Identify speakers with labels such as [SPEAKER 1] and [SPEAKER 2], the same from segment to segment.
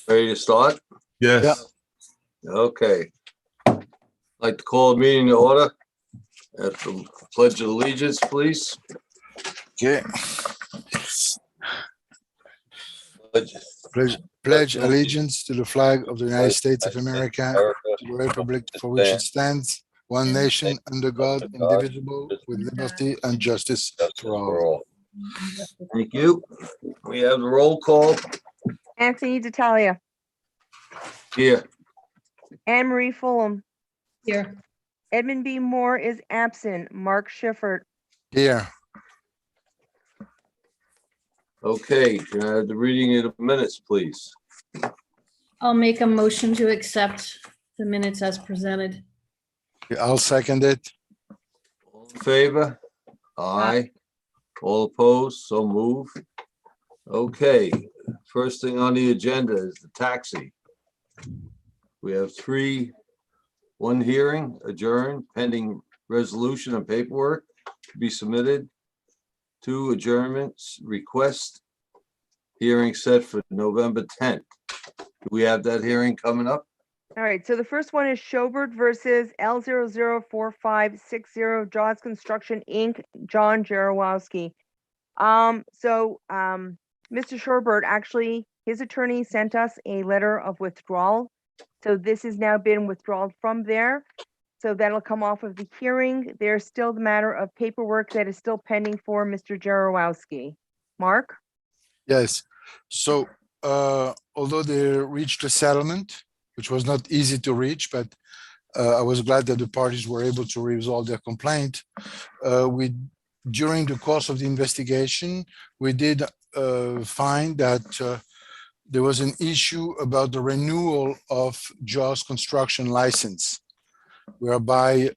[SPEAKER 1] Ready to start?
[SPEAKER 2] Yes.
[SPEAKER 1] Okay. I'd like to call a meeting to order at the Pledge of Allegiance, please.
[SPEAKER 3] Okay.
[SPEAKER 1] Pledge
[SPEAKER 3] Pledge allegiance to the flag of the United States of America, to the republic for which it stands, one nation under God, indivisible, with liberty and justice for all.
[SPEAKER 1] Thank you. We have the roll call
[SPEAKER 4] Anthony D'Italia,
[SPEAKER 1] here.
[SPEAKER 4] Anne Marie Fulham,
[SPEAKER 5] Here.
[SPEAKER 4] Edmund B. Moore is absent, Mark Schiffert,
[SPEAKER 3] Here,
[SPEAKER 1] Okay, can I have the reading of the minutes, please?
[SPEAKER 5] I'll make a motion to accept the minutes as presented.
[SPEAKER 3] I'll second it.
[SPEAKER 1] All in favor? Aye. All opposed? So move. Okay, first thing on the agenda is the taxi. We have one hearing adjourned pending resolution and paperwork to be submitted. 2 adjournments request. Hearing set for November 10th. Do we have that hearing coming up?
[SPEAKER 4] All right, so the first one is Schobert versus L004560 Jaws Construction, Inc., John Jarowski. Mr. Schobert, actually, his attorney sent us a letter of withdrawal. So this has now been withdrawn from there. So that'll come off of the hearing. There's still the matter of paperwork that is still pending for Mr. Jarowski. Mark?
[SPEAKER 3] Yes. So, although they reached a settlement, which was not easy to reach, but I was glad that the parties were able to resolve their complaint. During the course of the investigation, we did find that there was an issue about the renewal of Jaws construction license, whereby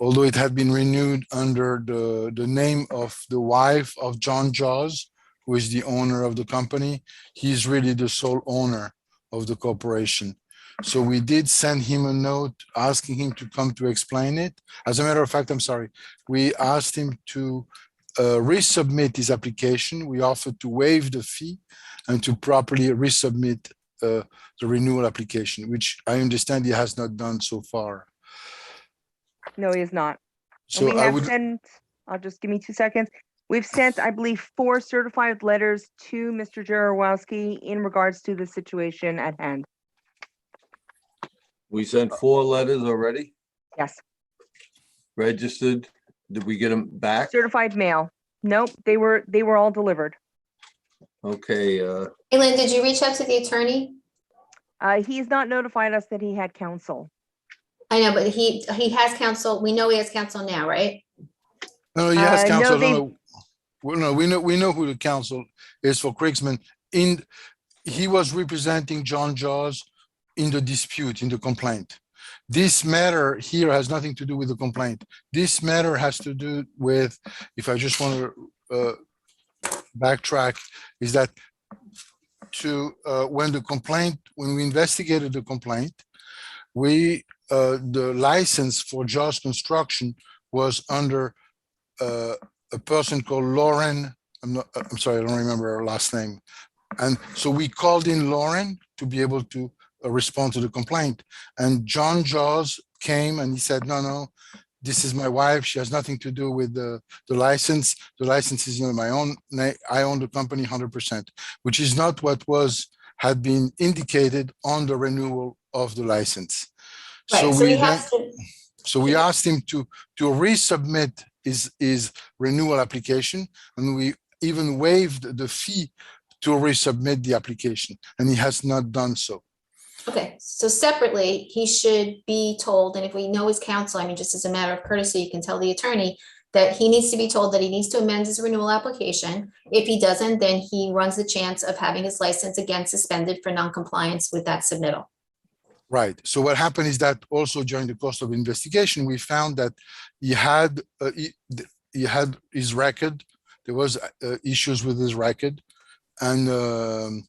[SPEAKER 3] although it had been renewed under the name of the wife of John Jaws, who is the owner of the company, he's really the sole owner of the corporation. So we did send him a note asking him to come to explain it. As a matter of fact, I'm sorry, we asked him to resubmit his application. We offered to waive the fee and to properly resubmit the renewal application, which I understand he has not done so far.
[SPEAKER 4] No, he is not.
[SPEAKER 3] So
[SPEAKER 4] We have sent, I'll just give me 2 seconds. We've sent, I believe, 4 certified letters to Mr. Jarowski in regards to the situation at hand.
[SPEAKER 1] We sent 4 letters already,
[SPEAKER 4] Yes,
[SPEAKER 1] registered. Did we get them back?
[SPEAKER 4] certified mail. Nope, they were all delivered.
[SPEAKER 1] Okay,
[SPEAKER 6] Lynn, did you reach out to the attorney?
[SPEAKER 4] He's not notified us that he had counsel.
[SPEAKER 6] I know, but he has counsel. We know he has counsel now, right?
[SPEAKER 3] no, he has
[SPEAKER 4] no,
[SPEAKER 3] counsel.
[SPEAKER 4] they-
[SPEAKER 3] No, we know who the counsel is for Krigsman. He was representing John Jaws in the dispute, in the complaint. This matter here has nothing to do with the complaint. This matter has to do with, if I just want to backtrack, is that when we investigated the complaint, the license for Jaws Construction was under a person called Lauren. I'm sorry, I don't remember her last name. And so we called in Lauren to be able to respond to the complaint. And John Jaws came and he said, no, this is my wife. She has nothing to do with the license. The license is in my own name. I own the company 100%, which is not what had been indicated on the renewal of the license.
[SPEAKER 6] Right,
[SPEAKER 3] So we asked him to resubmit his renewal application, and we even waived the fee to resubmit the application, and he has not done so.
[SPEAKER 6] Okay, so separately, he should be told, and if we know his counsel, I mean, just as a matter of courtesy, you can tell the attorney that he needs to be told that he needs to amend his renewal application. If he doesn't, then he runs the chance of having his license again suspended for noncompliance with that submittal.
[SPEAKER 3] Right. So what happened is that also during the course of investigation, we found that he had his record. There was issues with his record and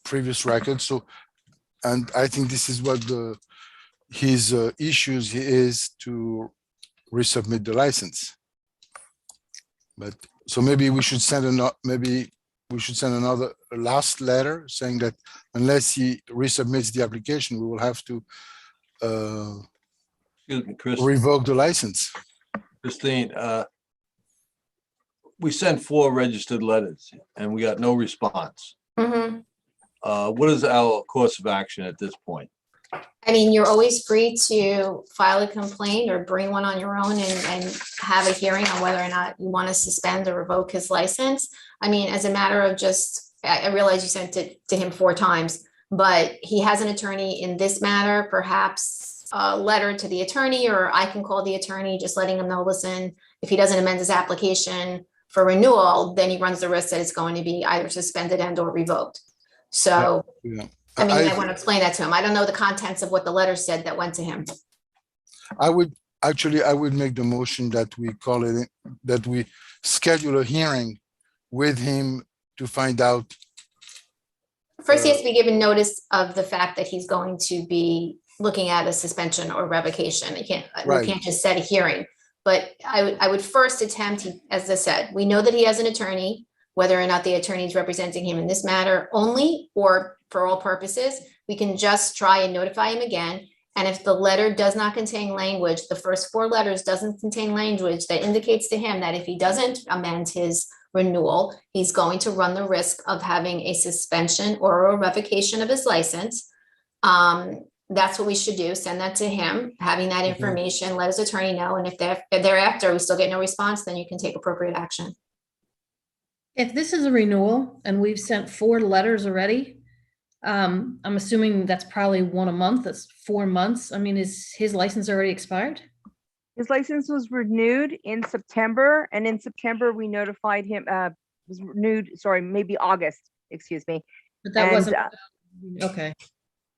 [SPEAKER 3] previous record. So, and I think this is what his issues is to resubmit the license. But so maybe we should send maybe we should send another last letter saying that unless he resubmits the application, we will have to
[SPEAKER 1] Excuse me, Chris,
[SPEAKER 3] revoke the license.
[SPEAKER 1] Christine, we sent 4 registered letters and we got no response.
[SPEAKER 6] Mhm.
[SPEAKER 1] What is our course of action at this point?
[SPEAKER 6] I mean, you're always free to file a complaint or bring one on your own and have a hearing on whether or not you want to suspend or revoke his license. I mean, as a matter of just, I realize you sent it to him 4 times, but he has an attorney in this matter, perhaps a letter to the attorney, or I can call the attorney, just letting him know, listen, if he doesn't amend his application for renewal, then he runs the risk that it's going to be either suspended and or revoked. So,
[SPEAKER 3] Yeah.
[SPEAKER 6] I mean, I want to explain that to him. I don't know the contents of what the letter said that went to him.
[SPEAKER 3] I would make the motion that we call it, that we schedule a hearing with him to find out.
[SPEAKER 6] First, he has to be given notice of the fact that he's going to be looking at a suspension or revocation. We
[SPEAKER 3] Right.
[SPEAKER 6] can't just set a hearing. But I would first attempt, as I said, we know that he has an attorney, whether or not the attorney is representing him in this matter only, or for all purposes, we can just try and notify him again. And if the letter does not contain language, the first 4 letters doesn't contain language that indicates to him that if he doesn't amend his renewal, he's going to run the risk of having a suspension or a revocation of his license. That's what we should do. Send that to him, having that information, let his attorney know. And if thereafter we still get no response, then you can take appropriate action.
[SPEAKER 5] If this is a renewal and we've sent 4 letters already, I'm assuming that's probably 1 a month. That's 4 months. I mean, is his license already expired?
[SPEAKER 4] His license was renewed in September, and in September, we notified him, was renewed, sorry, maybe August, excuse me.
[SPEAKER 5] But that
[SPEAKER 4] And,
[SPEAKER 5] wasn't, okay.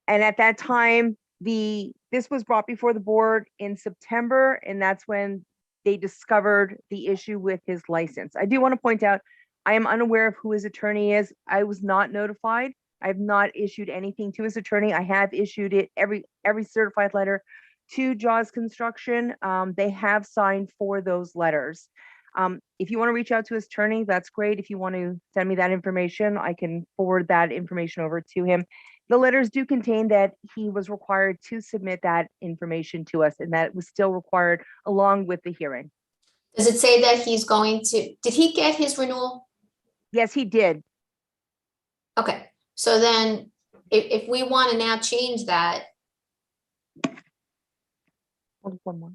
[SPEAKER 4] And at that time, this was brought before the board in September, and that's when they discovered the issue with his license. I do want to point out, I am unaware of who his attorney is. I was not notified. I have not issued anything to his attorney. I have issued it every certified letter to Jaws Construction. They have signed for those letters. If you want to reach out to his attorney, that's great. If you want to send me that information, I can forward that information over to him. The letters do contain that he was required to submit that information to us, and that it was still required along with the hearing.
[SPEAKER 6] Does it say that he's going to, did he get his renewal?
[SPEAKER 4] Yes, he did.
[SPEAKER 6] Okay, so then if we want to now change that,
[SPEAKER 4] Hold one more.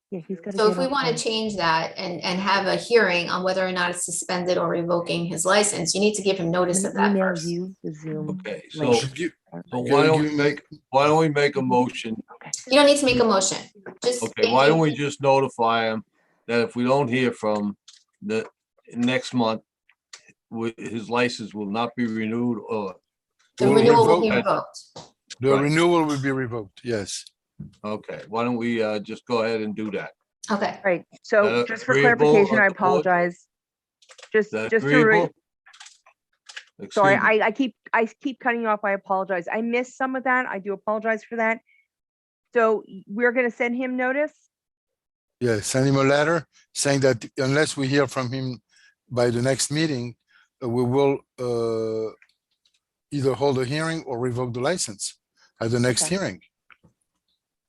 [SPEAKER 4] Yeah, he's got to.
[SPEAKER 6] so if we want to change that and have a hearing on whether or not it's suspended or revoking his license, you need to give him notice of that
[SPEAKER 4] Email
[SPEAKER 6] first.
[SPEAKER 4] you the Zoom.
[SPEAKER 1] Okay,
[SPEAKER 4] link.
[SPEAKER 1] so why don't we make a motion?
[SPEAKER 6] You don't need to make a motion, just.
[SPEAKER 1] Okay, why don't we just notify him that if we don't hear from the next month, his license will not be renewed, or
[SPEAKER 6] The
[SPEAKER 3] We'll
[SPEAKER 6] renewal will be
[SPEAKER 3] revoke-
[SPEAKER 6] revoked.
[SPEAKER 3] The
[SPEAKER 1] Right.
[SPEAKER 3] renewal will be revoked, yes.
[SPEAKER 1] okay, why don't we just go ahead and do that?
[SPEAKER 6] Okay,
[SPEAKER 4] Right, so
[SPEAKER 1] That
[SPEAKER 4] just for
[SPEAKER 1] agreeable
[SPEAKER 4] clarification, I
[SPEAKER 1] of the board?
[SPEAKER 4] apologize.
[SPEAKER 1] Is that
[SPEAKER 4] Just to,
[SPEAKER 1] agreeable?
[SPEAKER 4] sorry,
[SPEAKER 1] Excuse me.
[SPEAKER 4] I keep cutting you off, I apologize. I missed some of that, I do apologize for that. So we're gonna send him notice?
[SPEAKER 3] Yeah, send him a letter saying that unless we hear from him by the next meeting, we will either hold a hearing or revoke the license at the next
[SPEAKER 4] Okay.
[SPEAKER 3] hearing.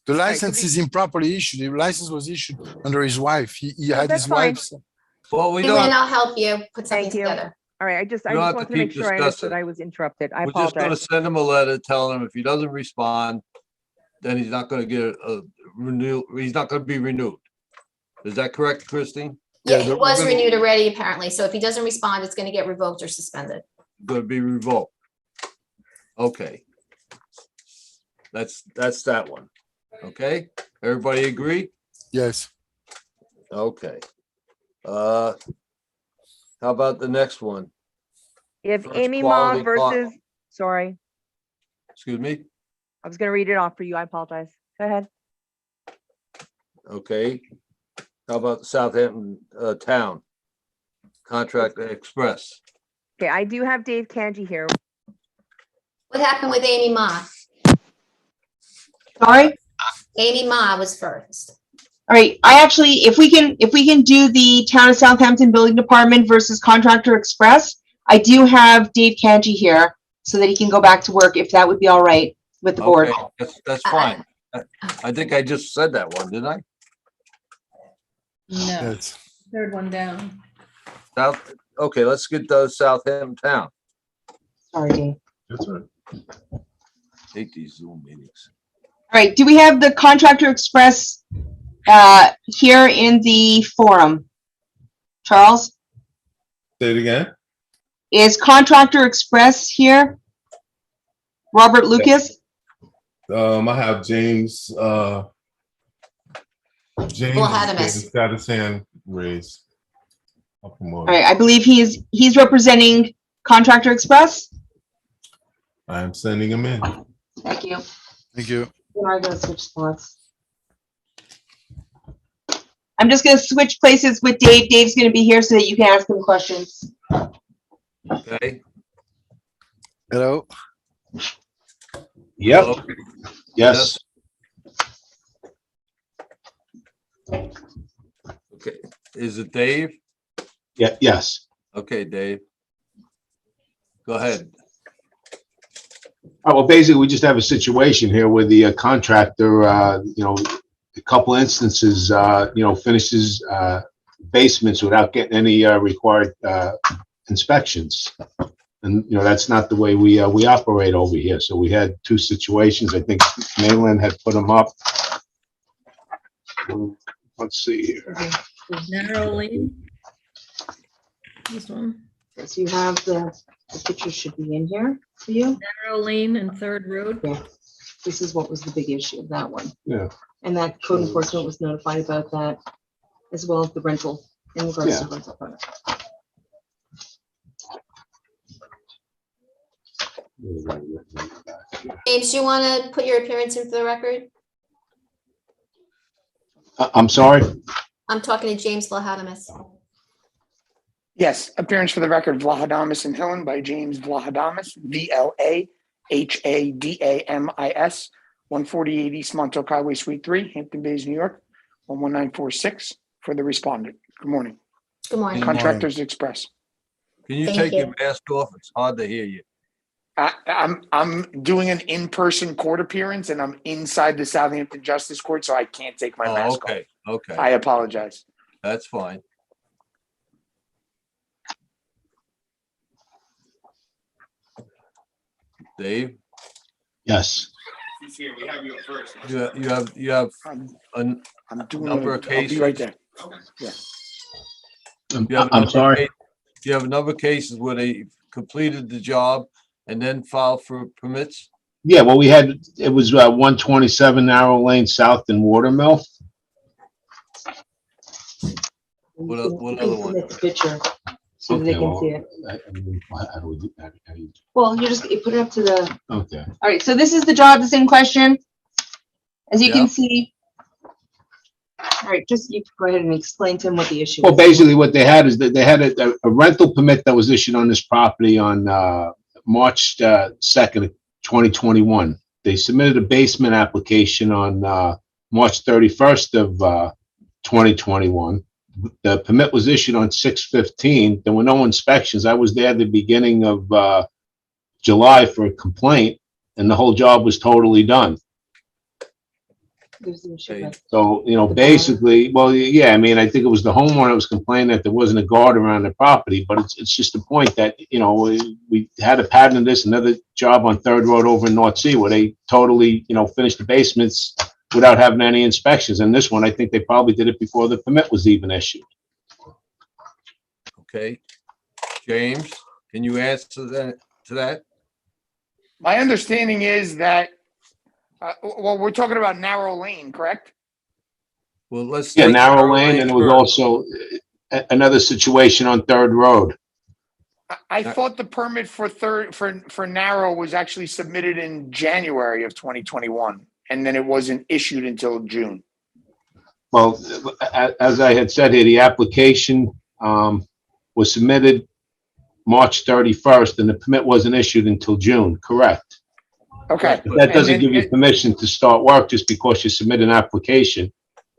[SPEAKER 3] The
[SPEAKER 4] so
[SPEAKER 3] license
[SPEAKER 4] we-
[SPEAKER 3] is improperly issued. The license was issued under his wife. He
[SPEAKER 4] No,
[SPEAKER 3] had
[SPEAKER 4] that's
[SPEAKER 3] his
[SPEAKER 4] fine.
[SPEAKER 3] wife's.
[SPEAKER 1] Well, we
[SPEAKER 6] Lynn,
[SPEAKER 1] don't,
[SPEAKER 6] I'll help you put something
[SPEAKER 4] Thank you.
[SPEAKER 6] together.
[SPEAKER 4] All right, I just
[SPEAKER 1] don't have to
[SPEAKER 4] wanted to make
[SPEAKER 1] keep
[SPEAKER 4] sure I understood
[SPEAKER 1] discussing.
[SPEAKER 4] I was interrupted, I
[SPEAKER 1] we're just gonna
[SPEAKER 4] apologize.
[SPEAKER 1] send him a letter telling him if he doesn't respond, then he's not gonna get a renew, he's not gonna be renewed. Is that correct, Christine?
[SPEAKER 3] Yeah,
[SPEAKER 6] Yeah, it
[SPEAKER 3] we're
[SPEAKER 6] was
[SPEAKER 3] gonna-
[SPEAKER 6] renewed already, apparently, so if he doesn't respond, it's gonna get revoked or suspended.
[SPEAKER 1] Gonna be revoked. Okay. That's that one. Okay, everybody agree?
[SPEAKER 3] Yes,
[SPEAKER 1] Okay. How about the next one?
[SPEAKER 4] If
[SPEAKER 1] First
[SPEAKER 4] Amy Ma
[SPEAKER 1] quality clock.
[SPEAKER 4] versus, sorry,
[SPEAKER 1] Excuse me?
[SPEAKER 4] I was gonna read it off for you, I apologize. Go ahead.
[SPEAKER 1] Okay. How about the Southampton Town? Contract Express.
[SPEAKER 4] Okay, I do have Dave Kanji here.
[SPEAKER 6] What happened with Amy Ma?
[SPEAKER 4] Sorry?
[SPEAKER 6] Amy Ma was first.
[SPEAKER 2] All right, I actually, if we can do the Town of Southampton Building Department versus Contractor Express, I do have Dave Kanji here so that he can go back to work if that would be all right with the board.
[SPEAKER 1] Okay, that's fine. I think I just said that one, didn't I?
[SPEAKER 5] No,
[SPEAKER 3] Yes.
[SPEAKER 5] third one down.
[SPEAKER 1] South, okay, let's get those Southampton Town.
[SPEAKER 2] Sorry, Dave.
[SPEAKER 7] That's right.
[SPEAKER 1] Hate these Zoom meetings.
[SPEAKER 2] All right, do we have the Contractor Express here in the forum? Charles,
[SPEAKER 7] Say it again.
[SPEAKER 2] is Contractor Express here? Robert Lucas?
[SPEAKER 7] I have James. James
[SPEAKER 6] Vlahadamas.
[SPEAKER 7] got his hand raised. I'll promote
[SPEAKER 2] All
[SPEAKER 7] him.
[SPEAKER 2] right, I believe he's representing Contractor Express.
[SPEAKER 7] I am sending him in.
[SPEAKER 2] Thank you.
[SPEAKER 3] Thank you.
[SPEAKER 2] We are gonna switch spots. I'm just gonna switch places with Dave. Dave's gonna be here so that you can ask him questions.
[SPEAKER 1] Okay.
[SPEAKER 3] Hello.
[SPEAKER 8] Yep,
[SPEAKER 1] Hello?
[SPEAKER 8] yes.
[SPEAKER 1] Okay, is it Dave?
[SPEAKER 8] Yeah, yes.
[SPEAKER 1] Okay, Dave. Go ahead.
[SPEAKER 8] Well, basically, we just have a situation here where the contractor, a couple instances, finishes basements without getting any required inspections. And, that's not the way we operate over here. So we had two situations. I think Mainland had put them up. Let's see here.
[SPEAKER 5] Narrow lane. This one,
[SPEAKER 2] So you have the pictures should be in here for you.
[SPEAKER 5] narrow lane and third road.
[SPEAKER 2] This is what was the big issue of that one.
[SPEAKER 8] Yeah.
[SPEAKER 2] And that code enforcement was notified about that, as well as the rental in regards to
[SPEAKER 8] Yeah.
[SPEAKER 2] rental permit.
[SPEAKER 6] James, you want to put your appearance in for the record?
[SPEAKER 8] I'm sorry?
[SPEAKER 6] I'm talking to James Vlahadamas.
[SPEAKER 9] Yes, appearance for the record, Vlahadamas and Hillen by James Vlahadamas, Vlahadamas, 148 East Montauk Highway, Suite 3, Hampton Bays, New York, 11946 for the respondent. Good morning.
[SPEAKER 6] Good morning.
[SPEAKER 3] Good morning.
[SPEAKER 9] Contractors Express.
[SPEAKER 1] Can you
[SPEAKER 6] Thank
[SPEAKER 1] take your
[SPEAKER 6] you.
[SPEAKER 1] mask off? It's hard to hear you.
[SPEAKER 9] I'm doing an in-person court appearance and I'm inside the Southampton Justice Court, so I can't take my
[SPEAKER 1] Oh,
[SPEAKER 9] mask off.
[SPEAKER 1] okay, okay,
[SPEAKER 9] I apologize.
[SPEAKER 1] that's fine. Dave,
[SPEAKER 8] Yes.
[SPEAKER 1] you have
[SPEAKER 9] I'm
[SPEAKER 1] a
[SPEAKER 9] doing.
[SPEAKER 1] number of
[SPEAKER 9] I'll be right
[SPEAKER 1] cases.
[SPEAKER 9] there.
[SPEAKER 1] You have a
[SPEAKER 8] I'm
[SPEAKER 1] number of
[SPEAKER 8] sorry.
[SPEAKER 1] You have a number of cases where they completed the job and then filed for permits?
[SPEAKER 8] Yeah, well, it was 127 Narrow Lane South in Watermill.
[SPEAKER 1] What
[SPEAKER 2] You
[SPEAKER 1] o-
[SPEAKER 2] can-
[SPEAKER 1] what
[SPEAKER 2] you can
[SPEAKER 1] other one?
[SPEAKER 2] submit the picture so that they
[SPEAKER 8] Okay,
[SPEAKER 2] can
[SPEAKER 8] well,
[SPEAKER 2] see it.
[SPEAKER 8] how do we do that?
[SPEAKER 2] Well, you put it up to the,
[SPEAKER 8] Okay.
[SPEAKER 2] all right, so this is the job that's in question. As you
[SPEAKER 1] Yeah.
[SPEAKER 2] can see. All right, just you go ahead and explain to him what the issue
[SPEAKER 8] Well,
[SPEAKER 2] is.
[SPEAKER 8] basically what they had is that they had a rental permit that was issued on this property on March 2nd, 2021. They submitted a basement application on March 31st of 2021. The permit was issued on 6/15. There were no inspections. I was there at the beginning of July for a complaint, and the whole job was totally done.
[SPEAKER 2] There's the issue
[SPEAKER 1] Okay.
[SPEAKER 2] with-
[SPEAKER 8] So,
[SPEAKER 2] The
[SPEAKER 8] basically, well, yeah, I mean, I think it was the homeowner that was complaining that there wasn't a guard around the property, but it's just the point that, we had a pattern of this, another job on Third Road over in North Sea where they totally, finished the basements without having any inspections. And this one, I think they probably did it before the permit was even issued.
[SPEAKER 1] Okay. James, can you answer that?
[SPEAKER 9] My understanding is that, well, we're talking about narrow lane, correct?
[SPEAKER 1] Well, let's.
[SPEAKER 8] Yeah,
[SPEAKER 1] take
[SPEAKER 8] Narrow Lane, and it was
[SPEAKER 1] first.
[SPEAKER 8] also another situation on Third Road.
[SPEAKER 9] I thought the permit for narrow was actually submitted in January of 2021, and then it wasn't issued until June.
[SPEAKER 8] Well, as I had said here, the application was submitted March 31st, and the permit wasn't issued until June, correct?
[SPEAKER 9] Okay.
[SPEAKER 8] That doesn't
[SPEAKER 9] And
[SPEAKER 8] give you
[SPEAKER 9] then-
[SPEAKER 8] permission to start work just because you submit an application.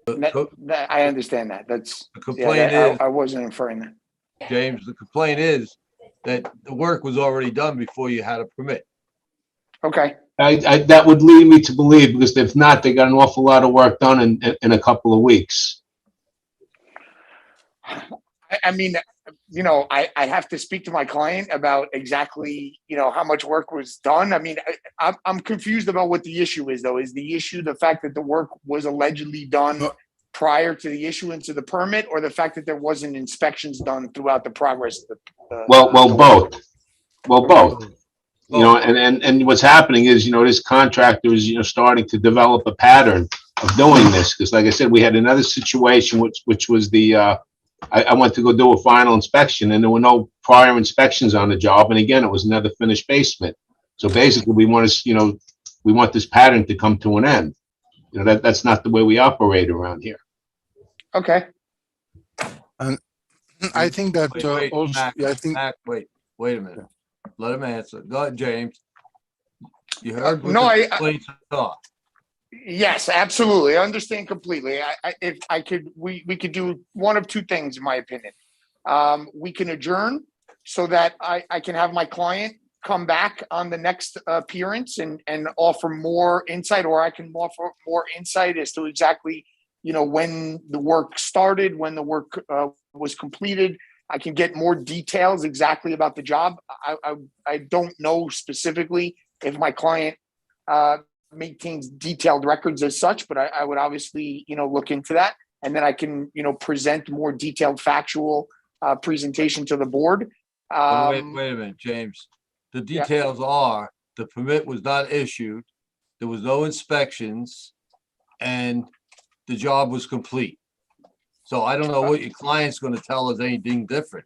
[SPEAKER 9] I understand that. That's,
[SPEAKER 1] The
[SPEAKER 9] yeah,
[SPEAKER 1] complaint
[SPEAKER 9] that-
[SPEAKER 1] is,
[SPEAKER 9] I wasn't inferring that.
[SPEAKER 1] James, the complaint is that the work was already done before you had a permit.
[SPEAKER 9] Okay,
[SPEAKER 8] That would lead me to believe, because if not, they got an awful lot of work done in a couple of weeks.
[SPEAKER 9] I mean, I have to speak to my client about exactly, how much work was done. I mean, I'm confused about what the issue is, though. Is the issue the fact that the work was allegedly done prior to the issuance of the permit, or the fact that there wasn't inspections done throughout the progress?
[SPEAKER 8] Well, both. Well, both. And what's happening is, this contractor is, starting to develop a pattern of doing this. Because like I said, we had another situation, which was I went to go do a final inspection, and there were no prior inspections on the job. And again, it was another finished basement. So basically, we want this pattern to come to an end. That's not the way we operate around here.
[SPEAKER 9] Okay.
[SPEAKER 3] And I think that also,
[SPEAKER 1] Mac,
[SPEAKER 3] yeah, I think,
[SPEAKER 1] Mac, wait a minute. Let him answer. Go ahead, James. You heard what
[SPEAKER 9] No,
[SPEAKER 1] the complaints are.
[SPEAKER 9] Yes, absolutely. I understand completely. If I could, we could do one of two things, in my opinion. We can adjourn so that I can have my client come back on the next appearance and offer more insight, or I can offer more insight as to exactly, when the work started, when the work was completed. I can get more details exactly about the job. I don't know specifically if my client maintains detailed records as such, but I would obviously, look into that. And then I can, present more detailed factual presentation to the board.
[SPEAKER 1] Wait a minute, James. The details are the permit was not issued, there was no inspections, and the job was complete. So I don't know what your client's going to tell us anything different.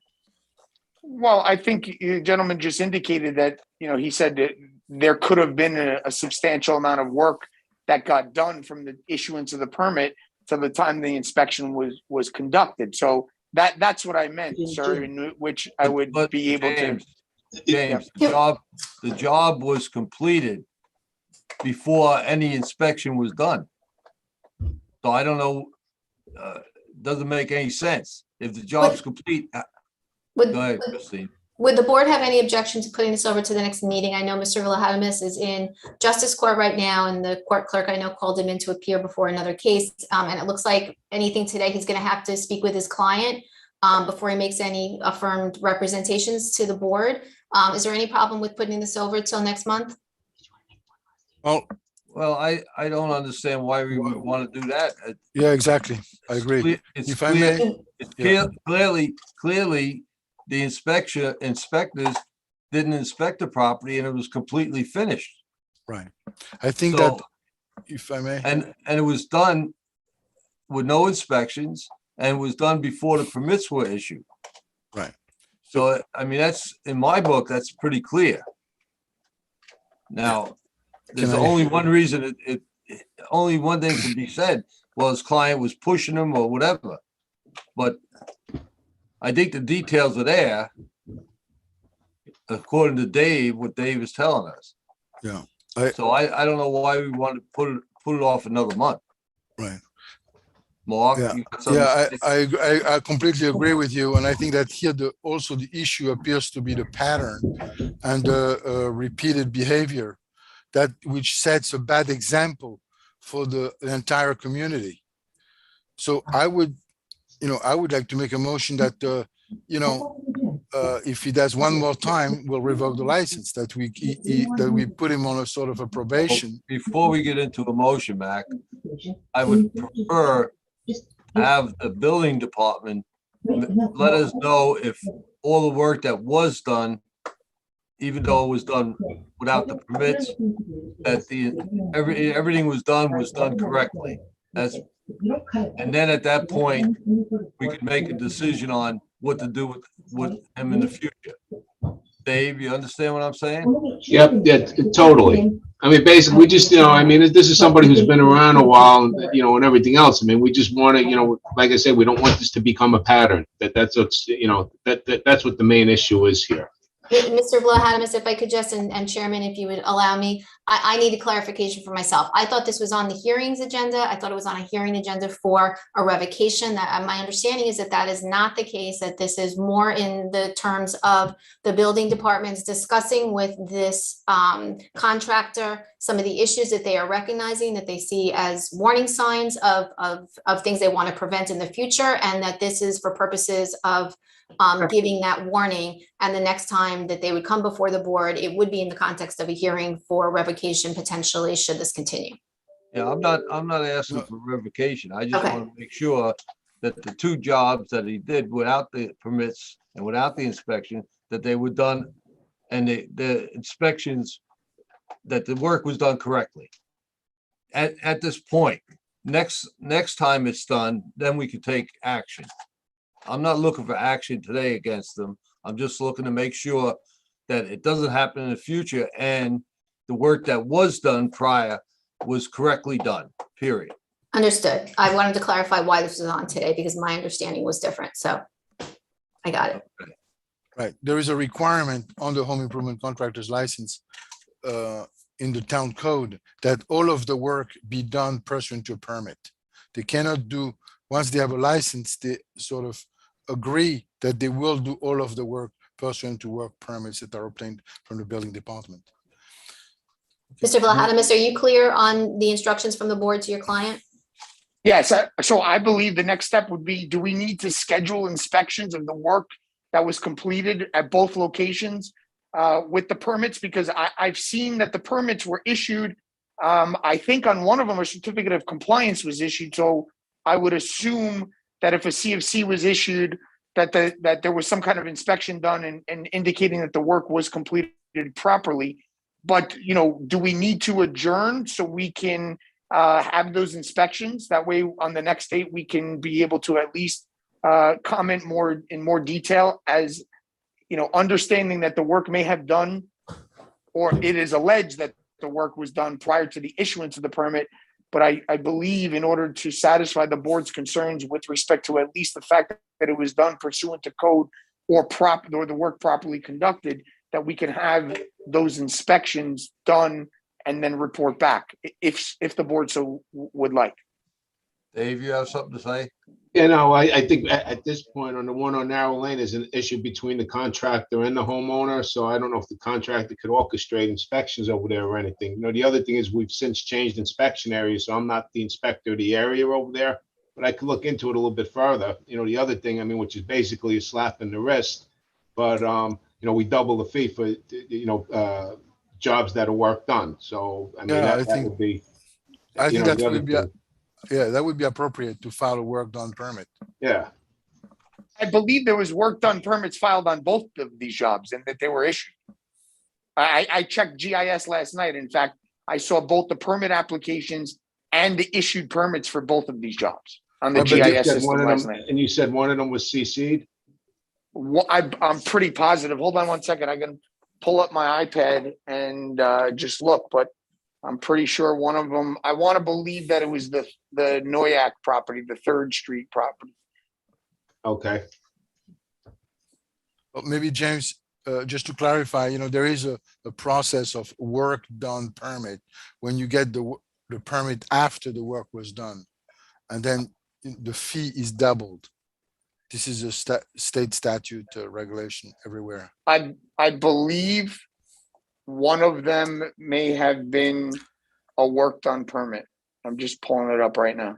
[SPEAKER 9] Well, I think the gentleman just indicated that, he said that there could have been a substantial amount of work that got done from the issuance of the permit to the time the inspection was conducted. So that's what I meant, sir, in which I would
[SPEAKER 1] But
[SPEAKER 9] be able to.
[SPEAKER 1] James, the job was completed before any inspection was done. So I don't know, doesn't make any sense. If the job's complete, go ahead, Christine.
[SPEAKER 6] Would the board have any objection to putting this over to the next meeting? I know Mr. Villahadamis is in justice court right now, and the court clerk I know called him in to appear before another case. And it looks like anything today, he's going to have to speak with his client before he makes any affirmed representations to the board. Is there any problem with putting this over till next month?
[SPEAKER 1] Well, I don't understand why we would want to do that.
[SPEAKER 3] yeah, exactly. I agree.
[SPEAKER 1] It's
[SPEAKER 3] If I
[SPEAKER 1] clear,
[SPEAKER 3] may,
[SPEAKER 1] it's clearly the inspectors didn't inspect the property and it was completely finished.
[SPEAKER 3] right. I think
[SPEAKER 1] So,
[SPEAKER 3] that, if I may,
[SPEAKER 1] and it was done with no inspections, and it was done before the permits were issued.
[SPEAKER 3] right.
[SPEAKER 1] So, I mean, that's, in my book, that's pretty clear. Now, there's
[SPEAKER 3] Can I-
[SPEAKER 1] only one reason only one thing can be said. Well, his client was pushing him or whatever. But I think the details are there, according to Dave, what Dave is telling us.
[SPEAKER 3] Yeah.
[SPEAKER 1] So I don't know why we want to put it off another month.
[SPEAKER 3] Right.
[SPEAKER 1] Mark?
[SPEAKER 3] Yeah.
[SPEAKER 1] you got something to say?
[SPEAKER 3] I completely agree with you. And I think that here also the issue appears to be the pattern and the repeated behavior that which sets a bad example for the entire community. So I would like to make a motion that, if he does one more time, we'll revoke the license, that we put him on a sort of a probation.
[SPEAKER 1] Before we get into a motion, Mac, I would prefer to have the building department let us know if all the work that was done, even though it was done without the permits, that everything was done correctly. And then at that point, we could make a decision on what to do with him in the future. Dave, you understand what I'm saying?
[SPEAKER 8] Yep, yeah, totally. I mean, basically, we just, this is somebody who's been around a while, and everything else. I mean, we just want to, like I said, we don't want this to become a pattern. That's what's, that's what the main issue is here.
[SPEAKER 6] Mr. Vlahadamas, if I could just, and Chairman, if you would allow me, I need a clarification for myself. I thought this was on the hearings agenda. I thought it was on a hearing agenda for a revocation. That my understanding is that that is not the case, that this is more in the terms of the building departments discussing with this contractor some of the issues that they are recognizing, that they see as warning signs of things they want to prevent in the future, and that this is for purposes of giving that warning, and the next time that they would come before the board, it would be in the context of a hearing for revocation potentially, should this continue.
[SPEAKER 1] Yeah, I'm not asking
[SPEAKER 3] No.
[SPEAKER 1] for revocation. I just
[SPEAKER 6] Okay.
[SPEAKER 1] want to make sure that the two jobs that he did without the permits and without the inspection, that they were done, and the inspections, that the work was done correctly. At this point, next time it's done, then we can take action. I'm not looking for action today against them. I'm just looking to make sure that it doesn't happen in the future, and the work that was done prior was correctly done, period.
[SPEAKER 6] Understood. I wanted to clarify why this was on today, because my understanding was different, so I got it.
[SPEAKER 3] Right, there is a requirement on the home improvement contractor's license in the town code that all of the work be done pursuant to a permit. They cannot do, once they have a license, they sort of agree that they will do all of the work pursuant to work permits that are obtained from the building department.
[SPEAKER 6] Mr. Vlahadamas, are you clear on the instructions from the board to your client?
[SPEAKER 9] Yes, so I believe the next step would be, do we need to schedule inspections of the work that was completed at both locations with the permits? Because I've seen that the permits were issued. I think on one of them, a certificate of compliance was issued. So I would assume that if a CFC was issued, that there was some kind of inspection done and indicating that the work was completed properly. But, do we need to adjourn so we can have those inspections? That way, on the next date, we can be able to at least comment in more detail, as, understanding that the work may have done, or it is alleged that the work was done prior to the issuance of the permit. But I believe in order to satisfy the board's concerns with respect to at least the fact that it was done pursuant to code or the work properly conducted, that we can have those inspections done and then report back if the board so would like.
[SPEAKER 1] Dave, you have something to say?
[SPEAKER 8] I think at this point, on the one on Narrow Lane is an issue between the contractor and the homeowner. So I don't know if the contractor could orchestrate inspections over there or anything. The other thing is we've since changed inspection areas, so I'm not the inspector of the area over there, but I could look into it a little bit further. The other thing, which is basically a slap in the wrist, but we double the fee for, jobs that are work done. So, that would be,
[SPEAKER 3] I think that
[SPEAKER 8] the other
[SPEAKER 3] would be,
[SPEAKER 8] thing.
[SPEAKER 3] that would be appropriate to file a work done permit.
[SPEAKER 8] Yeah.
[SPEAKER 9] I believe there was work done permits filed on both of these jobs and that they were issued. I checked GIS last night. In fact, I saw both the permit applications and the issued permits for both of these jobs on the
[SPEAKER 8] But you
[SPEAKER 9] GIS
[SPEAKER 8] said
[SPEAKER 9] system
[SPEAKER 8] one of
[SPEAKER 9] last
[SPEAKER 8] them-
[SPEAKER 9] night.
[SPEAKER 8] And you said one of them was CC'd?
[SPEAKER 9] I'm pretty positive. Hold on one second. I can pull up my iPad and just look, but I'm pretty sure one of them, I want to believe that it was the Noyak property, the 3rd Street property.
[SPEAKER 8] Okay.
[SPEAKER 3] But maybe James, just to clarify, there is a process of work done permit when you get the permit after the work was done, and then the fee is doubled. This is a state statute regulation everywhere.
[SPEAKER 9] I believe one of them may have been a work done permit. I'm just pulling it up right now.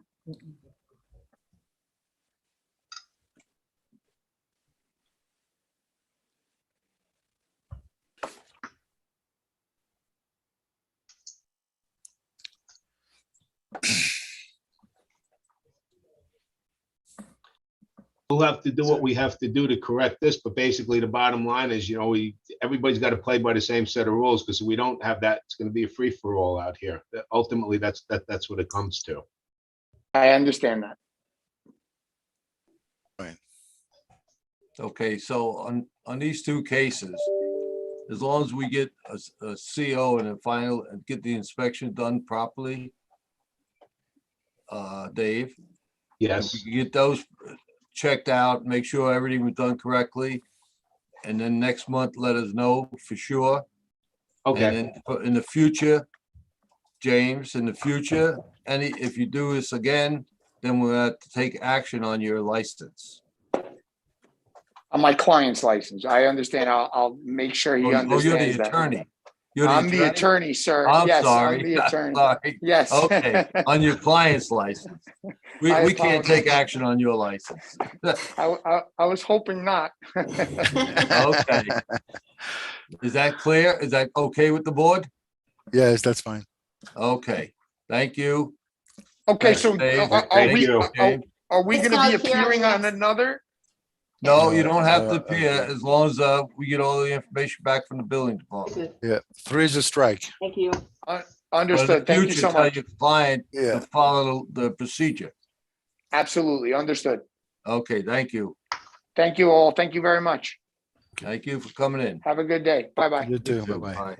[SPEAKER 8] We'll have to do what we have to do to correct this, but basically the bottom line is, everybody's got to play by the same set of rules, because if we don't have that, it's going to be a free for all out here. Ultimately, that's what it comes to.
[SPEAKER 9] I understand that.
[SPEAKER 3] Right.
[SPEAKER 1] Okay, so on these two cases, as long as we get a CO and a final and get the inspection done properly, Dave, if
[SPEAKER 8] Yes.
[SPEAKER 1] we can get those checked out, make sure everything was done correctly, and then next month, let us know for sure.
[SPEAKER 8] Okay,
[SPEAKER 1] And then in the future, James, in the future, if you do this again, then we'll have to take action on your license.
[SPEAKER 9] On my client's license. I understand. I'll make sure he
[SPEAKER 1] Oh, you're
[SPEAKER 9] understands
[SPEAKER 1] the
[SPEAKER 9] that.
[SPEAKER 1] attorney. You're
[SPEAKER 9] I'm the attorney, sir.
[SPEAKER 1] I'm
[SPEAKER 9] Yes,
[SPEAKER 1] sorry.
[SPEAKER 9] I'm the attorney.
[SPEAKER 1] Sorry.
[SPEAKER 9] Yes.
[SPEAKER 1] Okay, on your client's license.
[SPEAKER 9] I
[SPEAKER 1] We can't take
[SPEAKER 9] apologize.
[SPEAKER 1] action on your license.
[SPEAKER 9] I was hoping not.
[SPEAKER 1] Okay. Is that clear? Is that okay with the board?
[SPEAKER 3] Yes, that's fine.
[SPEAKER 1] Okay, thank you.
[SPEAKER 9] Okay,
[SPEAKER 1] Thanks,
[SPEAKER 9] so
[SPEAKER 1] Dave.
[SPEAKER 9] are
[SPEAKER 8] Thank
[SPEAKER 9] we,
[SPEAKER 8] you.
[SPEAKER 9] are we
[SPEAKER 6] It's
[SPEAKER 9] gonna be
[SPEAKER 6] gonna appear on the
[SPEAKER 9] appearing on
[SPEAKER 6] next-
[SPEAKER 9] another?
[SPEAKER 1] No, you
[SPEAKER 3] No,
[SPEAKER 1] don't have to appear as long as we get all the information back from the building department.
[SPEAKER 3] Yeah, 3 is a strike.
[SPEAKER 2] Thank you.
[SPEAKER 1] But in
[SPEAKER 9] Understood.
[SPEAKER 1] the
[SPEAKER 9] Thank you
[SPEAKER 1] future,
[SPEAKER 9] so
[SPEAKER 1] tell
[SPEAKER 9] much.
[SPEAKER 1] your client
[SPEAKER 3] Yeah.
[SPEAKER 1] to follow the procedure.
[SPEAKER 9] Absolutely. Understood.
[SPEAKER 1] Okay, thank you.
[SPEAKER 9] Thank you all. Thank you very much.
[SPEAKER 1] Thank you for coming in.
[SPEAKER 9] Have a good day. Bye-bye.
[SPEAKER 3] You too.
[SPEAKER 8] too.
[SPEAKER 3] Bye-bye.
[SPEAKER 1] Bye.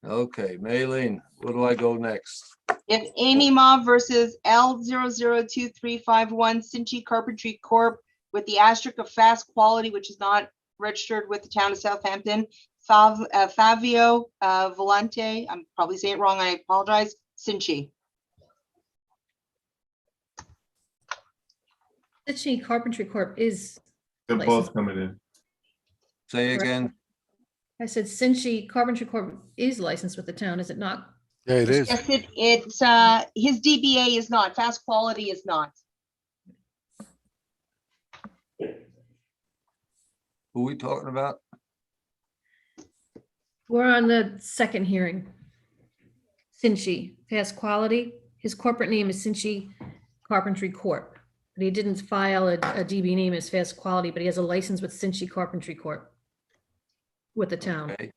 [SPEAKER 1] Okay, Maylene, where do I go next?
[SPEAKER 2] It's Amy Ma versus L002351 Cinchi Carpentry Corp. with the asterisk of fast quality, which is not registered with the town of Southampton. Favio Volante, I'm probably saying it wrong, I apologize, Cinchi.
[SPEAKER 5] Stitchy Carpentry Corp is,
[SPEAKER 7] They're
[SPEAKER 5] License.
[SPEAKER 7] both coming in.
[SPEAKER 1] Say
[SPEAKER 5] Correct.
[SPEAKER 1] again?
[SPEAKER 5] I said Cinchi Carpentry Corp is licensed with the town, is it not?
[SPEAKER 3] Yeah, it is.
[SPEAKER 2] Yes, it's his DBA is not, fast quality is not.
[SPEAKER 1] Who we talking about?
[SPEAKER 5] We're on the second hearing. Cinchi, fast quality. His corporate name is Cinchi Carpentry Corp. But he didn't file a DB name as fast quality, but he has a license with Cinchi Carpentry Corp. With the town.
[SPEAKER 1] Okay.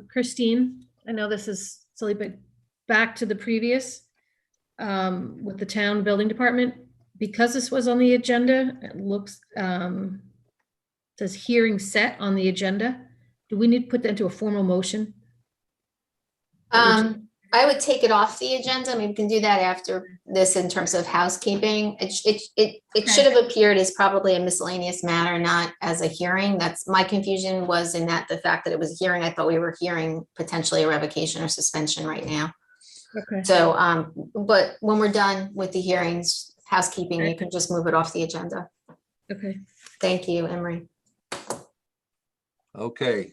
[SPEAKER 5] Christine, I know this is silly, but back to the previous, with the town building department, because this was on the agenda, it looks, says hearing set on the agenda. Do we need to put that into a formal motion?
[SPEAKER 6] I would take it off the agenda. I mean, we can do that after this in terms of housekeeping. It should have appeared as probably a miscellaneous matter, not as a hearing. That's my confusion was in that the fact that it was a hearing, I thought we were hearing potentially a revocation or suspension right now.
[SPEAKER 5] Okay.
[SPEAKER 6] So, but when we're done with the hearings, housekeeping, you can just move it off the agenda.
[SPEAKER 5] Okay.
[SPEAKER 6] Thank you, Emery.
[SPEAKER 1] Okay,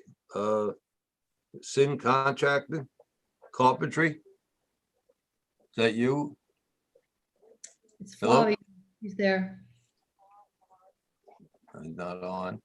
[SPEAKER 1] Sin Contracting, Carpentry? Is that you?
[SPEAKER 5] It's
[SPEAKER 1] Hello?
[SPEAKER 5] Flavia. He's there.
[SPEAKER 1] He's not on.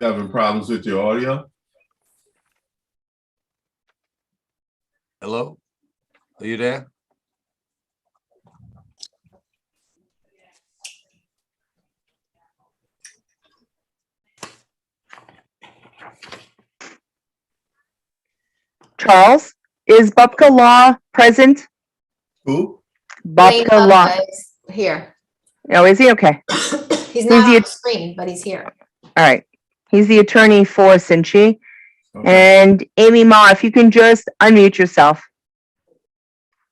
[SPEAKER 7] Having problems with your audio?
[SPEAKER 1] Hello? Are you there?
[SPEAKER 4] Charles, is Bubka Law present?
[SPEAKER 7] Who?
[SPEAKER 6] Lane
[SPEAKER 4] Bubka Law.
[SPEAKER 6] Bubba is here.
[SPEAKER 4] Oh, is he? Okay.
[SPEAKER 6] He's not
[SPEAKER 4] the-
[SPEAKER 6] on the screen, but he's here.
[SPEAKER 4] All right. He's the attorney for Cinchi.
[SPEAKER 7] Okay.
[SPEAKER 4] And Amy Ma, if you can just unmute yourself.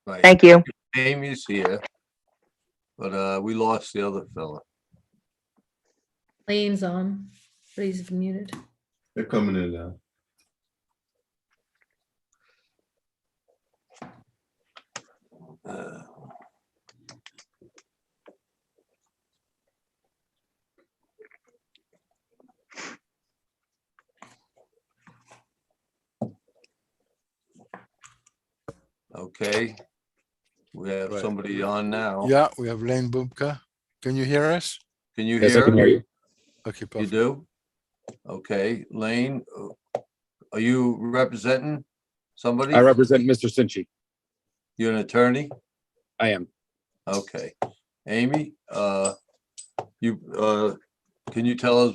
[SPEAKER 1] Right.
[SPEAKER 4] Thank you.
[SPEAKER 1] Amy's here. But we lost the other fella.
[SPEAKER 5] Lane's on, but he's muted.
[SPEAKER 7] They're coming in now.
[SPEAKER 1] Uh, Okay. We have
[SPEAKER 3] Right.
[SPEAKER 1] somebody on now.
[SPEAKER 3] Yeah, we have Lane Bubka. Can you hear us?
[SPEAKER 1] Can you
[SPEAKER 10] Yes, I
[SPEAKER 1] hear?
[SPEAKER 10] can hear you.
[SPEAKER 3] Okay,
[SPEAKER 1] You
[SPEAKER 3] perfect.
[SPEAKER 1] do? Okay, Lane, are you representing somebody?
[SPEAKER 10] I represent Mr. Cinchi.
[SPEAKER 1] You're an attorney?
[SPEAKER 10] I am.
[SPEAKER 1] Okay. Amy, can you tell us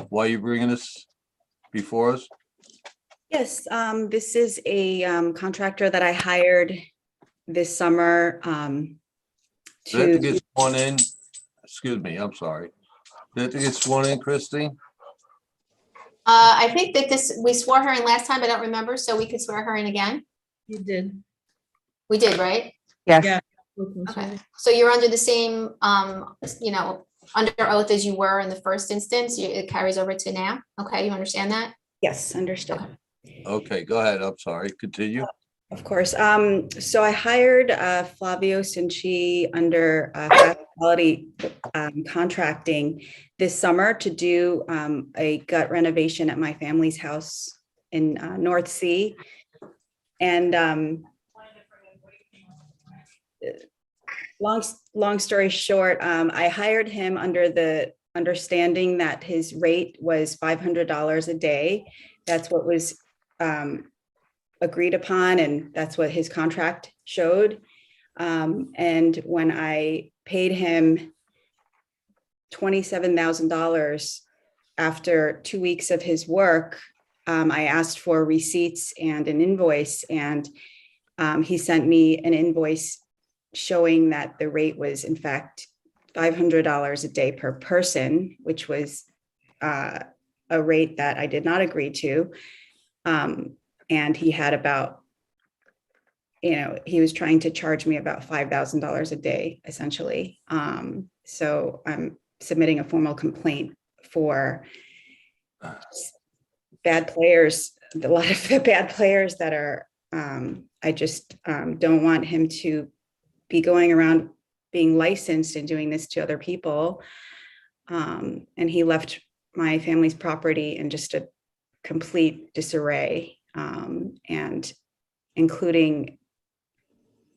[SPEAKER 1] why you're bringing this before us?
[SPEAKER 2] Yes, I can hear you.
[SPEAKER 1] Okay, Amy, can you tell us why you're bringing this before us?
[SPEAKER 2] Yes, I can hear you. Okay,
[SPEAKER 1] Why you bringing us before us?
[SPEAKER 11] Yes, this is a contractor that I hired this summer
[SPEAKER 1] Do they have to
[SPEAKER 11] to,
[SPEAKER 1] get sworn in? Excuse me, I'm sorry. Do they have to get sworn in, Christine?
[SPEAKER 6] I think that we swore her in last time, I don't remember, so we could swear her in again.
[SPEAKER 5] You did.
[SPEAKER 6] We did, right?
[SPEAKER 4] Yes.
[SPEAKER 5] Yeah.
[SPEAKER 6] Okay, so you're under the same, under oath as you were in the first instance, it carries over to now, okay, you understand that?
[SPEAKER 11] yes, understood.
[SPEAKER 1] Okay, go ahead. I'm sorry. Continue.
[SPEAKER 11] Of course. So I hired Flavio Cinci under Fast Quality Contracting this summer to do a gut renovation at my family's house in North Sea. And long story short, I hired him under the understanding that his rate was $500 a day. That's what was agreed upon, and that's what his contract showed. And when I paid him $27,000 after 2 weeks of his work, I asked for receipts and an invoice, and he sent me an invoice showing that the rate was in fact $500 a day per person, which was a rate that I did not agree to. And he had about, he was trying to charge me about $5,000 a day, essentially. So I'm submitting a formal complaint for bad players, a lot of the bad players that are, I just don't want him to be going around being licensed and doing this to other people. And he left my family's property in just a complete disarray. And including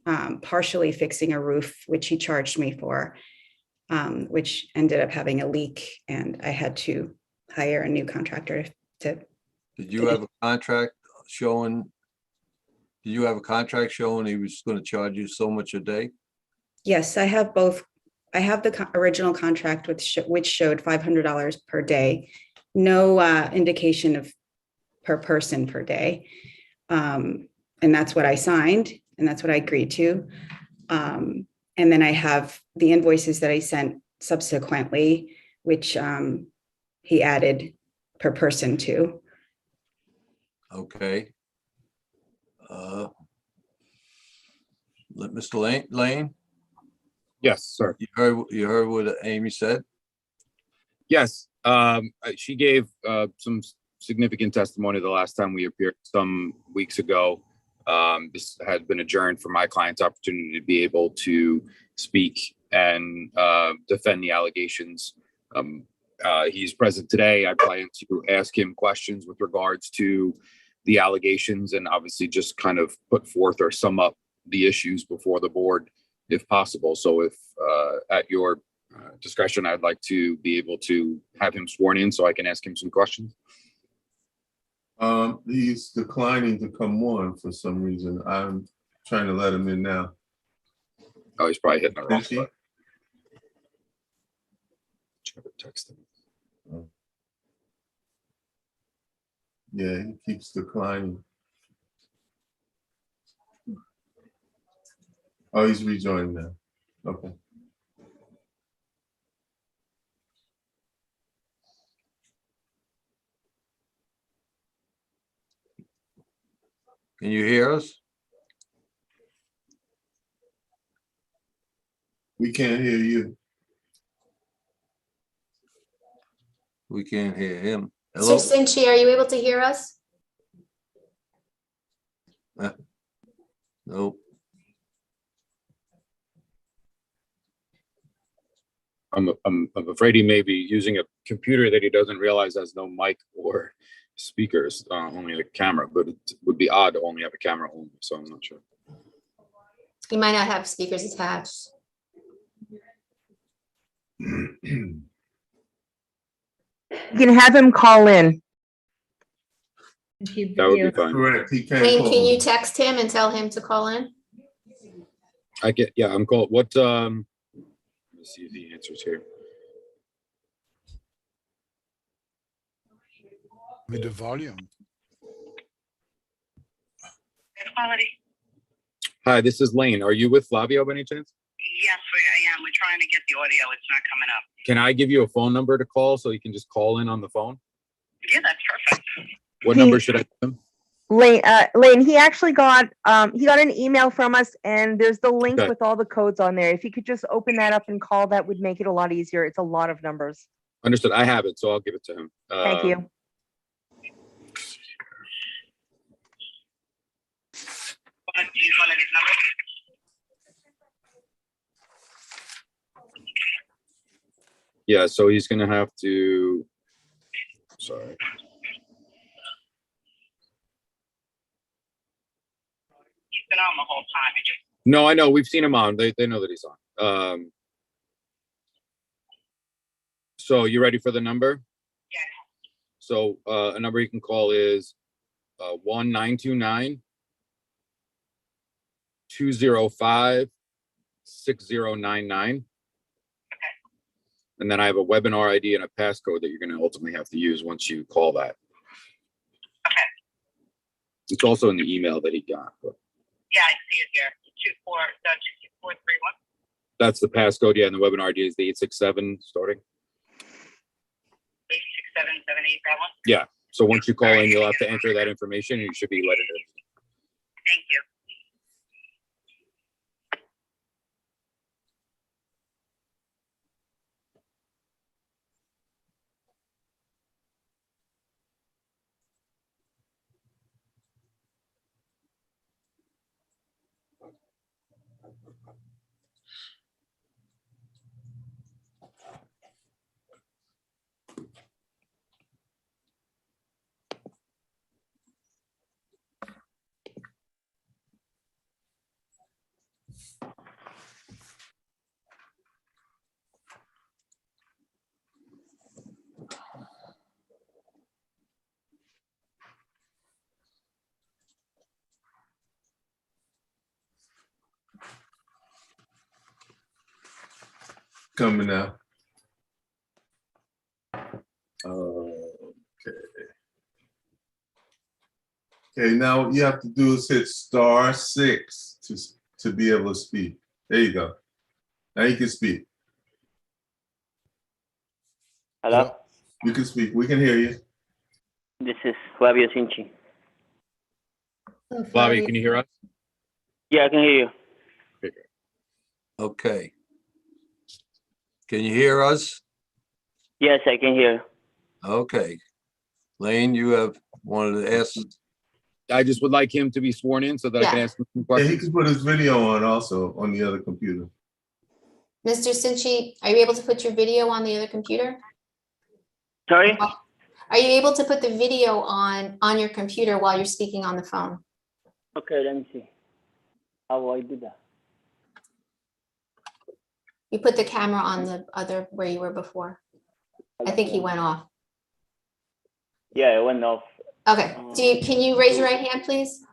[SPEAKER 11] partially fixing a roof, which he charged me for, which ended up having a leak, and I had to hire a new contractor to.
[SPEAKER 1] Did you have a contract showing? Did you have a contract showing he was going to charge you so much a day?
[SPEAKER 11] Yes, I have both. I have the original contract which showed $500 per day, no indication of per person per day. And that's what I signed, and that's what I agreed to. And then I have the invoices that I sent subsequently, which he added per person to.
[SPEAKER 1] Okay. Mr. Lane,
[SPEAKER 10] Yes, sir.
[SPEAKER 1] you heard what Amy said?
[SPEAKER 10] Yes, she gave some significant testimony the last time we appeared some weeks ago. This had been adjourned for my client's opportunity to be able to speak and defend the allegations. He's present today. I plan to ask him questions with regards to the allegations and obviously just kind of put forth or sum up the issues before the board if possible. So if at your discretion, I'd like to be able to have him sworn in so I can ask him some questions.
[SPEAKER 7] He's declining to come on for some reason. I'm trying to let him in now.
[SPEAKER 10] Oh, he's probably hitting the wrong
[SPEAKER 7] Is he?
[SPEAKER 10] button. Try to text him.
[SPEAKER 7] Yeah, he keeps declining. Oh, he's rejoined now. Okay.
[SPEAKER 1] Can you hear us?
[SPEAKER 7] We can't hear you.
[SPEAKER 1] We can't hear him. Hello?
[SPEAKER 6] Mr. Cinci, are you able to hear us?
[SPEAKER 1] Nope.
[SPEAKER 10] I'm afraid he may be using a computer that he doesn't realize has no mic or speakers, only a camera, but it would be odd to only have a camera only, so I'm not sure.
[SPEAKER 6] You might not have speakers attached.
[SPEAKER 4] You can have him call in.
[SPEAKER 10] That would be fine.
[SPEAKER 7] Correct. He can't.
[SPEAKER 6] Wayne,
[SPEAKER 7] call
[SPEAKER 6] can you
[SPEAKER 7] me.
[SPEAKER 6] text him and tell him to call in?
[SPEAKER 10] I get, yeah, I'm called, what, let me see if he answers here.
[SPEAKER 3] With the volume.
[SPEAKER 12] quality.
[SPEAKER 10] Hi, this is Lane. Are you with Flavio by any chance?
[SPEAKER 12] Yes, I am. We're trying to get the audio. It's not coming up.
[SPEAKER 10] Can I give you a phone number to call so you can just call in on the phone?
[SPEAKER 12] Yeah, that's perfect.
[SPEAKER 10] What number should I give him?
[SPEAKER 4] Lane, he actually got an email from us, and there's the link
[SPEAKER 10] Okay.
[SPEAKER 4] with all the codes on there. If you could just open that up and call, that would make it a lot easier. It's a lot of numbers.
[SPEAKER 10] Understood. I have it, so I'll give it to him.
[SPEAKER 4] Thank you.
[SPEAKER 12] Use one of these numbers.
[SPEAKER 10] Yeah, so he's gonna have to, sorry.
[SPEAKER 12] He's been on the whole time. It just
[SPEAKER 10] No, I know. We've seen him on. They know that he's on. So you ready for the number?
[SPEAKER 12] Yeah.
[SPEAKER 10] So a number you can call is 1-929-205-6099. And then I have a webinar ID and a passcode that you're going to ultimately have to use once you call that.
[SPEAKER 12] okay.
[SPEAKER 10] It's also in the email that he got. But
[SPEAKER 12] Yeah, I see it here. 26431.
[SPEAKER 10] that's the passcode. Yeah, and the webinar ID is the 867 starting.
[SPEAKER 12] 86778. That one.
[SPEAKER 10] Yeah. So once you call in, you'll have to enter that information and you should be let in.
[SPEAKER 12] Thank you.
[SPEAKER 7] Coming out. Okay. Okay, now what you have to do is hit *6 to be able to speak. There you go. Now you can speak.
[SPEAKER 13] Hello,
[SPEAKER 7] You can speak. We can hear you.
[SPEAKER 13] this is Flavio Cinci.
[SPEAKER 5] Oh,
[SPEAKER 10] Flavio, can you hear us?
[SPEAKER 13] Yeah, I can hear you.
[SPEAKER 1] Okay. Can you hear us?
[SPEAKER 13] Yes, I can hear.
[SPEAKER 1] Okay. Lane, you have wanted to ask,
[SPEAKER 10] I just would like him to be sworn in so that I can
[SPEAKER 6] Yeah.
[SPEAKER 10] ask him some
[SPEAKER 7] Yeah, he
[SPEAKER 10] questions.
[SPEAKER 7] can put his video on also on the other computer.
[SPEAKER 6] Mr. Cinci, are you able to put your video on the other computer?
[SPEAKER 13] Sorry?
[SPEAKER 6] Are you able to put the video on your computer while you're speaking on the phone?
[SPEAKER 13] Okay, let me see. How will I do that?
[SPEAKER 6] You put the camera on the other where you were before. I think he went off.
[SPEAKER 13] Yeah, it went off.
[SPEAKER 6] Okay, can you raise your right hand, please?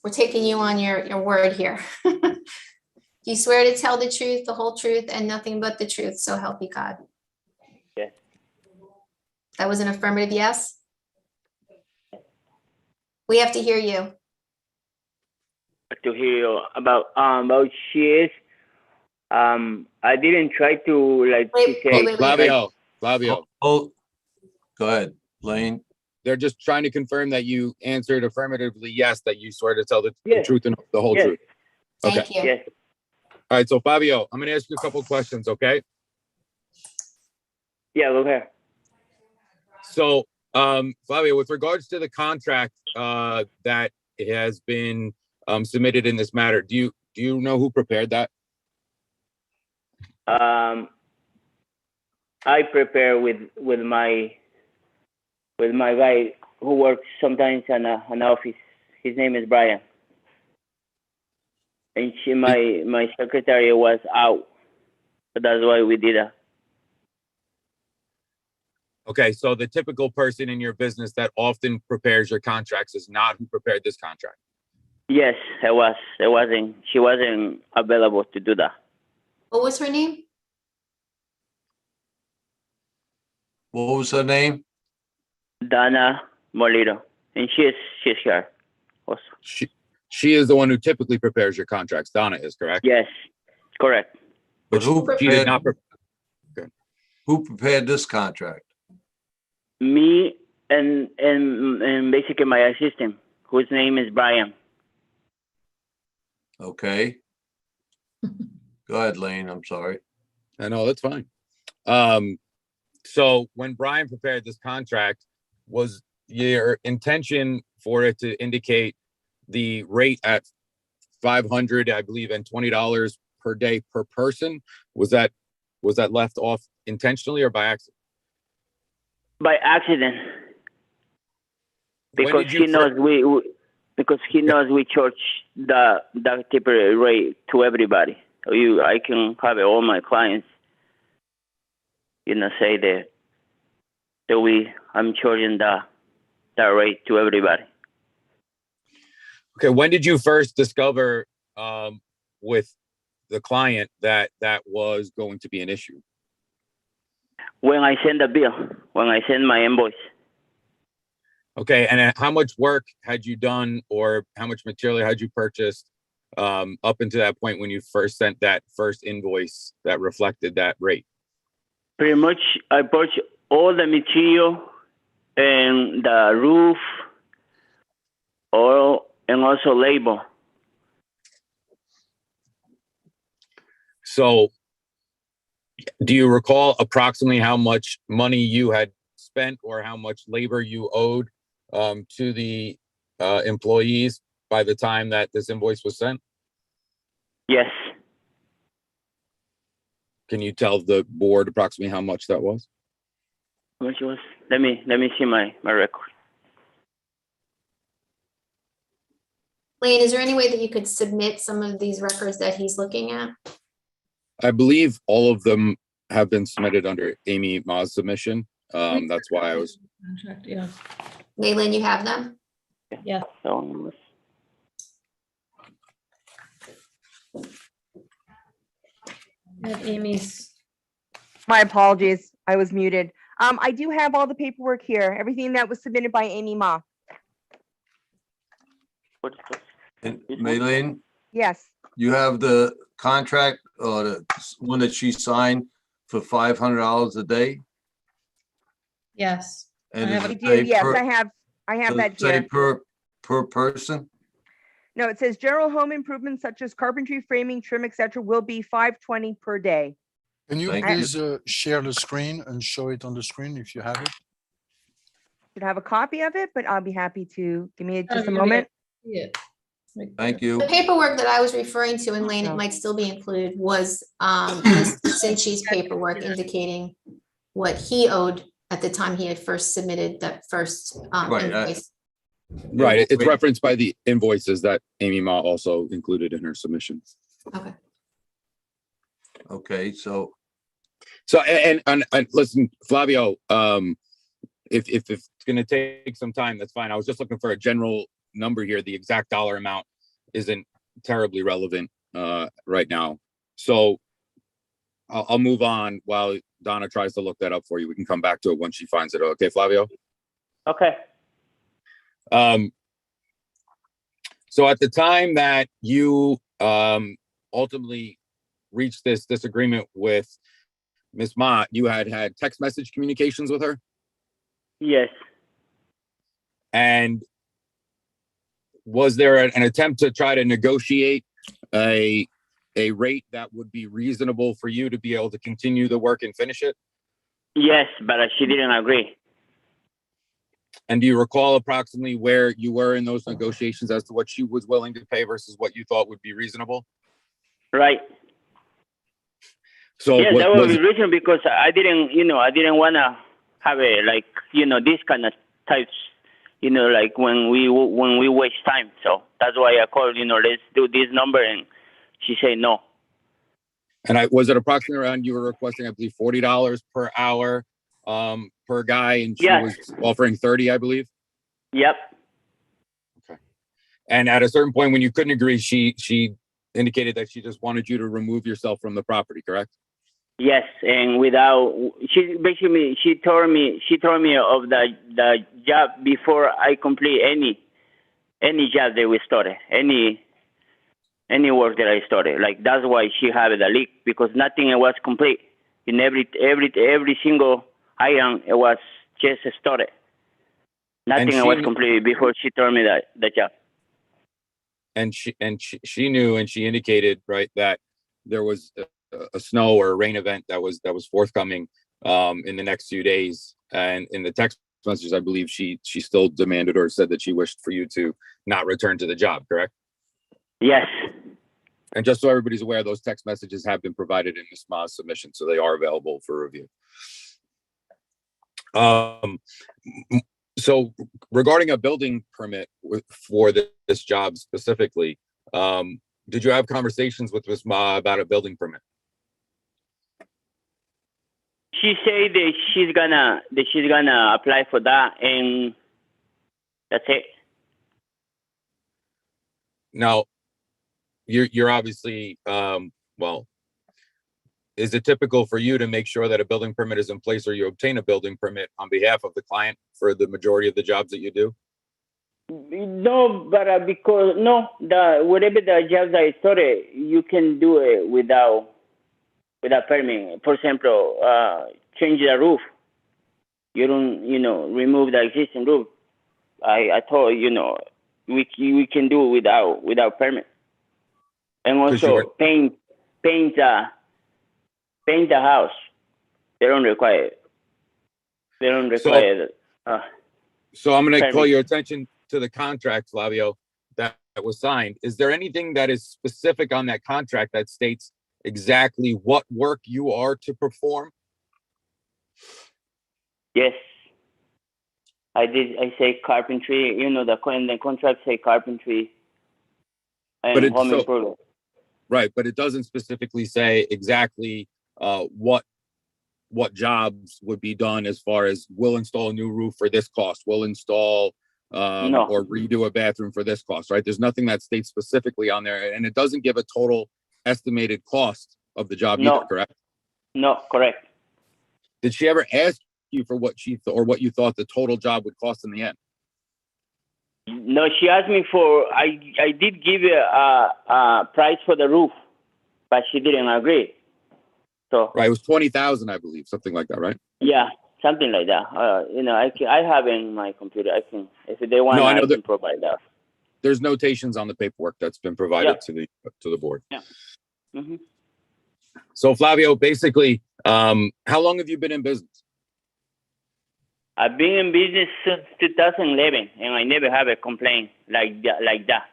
[SPEAKER 6] We're taking you on your word here. Do you swear to tell the truth, the whole truth, and nothing but the truth, so help you God?
[SPEAKER 13] Yes.
[SPEAKER 6] That was an affirmative yes? We have to hear you.
[SPEAKER 13] To hear you about she is. I didn't try to like to
[SPEAKER 6] Wait,
[SPEAKER 13] say.
[SPEAKER 6] wait, wait.
[SPEAKER 10] Flavio,
[SPEAKER 1] oh, go ahead, Lane.
[SPEAKER 10] they're just trying to confirm that you answered affirmatively yes, that you swear to tell the
[SPEAKER 13] Yes.
[SPEAKER 10] truth and the whole
[SPEAKER 13] Yes.
[SPEAKER 10] truth. Okay.
[SPEAKER 6] Thank you.
[SPEAKER 13] Yes.
[SPEAKER 10] All right. So Fabio, I'm going to ask you a couple of questions. Okay.
[SPEAKER 13] Yeah, go ahead.
[SPEAKER 10] So, Flavio, with regards to the contract that has been submitted in this matter, do you know who prepared that?
[SPEAKER 13] I prepare with my guy who works sometimes in an office. His name is Brian. And my secretary was out. So that's why we did that.
[SPEAKER 10] Okay, so the typical person in your business that often prepares your contracts is not who prepared this contract.
[SPEAKER 13] Yes, I was. She wasn't available to do that.
[SPEAKER 6] What was her name?
[SPEAKER 1] What was her name?
[SPEAKER 13] Dana Molito. And she's here. also.
[SPEAKER 10] She is the one who typically prepares your contracts. Donna is, correct?
[SPEAKER 13] Yes, correct.
[SPEAKER 1] But who
[SPEAKER 10] She did
[SPEAKER 1] prepared,
[SPEAKER 10] not.
[SPEAKER 1] who prepared this contract?
[SPEAKER 13] Me and basically my assistant, whose name is Brian.
[SPEAKER 1] Okay. Go ahead, Lane, I'm sorry.
[SPEAKER 10] I know, that's fine. So when Brian prepared this contract, was your intention for it to indicate the rate at $500, I believe, and $20 per day per person? Was that left off intentionally or by accident?
[SPEAKER 13] By accident.
[SPEAKER 10] When
[SPEAKER 13] Because
[SPEAKER 10] did you
[SPEAKER 13] he knows he knows we charge the type of rate to everybody. I can have all my clients, say that I'm charging that rate to everybody.
[SPEAKER 10] Okay, when did you first discover with the client that was going to be an issue?
[SPEAKER 13] When I send the bill, when I send my invoice.
[SPEAKER 10] Okay, and how much work had you done, or how much material had you purchased up until that point when you first sent that first invoice that reflected that rate?
[SPEAKER 13] Pretty much, I purchased all the material and the roof, and also labor.
[SPEAKER 10] So, do you recall approximately how much money you had spent or how much labor you owed to the employees by the time that this invoice was sent?
[SPEAKER 13] Yes.
[SPEAKER 10] Can you tell the board approximately how much that was?
[SPEAKER 13] How much was? Let me see my record.
[SPEAKER 6] Lane, is there any way that you could submit some of these records that he's looking at?
[SPEAKER 10] I believe all of them have been submitted under Amy Ma's submission. That's why I was.
[SPEAKER 5] Contract, yeah.
[SPEAKER 6] Leland, you have them?
[SPEAKER 5] Yeah. And Amy's,
[SPEAKER 4] My apologies, I was muted. I do have all the paperwork here, everything that was submitted by Amy Ma.
[SPEAKER 1] And Maylene,
[SPEAKER 4] Yes,
[SPEAKER 1] you have the contract or the one that she signed for $500 a day?
[SPEAKER 5] yes.
[SPEAKER 1] And
[SPEAKER 5] I have
[SPEAKER 1] does
[SPEAKER 4] I
[SPEAKER 1] it
[SPEAKER 4] do,
[SPEAKER 1] say
[SPEAKER 4] yes,
[SPEAKER 1] per-
[SPEAKER 4] I have
[SPEAKER 1] does
[SPEAKER 4] that
[SPEAKER 1] it say
[SPEAKER 4] here.
[SPEAKER 1] per person?
[SPEAKER 4] No, it says general home improvements such as carpentry, framing, trim, etc. will be $520 per day.
[SPEAKER 3] Can you
[SPEAKER 1] Thank
[SPEAKER 3] please share the screen and show it on the screen if you have it?
[SPEAKER 4] Should have a copy of it, but I'll be happy to, give me just a
[SPEAKER 5] you're
[SPEAKER 4] moment.
[SPEAKER 5] Yeah.
[SPEAKER 1] Thank you.
[SPEAKER 6] The paperwork that I was referring to, and Lane, it
[SPEAKER 4] Oh.
[SPEAKER 6] might still be included, was Cinchi's paperwork indicating what he owed at the time he had first submitted that first
[SPEAKER 1] Right,
[SPEAKER 6] invoice.
[SPEAKER 10] Right, it's
[SPEAKER 1] Wait.
[SPEAKER 10] referenced by the invoices that Amy Ma also included in her submission.
[SPEAKER 6] Okay.
[SPEAKER 1] Okay, so
[SPEAKER 10] So, and listen, Flavio, if it's gonna take some time, that's fine. I was just looking for a general number here. The exact dollar amount isn't terribly relevant right now. So I'll move on while Donna tries to look that up for you. We can come back to it once she finds it. Okay, Flavio?
[SPEAKER 13] Okay.
[SPEAKER 10] So at the time that you ultimately reached this disagreement with Miss Ma, you had text message communications with her?
[SPEAKER 13] Yes.
[SPEAKER 10] And was there an attempt to try to negotiate a rate that would be reasonable for you to be able to continue the work and finish it?
[SPEAKER 13] Yes, but she didn't agree.
[SPEAKER 10] And do you recall approximately where you were in those negotiations as to what she was willing to pay versus what you thought would be reasonable?
[SPEAKER 13] Right.
[SPEAKER 10] So
[SPEAKER 13] Yes,
[SPEAKER 10] what
[SPEAKER 13] that was
[SPEAKER 10] was
[SPEAKER 13] the reason, because I didn't want to have this kind of types, like when we waste time. So that's why I called, let's do this number, and she said no.
[SPEAKER 10] And was it approximately around, you were requesting, I believe, $40 per hour per guy, and she
[SPEAKER 13] Yes.
[SPEAKER 10] was offering 30, I believe?
[SPEAKER 13] Yep.
[SPEAKER 10] Okay. And at a certain point when you couldn't agree, she indicated that she just wanted you to remove yourself from the property, correct?
[SPEAKER 13] Yes, and she told me of the job before I complete any. any job that we started, any work that I started. Like that's why she had a leak because nothing was complete. In every single item it was just started. Nothing
[SPEAKER 10] she
[SPEAKER 13] was
[SPEAKER 10] knew-
[SPEAKER 13] completed before she told me that the job.
[SPEAKER 10] And she knew, and she indicated, right, that there was a snow or a rain event that was forthcoming in the next few days. And in the text messages, I believe she still demanded or said that she wished for you to not return to the job, correct?
[SPEAKER 13] Yes.
[SPEAKER 10] And just so everybody's aware, those text messages have been provided in Ms. Ma's submission, so they are available for review. So regarding a building permit for this job specifically, did you have conversations with Ms. Ma about a building permit?
[SPEAKER 13] She said that she's gonna apply for that, and that's it.
[SPEAKER 10] Now, you're obviously well. Is it typical for you to make sure that a building permit is in place, or you obtain a building permit on behalf of the client for the majority of the jobs that you do?
[SPEAKER 13] No, but because whatever the jobs I started, you can do it without permit. For example, change the roof. You don't, remove the existing roof. I thought, we can do it without permit. And also paint the house. They don't require it. They don't require it.
[SPEAKER 10] So I'm going to call
[SPEAKER 13] permit.
[SPEAKER 10] your attention to the contract, Flavio, that was signed. Is there anything that is specific on that contract that states exactly what work you are to perform?
[SPEAKER 13] Yes. I did. I say carpentry. The contract say carpentry
[SPEAKER 10] But
[SPEAKER 13] and home improvement.
[SPEAKER 10] Right, but it doesn't specifically say exactly what jobs would be done as far as we'll install a new roof for this cost, we'll install
[SPEAKER 13] No.
[SPEAKER 10] or redo a bathroom for this cost, right? There's nothing that states specifically on there, and it doesn't give a total estimated cost of the job
[SPEAKER 13] No.
[SPEAKER 10] either, correct?
[SPEAKER 13] No, correct.
[SPEAKER 10] Did she ever ask you for what what you thought the total job would cost in the end?
[SPEAKER 13] No, she asked me for. I did give her a price for the roof, but she didn't agree. So
[SPEAKER 10] Right, it was 20,000, I believe, something like that, right?
[SPEAKER 13] yeah, something like that. I have it in my computer. I can, if they want,
[SPEAKER 10] No, I
[SPEAKER 13] I
[SPEAKER 10] know
[SPEAKER 13] can
[SPEAKER 10] that-
[SPEAKER 13] provide that.
[SPEAKER 10] There's notations on the paperwork that's been provided
[SPEAKER 13] Yeah.
[SPEAKER 10] to the board.
[SPEAKER 13] Yeah. Mm-hmm.
[SPEAKER 10] So Flavio, basically, how long have you been in business?
[SPEAKER 13] I've been in business since 2011, and I never have a complaint like that.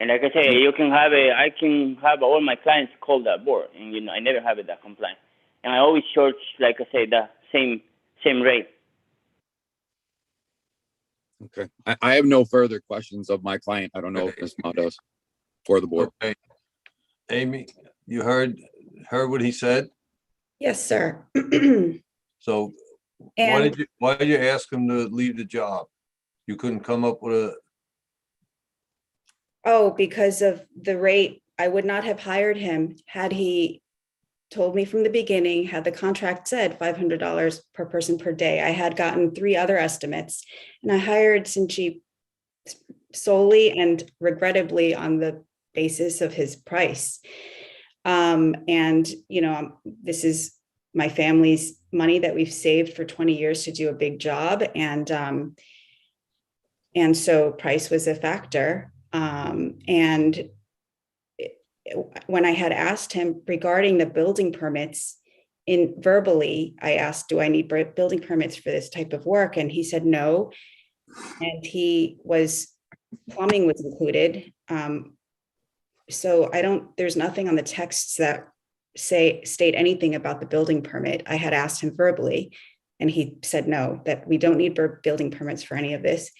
[SPEAKER 13] And like I say, you can have I can have all my clients call that board, and I never have that complaint. And I always charge, like I say, the same rate.
[SPEAKER 10] Okay, I have no further questions of my client. I don't know if Ms. Ma does for the board.
[SPEAKER 1] Okay. Amy, you heard what he said?
[SPEAKER 11] Yes, sir.
[SPEAKER 1] So
[SPEAKER 11] And
[SPEAKER 1] why did you ask him to leave the job? You couldn't come up with
[SPEAKER 11] because of the rate, I would not have hired him had he told me from the beginning, had the contract said $500 per person per day. I had gotten 3 other estimates, and I hired Sinchi solely and regrettably on the basis of his price. This is my family's money that we've saved for 20 years to do a big job. And so price was a factor. And when I had asked him regarding the building permits verbally, I asked, do I need building permits for this type of work? And he said, no. And plumbing was included. So there's nothing on the texts that state anything about the building permit. I had asked him verbally, and he said no, that we don't need building permits for any of this.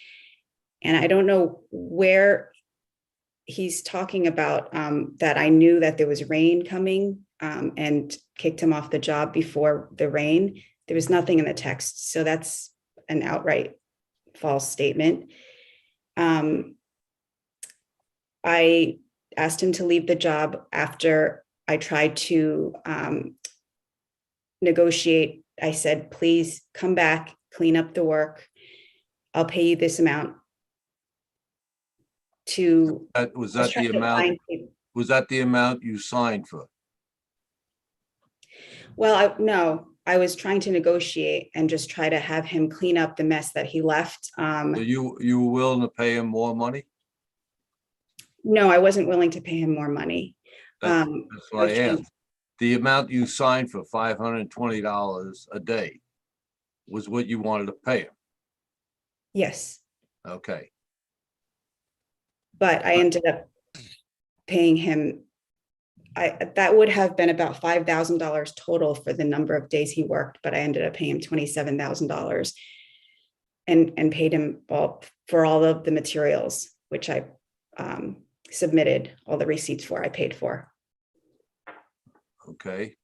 [SPEAKER 11] And I don't know where he's talking about that I knew that there was rain coming and kicked him off the job before the rain. There was nothing in the text. So that's an outright false statement. I asked him to leave the job after I tried to negotiate. I said, please come back, clean up the work. I'll pay you this amount to.
[SPEAKER 1] Was
[SPEAKER 11] I was
[SPEAKER 1] that
[SPEAKER 11] trying
[SPEAKER 1] the
[SPEAKER 11] to
[SPEAKER 1] amount,
[SPEAKER 11] find people.
[SPEAKER 1] was that the amount you signed for?
[SPEAKER 11] Well, no, I was trying to negotiate and just try to have him clean up the mess that he left.
[SPEAKER 1] So you were willing to pay him more money?
[SPEAKER 11] No, I wasn't willing to pay him more money.
[SPEAKER 1] That's
[SPEAKER 11] I
[SPEAKER 1] what
[SPEAKER 11] was
[SPEAKER 1] I
[SPEAKER 11] trying-
[SPEAKER 1] asked. The amount you signed for $520 a day was what you wanted to pay him?
[SPEAKER 11] Yes,
[SPEAKER 1] Okay,
[SPEAKER 11] but I ended up paying him. That would have been about $5,000 total for the number of days he worked, but I ended up paying him $27,000 and paid him for all of the materials, which I submitted all the receipts for, I paid for.
[SPEAKER 1] okay.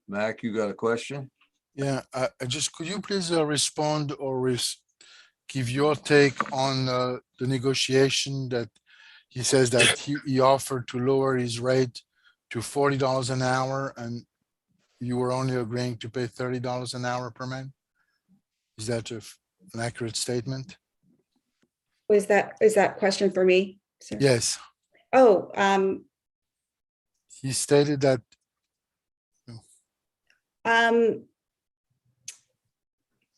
[SPEAKER 1] Mac, you got a question?
[SPEAKER 3] Yeah, I just, could you please respond or give your take on the negotiation that he says that he offered to lower his rate to $40 an hour and you were only agreeing to pay $30 an hour per man? Is that an accurate statement?
[SPEAKER 11] Is that question for me, sir?
[SPEAKER 3] Yes,
[SPEAKER 11] Oh,
[SPEAKER 3] he stated that.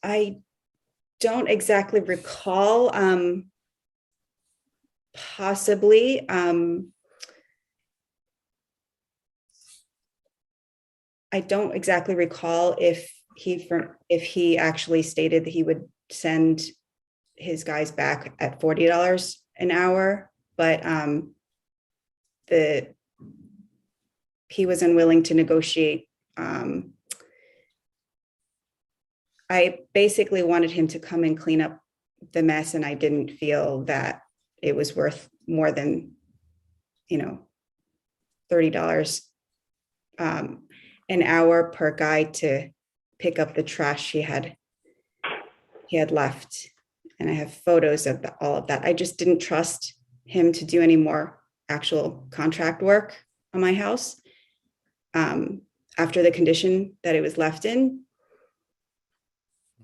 [SPEAKER 11] I don't exactly recall. Possibly. I don't exactly recall if he actually stated that he would send his guys back at $40 an hour, but he was unwilling to negotiate. I basically wanted him to come and clean up the mess, and I didn't feel that it was worth more than, $30 an hour per guy to pick up the trash he had left. And I have photos of all of that. I just didn't trust him to do any more actual contract work on my house after the condition that it was left in.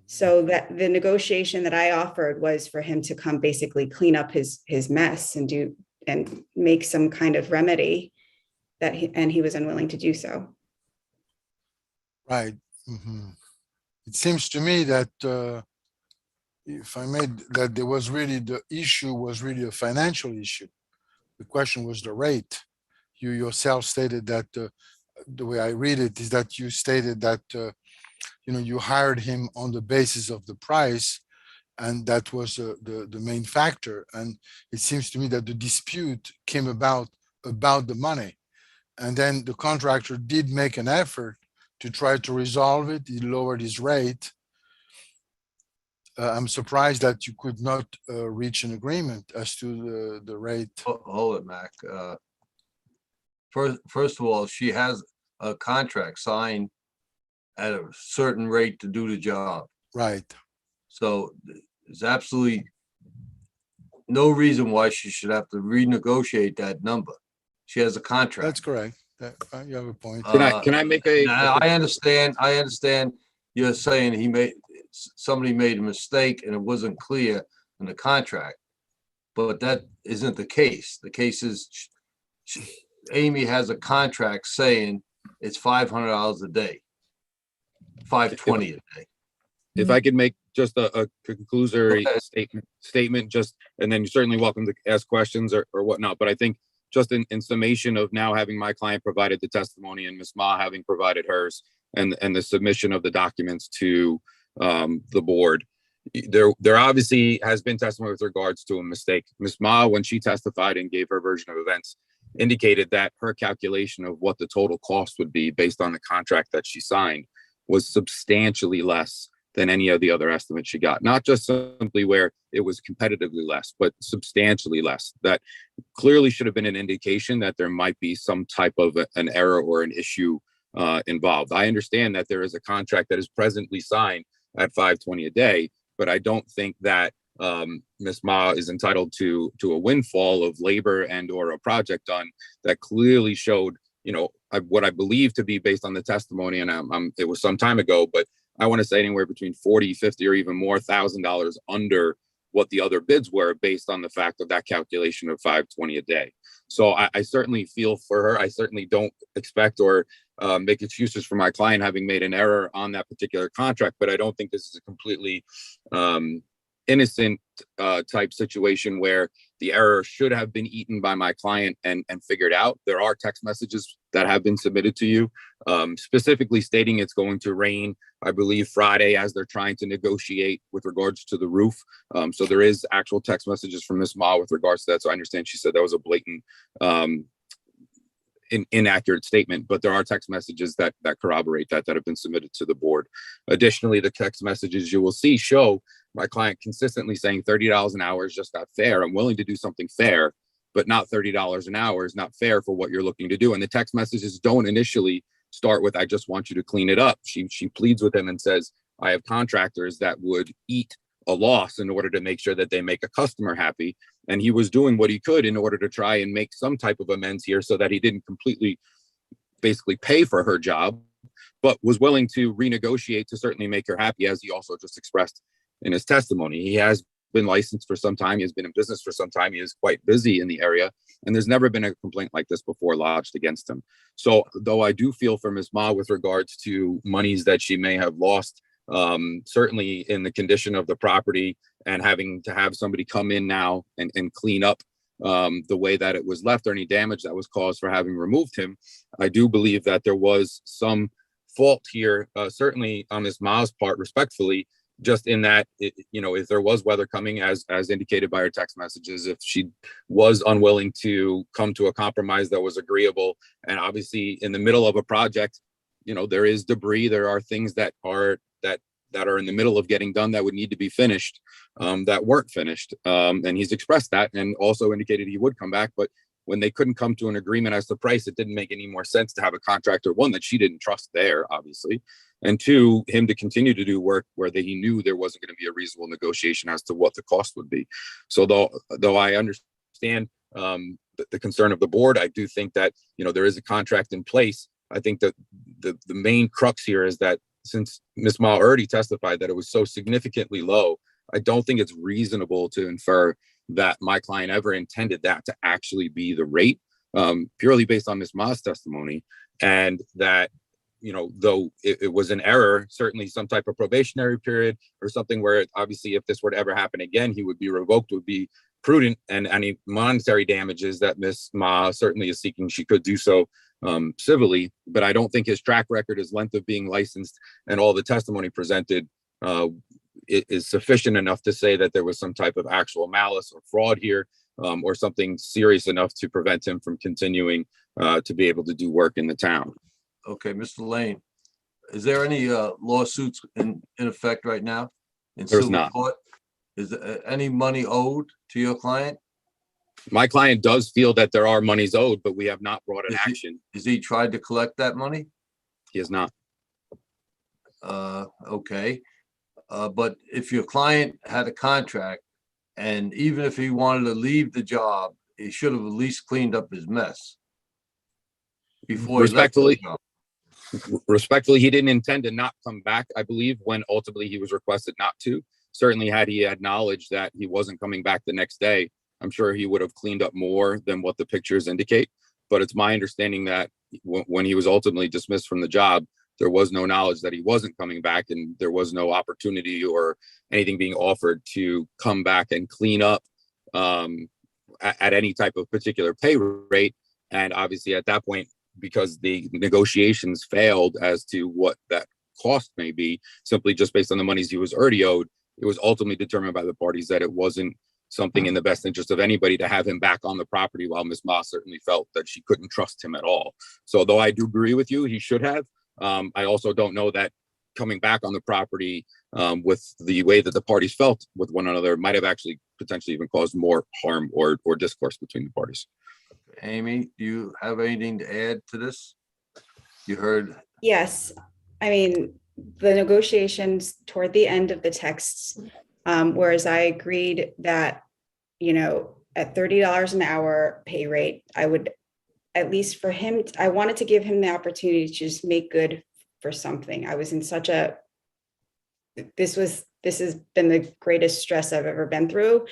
[SPEAKER 11] So that the negotiation that I offered was for him to come basically clean up his mess and make some kind of remedy and he was unwilling to do so.
[SPEAKER 3] Right. Mhm. It seems to me that if I made that there was really the issue was really a financial issue. The question was the rate. You yourself stated that the way I read it is that you stated that you hired him on the basis of the price, and that was the main factor. And it seems to me that the dispute came about the money, and then the contractor did make an effort to try to resolve it. He lowered his rate. I'm surprised that you could not reach an agreement as to the rate.
[SPEAKER 1] Hold it, Mac. First of all, she has a contract signed at a certain rate to do the job.
[SPEAKER 3] Right.
[SPEAKER 1] So there's absolutely no reason why she should have to renegotiate that number. She has a contract.
[SPEAKER 3] That's correct. You have a point.
[SPEAKER 10] Can I make a?
[SPEAKER 1] Now, I understand you're saying somebody made a mistake and it wasn't clear in the contract, but that isn't the case. The case is Amy has a contract saying it's $500 a day, $520 a day.
[SPEAKER 10] If I could make just a conclusory statement, just, and then you're certainly welcome to ask questions or whatnot. But I think just in summation of now having my client provided the testimony and Ms. Ma having provided hers and the submission of the documents to the board, there obviously has been testimony with regards to a mistake. Ms. Ma, when she testified and gave her version of events, indicated that her calculation of what the total cost would be based on the contract that she signed was substantially less than any of the other estimates she got. Not just simply where it was competitively less, but substantially less. That clearly should have been an indication that there might be some type of an error or an issue involved. I understand that there is a contract that is presently signed at $520 a day, but I don't think that Ms. Ma is entitled to a windfall of labor and or a project done that clearly showed, what I believe to be based on the testimony, and it was some time ago, but I want to say anywhere between $40, $50, or even more $1,000 under what the other bids were based on the fact of that calculation of 520 a day. So I certainly feel for her. I certainly don't expect or make excuses for my client having made an error on that particular contract, but I don't think this is a completely innocent type situation where the error should have been eaten by my client and figured out. There are text messages that have been submitted to you, specifically stating it's going to rain, I believe, Friday, as they're trying to negotiate with regards to the roof. So there is actual text messages from Ms. Ma with regards to that. So I understand she said that was a blatant inaccurate statement, but there are text messages that corroborate that have been submitted to the board. Additionally, the text messages you will see show my client consistently saying $30 an hour is just not fair. I'm willing to do something fair, but not $30 an hour is not fair for what you're looking to do. And the text messages don't initially start with, I just want you to clean it up. She pleads with him and says, I have contractors that would eat a loss in order to make sure that they make a customer happy. And he was doing what he could in order to try and make some type of amends here so that he didn't completely basically pay for her job, but was willing to renegotiate to certainly make her happy, as he also just expressed in his testimony. He has been licensed for some time. He has been in business for some time. He is quite busy in the area, and there's never been a complaint like this before lodged against him. So though I do feel for Ms. Ma with regards to monies that she may have lost, certainly in the condition of the property and having to have somebody come in now and clean up the way that it was left or any damage that was caused for having removed him, I do believe that there was some fault here, certainly on Ms. Ma's part, respectfully, just in that, if there was weather coming, as indicated by her text messages, if she was unwilling to come to a compromise that was agreeable, and obviously in the middle of a project, there is debris, there are things that are in the middle of getting done that would need to be finished, that weren't finished. And he's expressed that and also indicated he would come back. But when they couldn't come to an agreement as to price, it didn't make any more sense to have a contractor, one, that she didn't trust there, obviously, and two, him to continue to do work where he knew there wasn't going to be a reasonable negotiation as to what the cost would be. So though I understand the concern of the board, I do think that, there is a contract in place. I think that the main crux here is that since Ms. Ma already testified that it was so significantly low, I don't think it's reasonable to infer that my client ever intended that to actually be the rate, purely based on Ms. Ma's testimony. And that, though it was an error, certainly some type of probationary period or something where obviously if this were to ever happen again, he would be revoked, would be prudent, and any monetary damages that Ms. Ma certainly is seeking, she could do so civilly. But I don't think his track record, his length of being licensed, and all the testimony presented is sufficient enough to say that there was some type of actual malice or fraud here, or something serious enough to prevent him from continuing to be able to do work in the town.
[SPEAKER 1] Okay, Mr. Lane, is there any lawsuits in effect right now?
[SPEAKER 10] There's not.
[SPEAKER 1] Court? Is there any money owed to your client?
[SPEAKER 10] My client does feel that there are monies owed, but we have not brought an action.
[SPEAKER 1] Has he tried to collect that money?
[SPEAKER 10] He has not.
[SPEAKER 1] Okay. But if your client had a contract, and even if he wanted to leave the job, he should have at least cleaned up his mess before he left the job.
[SPEAKER 10] Respectfully, he didn't intend to not come back, I believe, when ultimately he was requested not to. Certainly, had he acknowledged that he wasn't coming back the next day, I'm sure he would have cleaned up more than what the pictures indicate. But it's my understanding that when he was ultimately dismissed from the job, there was no knowledge that he wasn't coming back, and there was no opportunity or anything being offered to come back and clean up at any type of particular pay rate. And obviously at that point, because the negotiations failed as to what that cost may be, simply just based on the monies he was already owed, it was ultimately determined by the parties that it wasn't something in the best interest of anybody to have him back on the property, while Ms. Ma certainly felt that she couldn't trust him at all. So though I do agree with you, he should have, I also don't know that coming back on the property with the way that the parties felt with one another might have actually potentially even caused more harm or discourse between the parties.
[SPEAKER 1] Amy, do you have anything to add to this? You heard.
[SPEAKER 11] Yes, I mean, the negotiations toward the end of the texts, whereas I agreed that, at $30 an hour pay rate, I would, at least for him, I wanted to give him the opportunity to just make good for something. I was in this was this has been the greatest stress I've ever been through.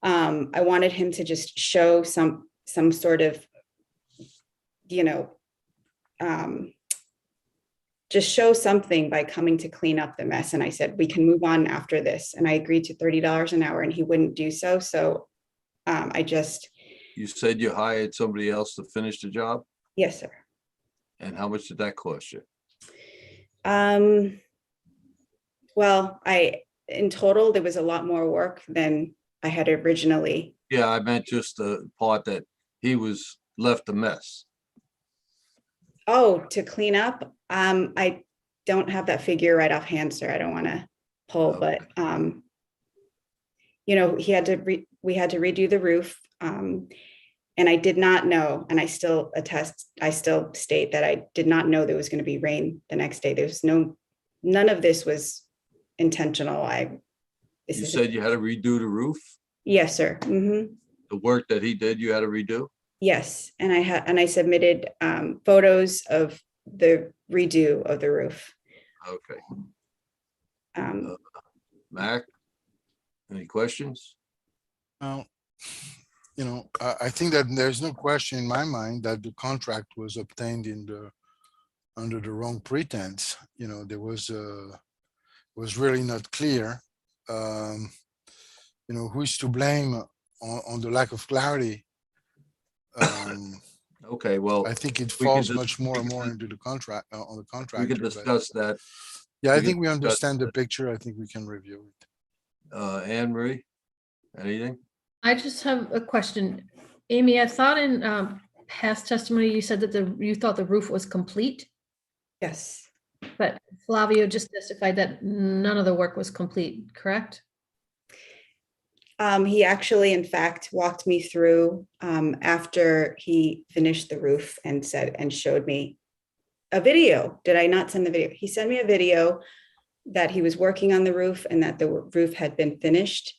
[SPEAKER 11] I wanted him to just show some sort of, just show something by coming to clean up the mess. And I said, we can move on after this. And I agreed to $30 an hour and he wouldn't do so. So
[SPEAKER 1] You said you hired somebody else to finish the job?
[SPEAKER 11] Yes, sir.
[SPEAKER 1] And how much did that cost you?
[SPEAKER 11] Well, in total, there was a lot more work than I had originally.
[SPEAKER 1] Yeah, I meant just the part that he was left a mess.
[SPEAKER 11] Oh, to clean up? I don't have that figure right offhand, sir. I don't want to pull,
[SPEAKER 1] Okay.
[SPEAKER 11] but we had to redo the roof. And I did not know, and I still state that I did not know there was going to be rain the next day. None of this was intentional.
[SPEAKER 1] You said you had to redo the roof?
[SPEAKER 11] Yes, sir. Mm-hmm.
[SPEAKER 1] The work that he did, you had to redo?
[SPEAKER 11] Yes, and I submitted photos of the redo of the roof.
[SPEAKER 1] Okay.
[SPEAKER 11] Um,
[SPEAKER 1] Mac, any questions?
[SPEAKER 3] Well, I think that there's no question in my mind that the contract was obtained under the wrong pretense. There was really not clear. Who's to blame on the lack of clarity?
[SPEAKER 1] Okay, well,
[SPEAKER 3] I think it
[SPEAKER 1] we can
[SPEAKER 3] falls
[SPEAKER 1] just-
[SPEAKER 3] much more and more into the contract on the contractor.
[SPEAKER 1] we can
[SPEAKER 3] but-
[SPEAKER 1] discuss that.
[SPEAKER 3] Yeah, I
[SPEAKER 1] we can
[SPEAKER 3] think we
[SPEAKER 1] discuss
[SPEAKER 3] understand the
[SPEAKER 1] that.
[SPEAKER 3] picture. I think we can review it.
[SPEAKER 1] Anne Marie, anything?
[SPEAKER 5] I just have a question. Amy, I thought in past testimony, you said that you thought the roof was complete,
[SPEAKER 11] yes.
[SPEAKER 5] but Flavio just testified that none of the work was complete, correct?
[SPEAKER 11] He actually, in fact, walked me through after he finished the roof and showed me a video. Did I not send the video? He sent me a video that he was working on the roof and that the roof had been finished.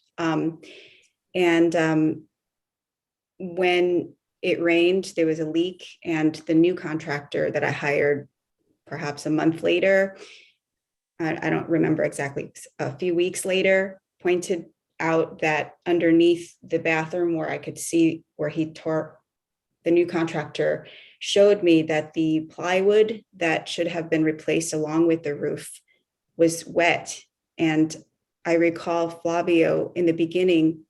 [SPEAKER 11] When it rained, there was a leak, and the new contractor that I hired perhaps a month later, I don't remember exactly, a few weeks later, pointed out that underneath the bathroom where I could see where he tore, the new contractor showed me that the plywood that should have been replaced along with the roof was wet. And I recall Flavio in the beginning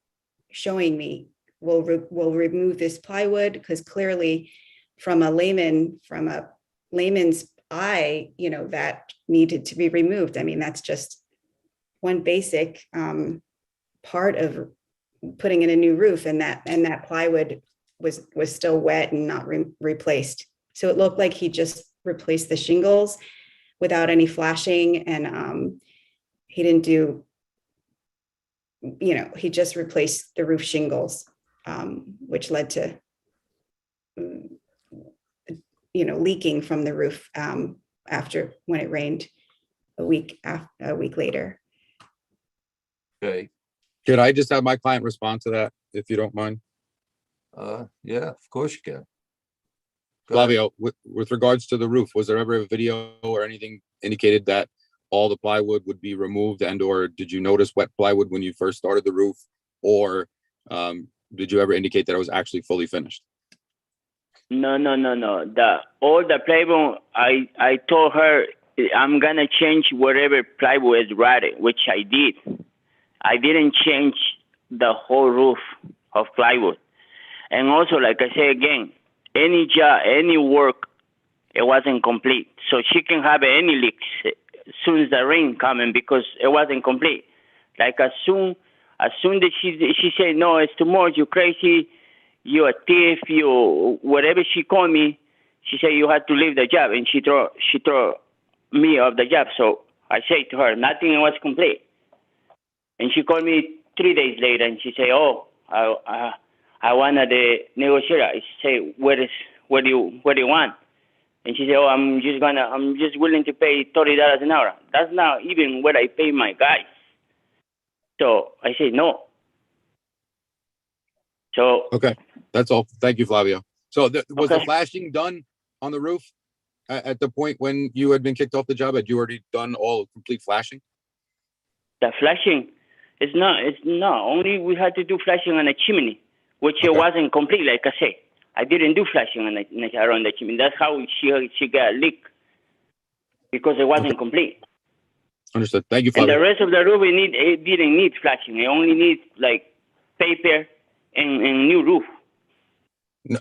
[SPEAKER 11] showing me, we'll remove this plywood, because clearly from a layman's eye, that needed to be removed. I mean, that's just one basic part of putting in a new roof, and that plywood was still wet and not replaced. So it looked like he just replaced the shingles without any flashing, and he didn't do, he just replaced the roof shingles, which led to leaking from the roof after, when it rained a week later.
[SPEAKER 1] Okay,
[SPEAKER 10] Could I just have my client respond to that, if you don't mind?
[SPEAKER 1] yeah, of course you can. Go ahead.
[SPEAKER 10] Flavio, with regards to the roof, was there ever a video or anything indicated that all the plywood would be removed, and or did you notice wet plywood when you first started the roof? Or did you ever indicate that it was actually fully finished?
[SPEAKER 13] No. All the plywood, I told her I'm gonna change whatever plywood is rotted, which I did. I didn't change the whole roof of plywood. And also, like I say again, any job, any work, it wasn't complete. So she can have any leaks as soon as the rain coming, because it wasn't complete. Like as soon as she said, no, it's too much, you crazy, you a thief, you whatever she called me, she said you had to leave the job, and she throw me off the job. So I said to her, nothing was complete. And she called me 3 days later, and she said, oh, I wanted the negotiator. I say, what do you want? And she said, oh, I'm just willing to pay $30 an hour. That's not even what I pay my guys. So I said, no. So
[SPEAKER 10] Okay, that's all. Thank you, Flavio. So was the
[SPEAKER 13] Okay.
[SPEAKER 10] flashing done on the roof at the point when you had been kicked off the job? Had you already done all complete flashing?
[SPEAKER 13] The flashing, it's not, only we had to do flashing on the chimney, which it
[SPEAKER 10] Okay.
[SPEAKER 13] wasn't complete, like I say. I didn't do flashing on around the chimney. That's how she got leak, because it wasn't complete.
[SPEAKER 10] Understood. Thank you,
[SPEAKER 13] And the
[SPEAKER 10] Flavio.
[SPEAKER 13] rest of the roof, it didn't need flashing. It only needs like paper and new roof.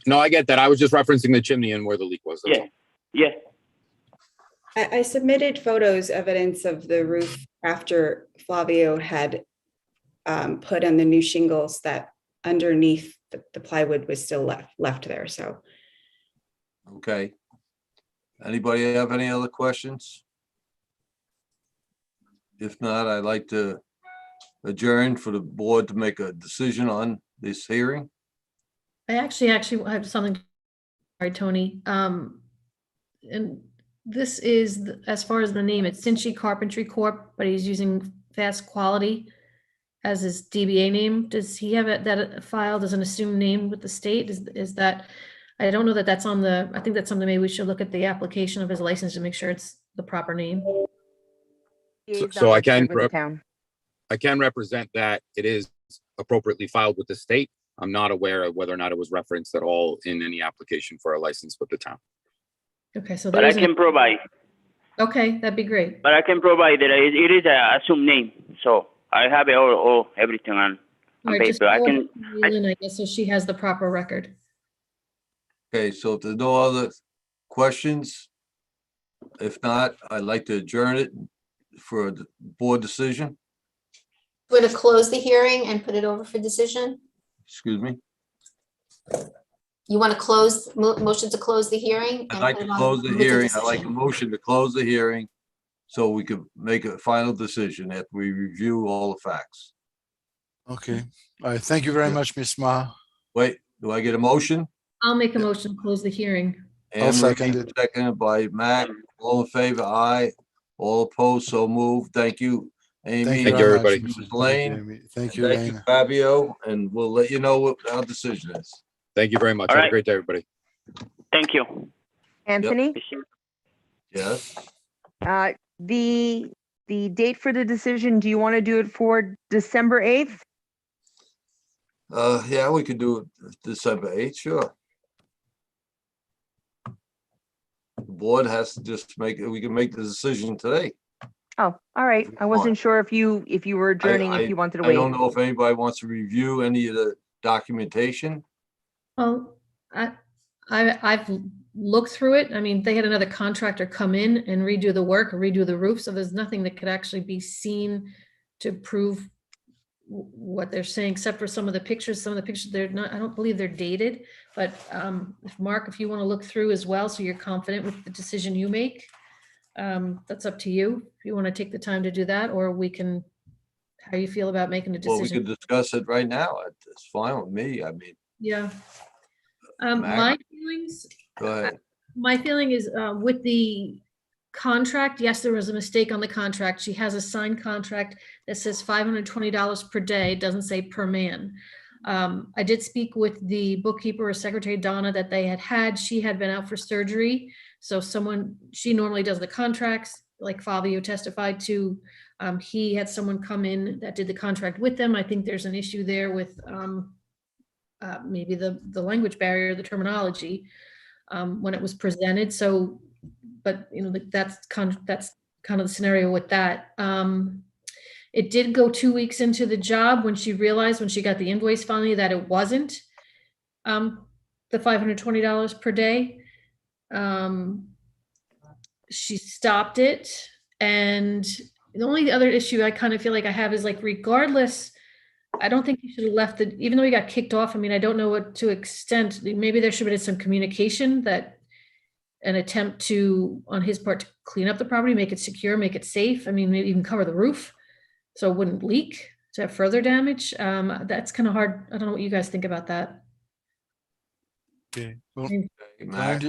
[SPEAKER 10] No, I get that. I was just referencing the chimney and where the leak was. That's
[SPEAKER 13] Yeah,
[SPEAKER 10] all.
[SPEAKER 13] yeah.
[SPEAKER 11] I submitted photos, evidence of the roof after Flavio had put on the new shingles that underneath the plywood was still left there, so.
[SPEAKER 1] Okay. Anybody have any other questions? If not, I'd like to adjourn for the board to make a decision on this hearing.
[SPEAKER 5] I actually have something, sorry, Tony. And this is, as far as the name, it's Cinci Carpentry Corp., but he's using Fast Quality as his DBA name. Does he have that filed as an assumed name with the state? Is that, I don't know that that's on the, I think that's something maybe we should look at the application of his license to make sure it's the proper name.
[SPEAKER 4] He's
[SPEAKER 10] So
[SPEAKER 4] not
[SPEAKER 10] I can
[SPEAKER 4] registered with the town.
[SPEAKER 10] I can represent that it is appropriately filed with the state. I'm not aware of whether or not it was referenced at all in any application for a license with the town.
[SPEAKER 5] Okay, so
[SPEAKER 13] But
[SPEAKER 5] there
[SPEAKER 13] I
[SPEAKER 5] isn't,
[SPEAKER 13] can provide.
[SPEAKER 5] okay, that'd be great.
[SPEAKER 13] But I can provide that it is a assumed name. So I have it all everything on
[SPEAKER 5] All right, just
[SPEAKER 13] paper. I
[SPEAKER 5] forward
[SPEAKER 13] can.
[SPEAKER 5] it to Leland, I guess, so she has the proper record.
[SPEAKER 1] Okay, so if there's no other questions, if not, I'd like to adjourn it for the board decision.
[SPEAKER 6] We're going to close the hearing and put it over for decision.
[SPEAKER 1] Excuse me.
[SPEAKER 6] You want to close, motion to close the hearing?
[SPEAKER 1] I'd
[SPEAKER 6] and
[SPEAKER 1] like
[SPEAKER 6] put
[SPEAKER 1] to
[SPEAKER 6] it on
[SPEAKER 1] close the
[SPEAKER 6] with
[SPEAKER 1] hearing. I'd like a
[SPEAKER 6] decision?
[SPEAKER 1] motion to close the hearing so we could make a final decision after we review all the facts.
[SPEAKER 3] Okay. All right. Thank you very much, Ms. Ma.
[SPEAKER 1] Wait, do I get a motion?
[SPEAKER 5] I'll make a motion to close the hearing.
[SPEAKER 3] I'll
[SPEAKER 1] Anne Marie,
[SPEAKER 3] second it.
[SPEAKER 1] seconded by Mac. All in favor, aye. All opposed, so moved. Thank you, Amy.
[SPEAKER 3] Thank
[SPEAKER 10] Thank
[SPEAKER 3] you
[SPEAKER 10] you,
[SPEAKER 3] very much.
[SPEAKER 10] everybody.
[SPEAKER 3] Mrs.
[SPEAKER 1] Lane.
[SPEAKER 3] Amy. Thank you,
[SPEAKER 1] Thank you,
[SPEAKER 3] Lane.
[SPEAKER 1] Fabio, and we'll let you know what our decision is.
[SPEAKER 10] Thank you very much.
[SPEAKER 13] All
[SPEAKER 10] Have a
[SPEAKER 13] right.
[SPEAKER 10] great day, everybody.
[SPEAKER 13] Thank you.
[SPEAKER 4] Anthony,
[SPEAKER 1] Yes?
[SPEAKER 4] the date for the decision, do you want to do it for December 8th?
[SPEAKER 1] Yeah, we could do it December 8th, sure. The board has to just make, we can make the decision today.
[SPEAKER 4] Oh, all right. I wasn't sure if you were adjourning, if you wanted to
[SPEAKER 1] I
[SPEAKER 4] wait.
[SPEAKER 1] don't know if anybody wants to review any of the documentation.
[SPEAKER 5] Well, I've looked through it. I mean, they had another contractor come in and redo the work, or redo the roof, so there's nothing that could actually be seen to prove what they're saying, except for some of the pictures. Some of the pictures, they're not, I don't believe they're dated, but Mark, if you want to look through as well, so you're confident with the decision you make, that's up to you. If you want to take the time to do that, or we can, how you feel about making a
[SPEAKER 1] Well, we
[SPEAKER 5] decision.
[SPEAKER 1] could discuss it right now. It's fine with me. I mean,
[SPEAKER 5] Yeah.
[SPEAKER 1] Mac?
[SPEAKER 5] My feelings,
[SPEAKER 1] go ahead.
[SPEAKER 5] my feeling is with the contract, yes, there was a mistake on the contract. She has a signed contract that says $520 per day, doesn't say per man. I did speak with the bookkeeper or secretary, Donna, that they had, she had been out for surgery. So she normally does the contracts, like Fabio testified to. He had someone come in that did the contract with them. I think there's an issue there with maybe the language barrier, the terminology, when it was presented. So, but you know, that's kind of the scenario with that. It did go 2 weeks into the job when she realized, when she got the invoice finally, that it wasn't the $520 per day. She stopped it. And the only other issue I kind of feel like I have is, like, regardless, I don't think you should have left it, even though he got kicked off. I mean, I don't know what to extent, maybe there should have been some communication, that an attempt to, on his part, to clean up the property, make it secure, make it safe. I mean, maybe even cover the roof so it wouldn't leak to have further damage. That's kind of hard. I don't know what you guys think about that.
[SPEAKER 3] Okay. Well,
[SPEAKER 1] Mac?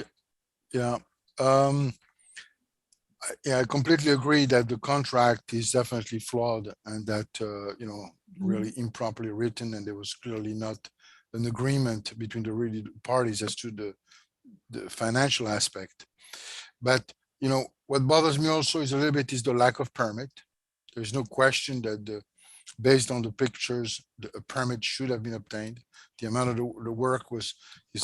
[SPEAKER 3] yeah. Yeah, I completely agree that the contract is definitely flawed, and that, really improperly written, and there was clearly not an agreement between the parties as to the financial aspect. But, what bothers me also is a little bit is the lack of permit. There's no question that based on the pictures, a permit should have been obtained. The amount of the work is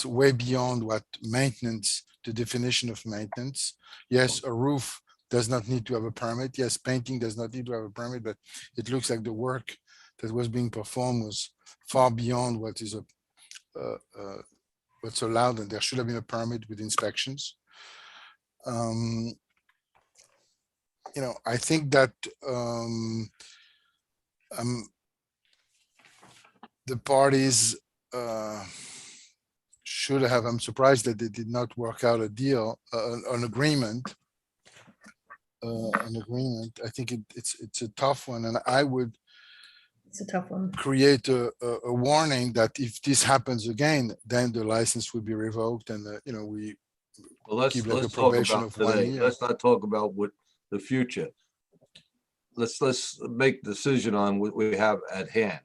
[SPEAKER 3] way beyond what maintenance, the definition of maintenance. Yes, a roof does not need to have a permit. Yes, painting does not need to have a permit, but it looks like the work that was being performed was far beyond what is what's allowed, and there should have been a permit with inspections. I think that the parties should have. I'm surprised that they did not work out a deal, an agreement. I think it's a tough one, and I would.
[SPEAKER 5] It's a tough one.
[SPEAKER 3] Create a warning that if this happens again, then the license will be revoked, and we.
[SPEAKER 1] Well, let's
[SPEAKER 3] Keep like a
[SPEAKER 1] talk
[SPEAKER 3] probation
[SPEAKER 1] about
[SPEAKER 3] of 1
[SPEAKER 1] today.
[SPEAKER 3] year.
[SPEAKER 1] Let's not talk about what the future. Let's make a decision on what we have at hand.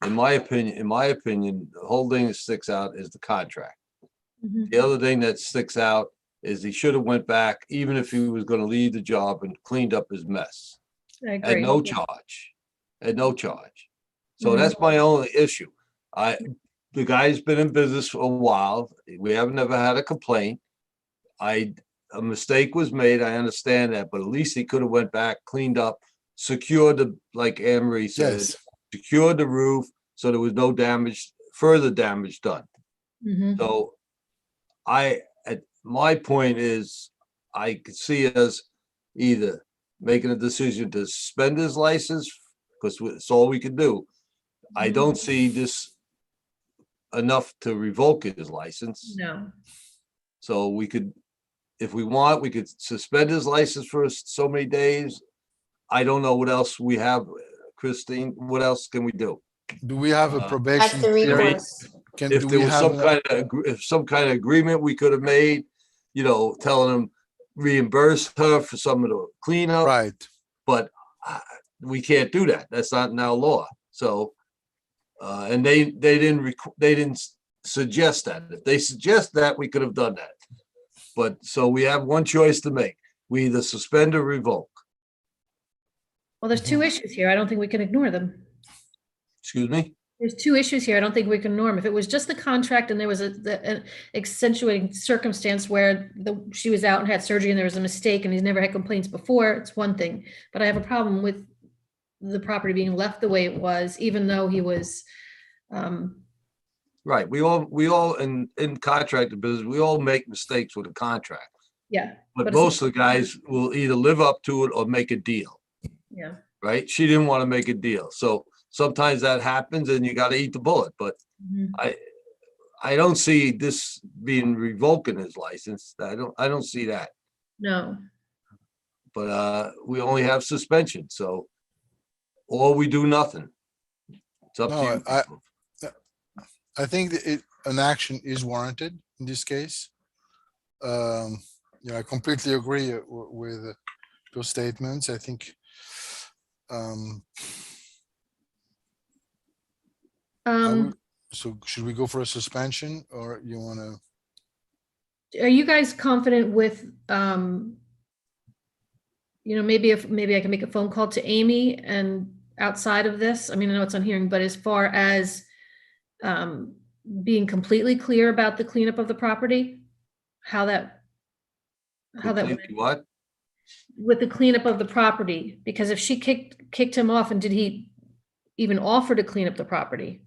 [SPEAKER 1] In my opinion, the whole thing that sticks out is the contract.
[SPEAKER 5] Mhm.
[SPEAKER 1] The other thing that sticks out is he should have went back, even if he was going to leave the job, and cleaned up his mess
[SPEAKER 5] I
[SPEAKER 1] at
[SPEAKER 5] agree.
[SPEAKER 1] no charge. At no charge. So
[SPEAKER 5] Mhm.
[SPEAKER 1] that's my only issue. The guy's been in business for a while. We haven't ever had a complaint. A mistake was made. I understand that, but at least he could have went back, cleaned up, secured like Anne Marie said,
[SPEAKER 3] Yes.
[SPEAKER 1] secured the roof so there was no damage, further damage done.
[SPEAKER 5] Mhm.
[SPEAKER 1] So my point is, I could see us either making a decision to suspend his license, because it's all we could do. I don't see this enough to revoke his license.
[SPEAKER 5] No.
[SPEAKER 1] So we could, if we want, we could suspend his license for so many days. I don't know what else we have, Christine. What else can we do?
[SPEAKER 3] Do we have a
[SPEAKER 1] That's
[SPEAKER 3] probation
[SPEAKER 6] That's the
[SPEAKER 3] period?
[SPEAKER 6] recourse.
[SPEAKER 1] If
[SPEAKER 3] Do
[SPEAKER 1] there
[SPEAKER 3] we
[SPEAKER 1] was
[SPEAKER 3] have
[SPEAKER 1] some kind of agreement we could have made, telling him reimburse her for some of the cleanup,
[SPEAKER 3] right?
[SPEAKER 1] but we can't do that. That's not in our law. So, and they didn't suggest that. If they suggest that, we could have done that. But so we have one choice to make. We either suspend or revoke.
[SPEAKER 5] Well, there's two issues here. I don't think we can ignore them.
[SPEAKER 1] Excuse me?
[SPEAKER 5] There's two issues here. I don't think we can ignore them. If it was just the contract and there was an accentuating circumstance where she was out and had surgery and there was a mistake and he's never had complaints before, it's one thing. But I have a problem with the property being left the way it was, even though he was.
[SPEAKER 1] Right. We all in contractor business, we all make mistakes with a contract.
[SPEAKER 5] Yeah.
[SPEAKER 1] But
[SPEAKER 5] it's
[SPEAKER 1] most
[SPEAKER 5] not-
[SPEAKER 1] of the guys will either live up to it or make a deal.
[SPEAKER 5] Yeah.
[SPEAKER 1] Right? She didn't want to make a deal. So sometimes that happens and you got to eat the bullet. But
[SPEAKER 5] Mhm.
[SPEAKER 1] I don't see this being revoking his license. I don't see that.
[SPEAKER 5] No.
[SPEAKER 1] But we only have suspension. So, or we do nothing. It's up to
[SPEAKER 3] No,
[SPEAKER 1] you.
[SPEAKER 3] I think that an action is warranted in this case. I completely agree with those statements. I think. So should we go for a suspension, or you want to?
[SPEAKER 5] Are you guys confident with, maybe I can make a phone call to Amy and outside of this, I mean, I know it's on hearing, but as far as being completely clear about the cleanup of the property, how that
[SPEAKER 1] Completely what?
[SPEAKER 5] with the cleanup of the property, because if she kicked him off, and did he even offer to clean up the property?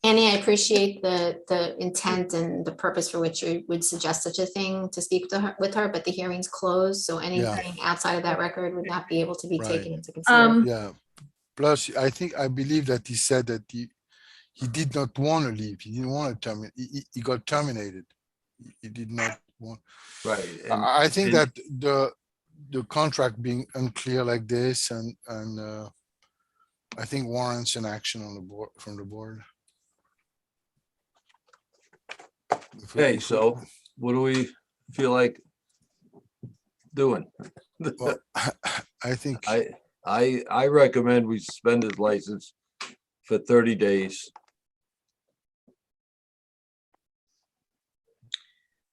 [SPEAKER 6] Annie, I appreciate the intent and the purpose for which you would suggest such a thing to speak with her, but the hearing's closed, so anything outside of that record would not be able to be taken into consideration.
[SPEAKER 3] Yeah. Plus, I believe that he said that he did not want to leave. He didn't want to terminate. He got terminated. He did not want.
[SPEAKER 1] Right.
[SPEAKER 3] I think that the contract being unclear like this and I think warrants an action on the board from the board.
[SPEAKER 1] Okay, so what do we feel like doing?
[SPEAKER 3] Well, I think
[SPEAKER 1] I recommend we suspend his license for 30 days.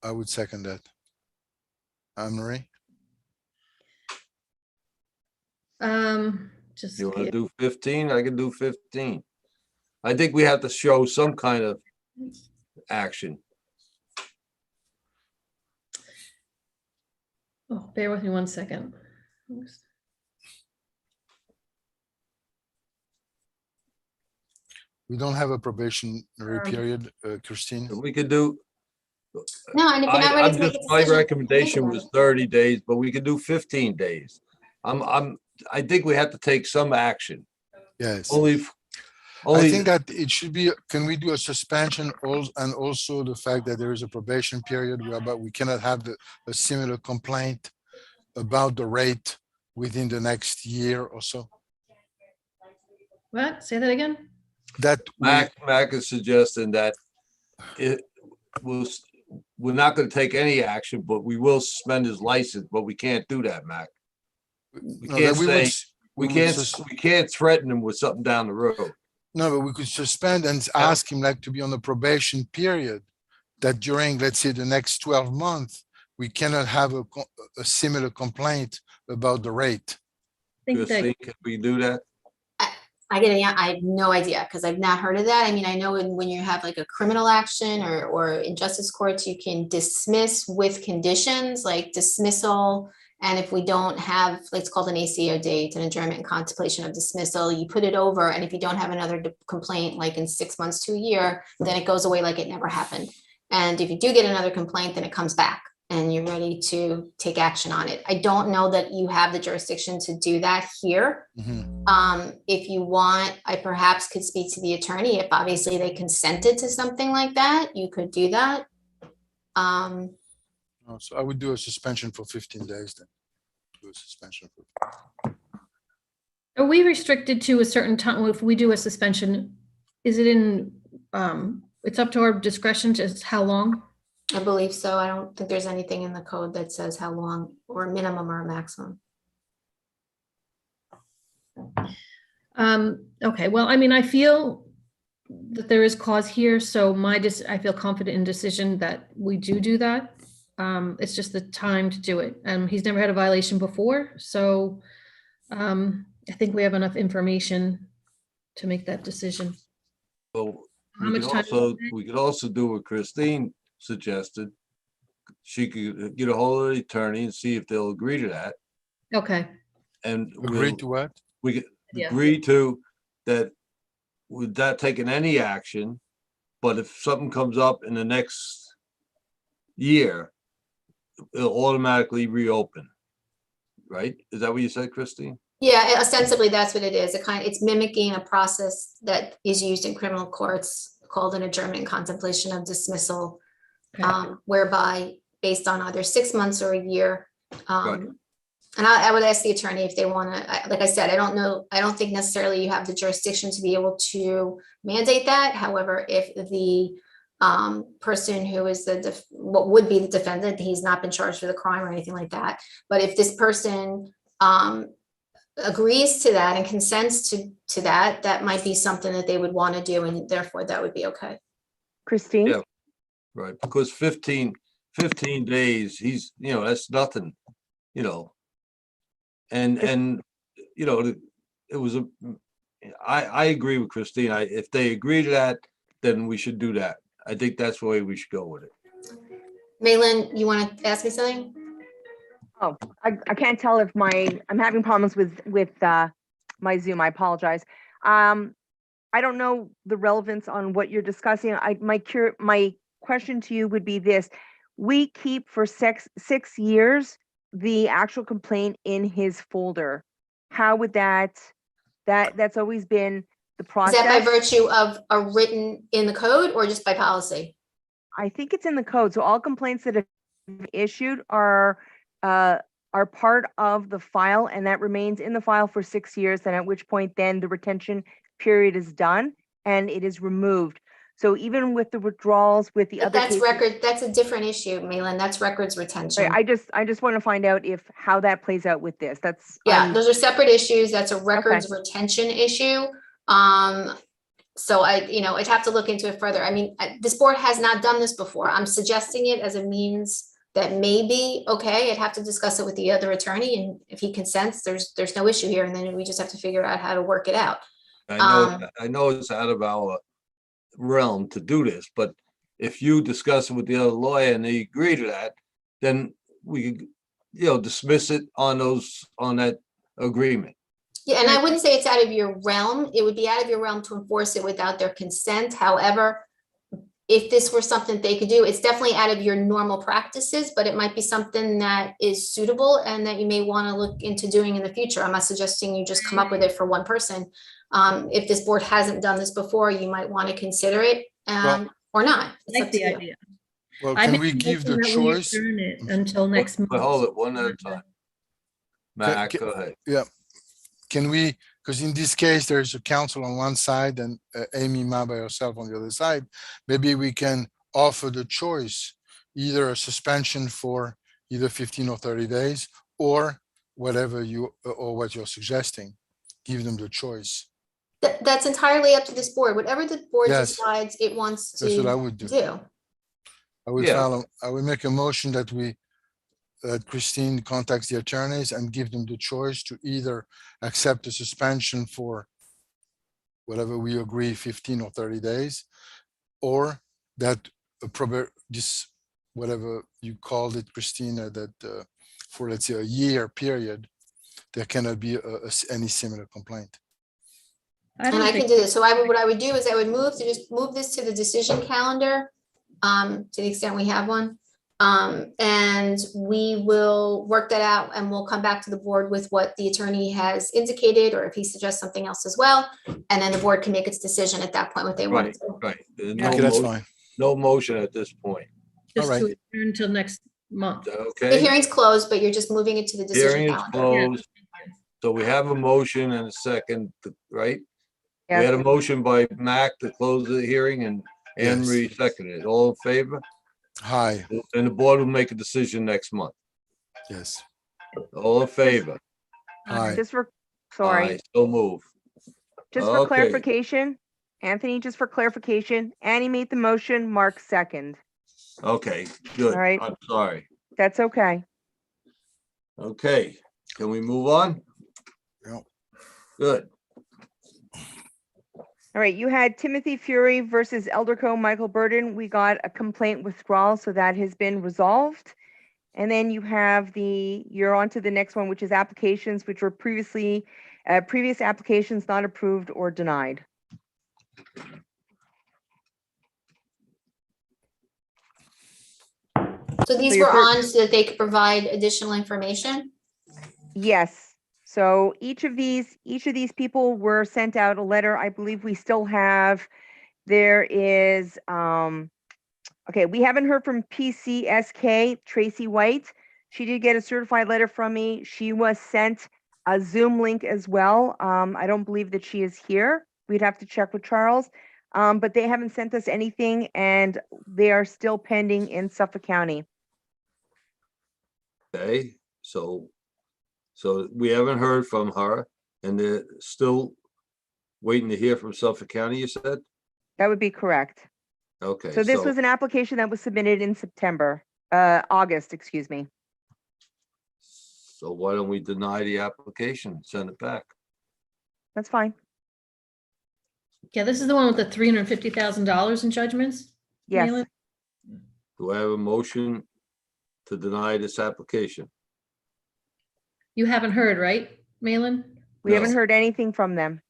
[SPEAKER 3] I would second that. Anne Marie?
[SPEAKER 5] just.
[SPEAKER 1] You want to do 15? I can do 15. I think we have to show some kind of action.
[SPEAKER 5] Oh, bear with me 1 second.
[SPEAKER 3] We don't have a probationary period, Christine.
[SPEAKER 1] We could do,
[SPEAKER 6] No, and if you're not ready
[SPEAKER 1] I'm
[SPEAKER 6] to make
[SPEAKER 1] just,
[SPEAKER 6] a
[SPEAKER 1] my
[SPEAKER 6] decision,
[SPEAKER 1] recommendation
[SPEAKER 6] think about
[SPEAKER 1] was
[SPEAKER 6] it.
[SPEAKER 1] 30 days, but we could do 15 days. I think we have to take some action.
[SPEAKER 3] Yes.
[SPEAKER 1] Only,
[SPEAKER 3] I think that it should be, can we do a suspension and also the fact that there is a probation period whereby we cannot have a similar complaint about the rate within the next year or so?
[SPEAKER 5] What? Say that again?
[SPEAKER 3] That we,
[SPEAKER 1] Mac is suggesting that it will, we're not gonna take any action, but we will suspend his license, but we can't do that, Mac. We
[SPEAKER 3] no,
[SPEAKER 1] can't
[SPEAKER 3] that we would,
[SPEAKER 1] say, we can't threaten him with something down the road.
[SPEAKER 3] no, but we could suspend and ask him like to be on the probation period, that during, let's say, the next 12 months, we cannot have a similar complaint about the rate.
[SPEAKER 5] I think that,
[SPEAKER 1] Christine, can we do that?
[SPEAKER 6] I have no idea because I've not heard of that. I mean, I know when you have like a criminal action or in justice courts, you can dismiss with conditions like dismissal. And if we don't have, it's called an ACO date, an adjournment and contemplation of dismissal, you put it over. And if you don't have another complaint, like in 6 months to a year, then it goes away like it never happened. And if you do get another complaint, then it comes back and you're ready to take action on it. I don't know that you have the jurisdiction to do that here. If you want, I perhaps could speak to the attorney. If obviously they consented to something like that, you could do that.
[SPEAKER 3] So I would do a suspension for 15 days then. Do a suspension for.
[SPEAKER 5] are we restricted to a certain time? If we do a suspension, is it in, it's up to our discretion, just how long?
[SPEAKER 6] I believe so. I don't think there's anything in the code that says how long or a minimum or a maximum.
[SPEAKER 5] Okay, well, I mean, I feel that there is cause here, so I feel confident in decision that we do that. It's just the time to do it. He's never had a violation before, so I think we have enough information to make that decision.
[SPEAKER 1] Well,
[SPEAKER 5] How much time?
[SPEAKER 1] we could also do what Christine suggested. She could get a hold of the attorney and see if they'll agree to that.
[SPEAKER 5] Okay,
[SPEAKER 1] And
[SPEAKER 3] Agree to what?
[SPEAKER 1] we could
[SPEAKER 5] Yeah.
[SPEAKER 1] agree to that without taking any action, but if something comes up in the next year, it'll automatically reopen. Right? Is that what you said, Christine?
[SPEAKER 6] Yeah, ostensibly that's what it is. It's mimicking a process that is used in criminal courts called an adjournment and contemplation of dismissal,
[SPEAKER 5] okay.
[SPEAKER 6] whereby based on either 6 months or a year.
[SPEAKER 1] Right.
[SPEAKER 6] And I would ask the attorney if they want to, like I said, I don't know, I don't think necessarily you have the jurisdiction to be able to mandate that. However, if the person who is what would be the defendant, he's not been charged with a crime or anything like that. But if this person agrees to that and consents to that, that might be something that they would want to do, and therefore that would be okay.
[SPEAKER 4] Christine?
[SPEAKER 1] Yeah. Right, because 15 days, he's, that's nothing, and, it was I agree with Christine. If they agree to that, then we should do that. I think that's the way we should go with it.
[SPEAKER 6] Malin, you want to ask me something?
[SPEAKER 4] Oh, I can't tell if I'm having problems with my Zoom. I apologize. I don't know the relevance on what you're discussing. My question to you would be this: we keep for 6 years the actual complaint in his folder. How would that's always been the
[SPEAKER 6] Is
[SPEAKER 4] process?
[SPEAKER 6] that by virtue of a written in the code or just by policy?
[SPEAKER 4] I think it's in the code. So all complaints that have been issued are part of the file, and that remains in the file for 6 years. And at which point then the retention period is done and it is removed. So even with the withdrawals with the
[SPEAKER 6] But
[SPEAKER 4] other
[SPEAKER 6] that's
[SPEAKER 4] cases,
[SPEAKER 6] that's a different issue, Malin. That's records retention.
[SPEAKER 4] I just want to find out how that plays out with this.
[SPEAKER 6] Yeah, those are separate issues. That's a records retention issue. So I'd have to look into it further. I mean, this board has not done this before. I'm suggesting it as a means that may be okay. I'd have to discuss it with the other attorney, and if he consents, there's no issue here, and then we just have to figure out how to work it out.
[SPEAKER 1] I know it's out of our realm to do this, but if you discuss it with the other lawyer and they agree to that, then we could, dismiss it on that agreement.
[SPEAKER 6] Yeah, and I wouldn't say it's out of your realm. It would be out of your realm to enforce it without their consent. However, if this were something they could do, it's definitely out of your normal practices, but it might be something that is suitable and that you may want to look into doing in the future. I'm not suggesting you just come up with it for one person. If this board hasn't done this before, you might want to consider it or not. It's
[SPEAKER 5] I
[SPEAKER 6] up
[SPEAKER 5] like
[SPEAKER 6] to
[SPEAKER 5] the
[SPEAKER 6] you.
[SPEAKER 5] idea.
[SPEAKER 3] Well,
[SPEAKER 5] I
[SPEAKER 3] can
[SPEAKER 5] make
[SPEAKER 3] we
[SPEAKER 5] a
[SPEAKER 3] give the
[SPEAKER 5] motion that we
[SPEAKER 3] choice?
[SPEAKER 5] adjourn it until next month.
[SPEAKER 1] But hold it one at a time. Matt, go ahead.
[SPEAKER 3] Yeah. Can we, because in this case, there's a counsel on one side and Amy Ma by herself on the other side. Maybe we can offer the choice, either a suspension for either 15 or 30 days or whatever or what you're suggesting. Give them the choice.
[SPEAKER 6] That's entirely up to this board. Whatever the board
[SPEAKER 3] Yes.
[SPEAKER 6] decides it wants to
[SPEAKER 3] That's what I would do. I would I would make a motion that Christine contacts the attorneys and give them the choice to either accept a suspension for whatever we agree, 15 or 30 days, or that this, whatever you called it, Christina, that for, let's say, a year period, there cannot be any similar complaint.
[SPEAKER 6] And I can do this. So what I would do is I would move this to the decision calendar, to the extent we have one. And we will work that out and we'll come back to the board with what the attorney has indicated, or if he suggests something else as well. And then the board can make its decision at that point, what they want to do.
[SPEAKER 1] Right.
[SPEAKER 3] Okay, that's fine.
[SPEAKER 1] No motion at this point.
[SPEAKER 5] Just
[SPEAKER 3] All
[SPEAKER 5] to
[SPEAKER 3] right.
[SPEAKER 5] adjourn until next month.
[SPEAKER 6] The
[SPEAKER 1] Okay,
[SPEAKER 6] hearing's closed, but you're just moving it to the decision
[SPEAKER 1] hearing is
[SPEAKER 6] calendar.
[SPEAKER 1] closed. So we have a motion and a second, right? We
[SPEAKER 4] Yes.
[SPEAKER 1] had a motion by Mac to close the hearing and Anne
[SPEAKER 3] Yes.
[SPEAKER 1] Marie seconded it. All in favor?
[SPEAKER 3] Hi,
[SPEAKER 1] And the board will make a decision next month.
[SPEAKER 3] yes,
[SPEAKER 1] All in favor?
[SPEAKER 3] hi.
[SPEAKER 4] Just for, sorry,
[SPEAKER 1] Aye, so move.
[SPEAKER 4] just for
[SPEAKER 1] Okay.
[SPEAKER 4] clarification, Anthony, just for clarification, Annie made the motion, Mark second.
[SPEAKER 1] Okay, good.
[SPEAKER 4] All right.
[SPEAKER 1] I'm sorry.
[SPEAKER 4] That's okay.
[SPEAKER 1] Okay, can we move on?
[SPEAKER 3] Yep.
[SPEAKER 1] Good.
[SPEAKER 4] All right, you had Timothy Fury versus Elderco Michael Burden. We got a complaint withdrawal, so that has been resolved. And then you have you're on to the next one, which is applications which were previous applications not approved or denied.
[SPEAKER 6] So these
[SPEAKER 4] your
[SPEAKER 6] were
[SPEAKER 4] first-
[SPEAKER 6] on so that they could provide additional information?
[SPEAKER 4] Yes. So each of these people were sent out a letter. I believe we still have, there is, okay, we haven't heard from PCSK, Tracy White. She did get a certified letter from me. She was sent a Zoom link as well. I don't believe that she is here. We'd have to check with Charles. But they haven't sent us anything and they are still pending in Suffolk County.
[SPEAKER 1] Okay, so we haven't heard from her and they're still waiting to hear from Suffolk County, you said?
[SPEAKER 4] That would be correct.
[SPEAKER 1] Okay.
[SPEAKER 4] So this was an application that was submitted in August, excuse me.
[SPEAKER 1] So why don't we deny the application, and send it back?
[SPEAKER 4] That's fine.
[SPEAKER 5] Yeah, this is the one with the $350,000 in judgments.
[SPEAKER 4] Yes.
[SPEAKER 5] Malin?
[SPEAKER 1] Do I have a motion to deny this application?
[SPEAKER 5] You haven't heard, right, Malin?
[SPEAKER 4] We haven't heard anything from them.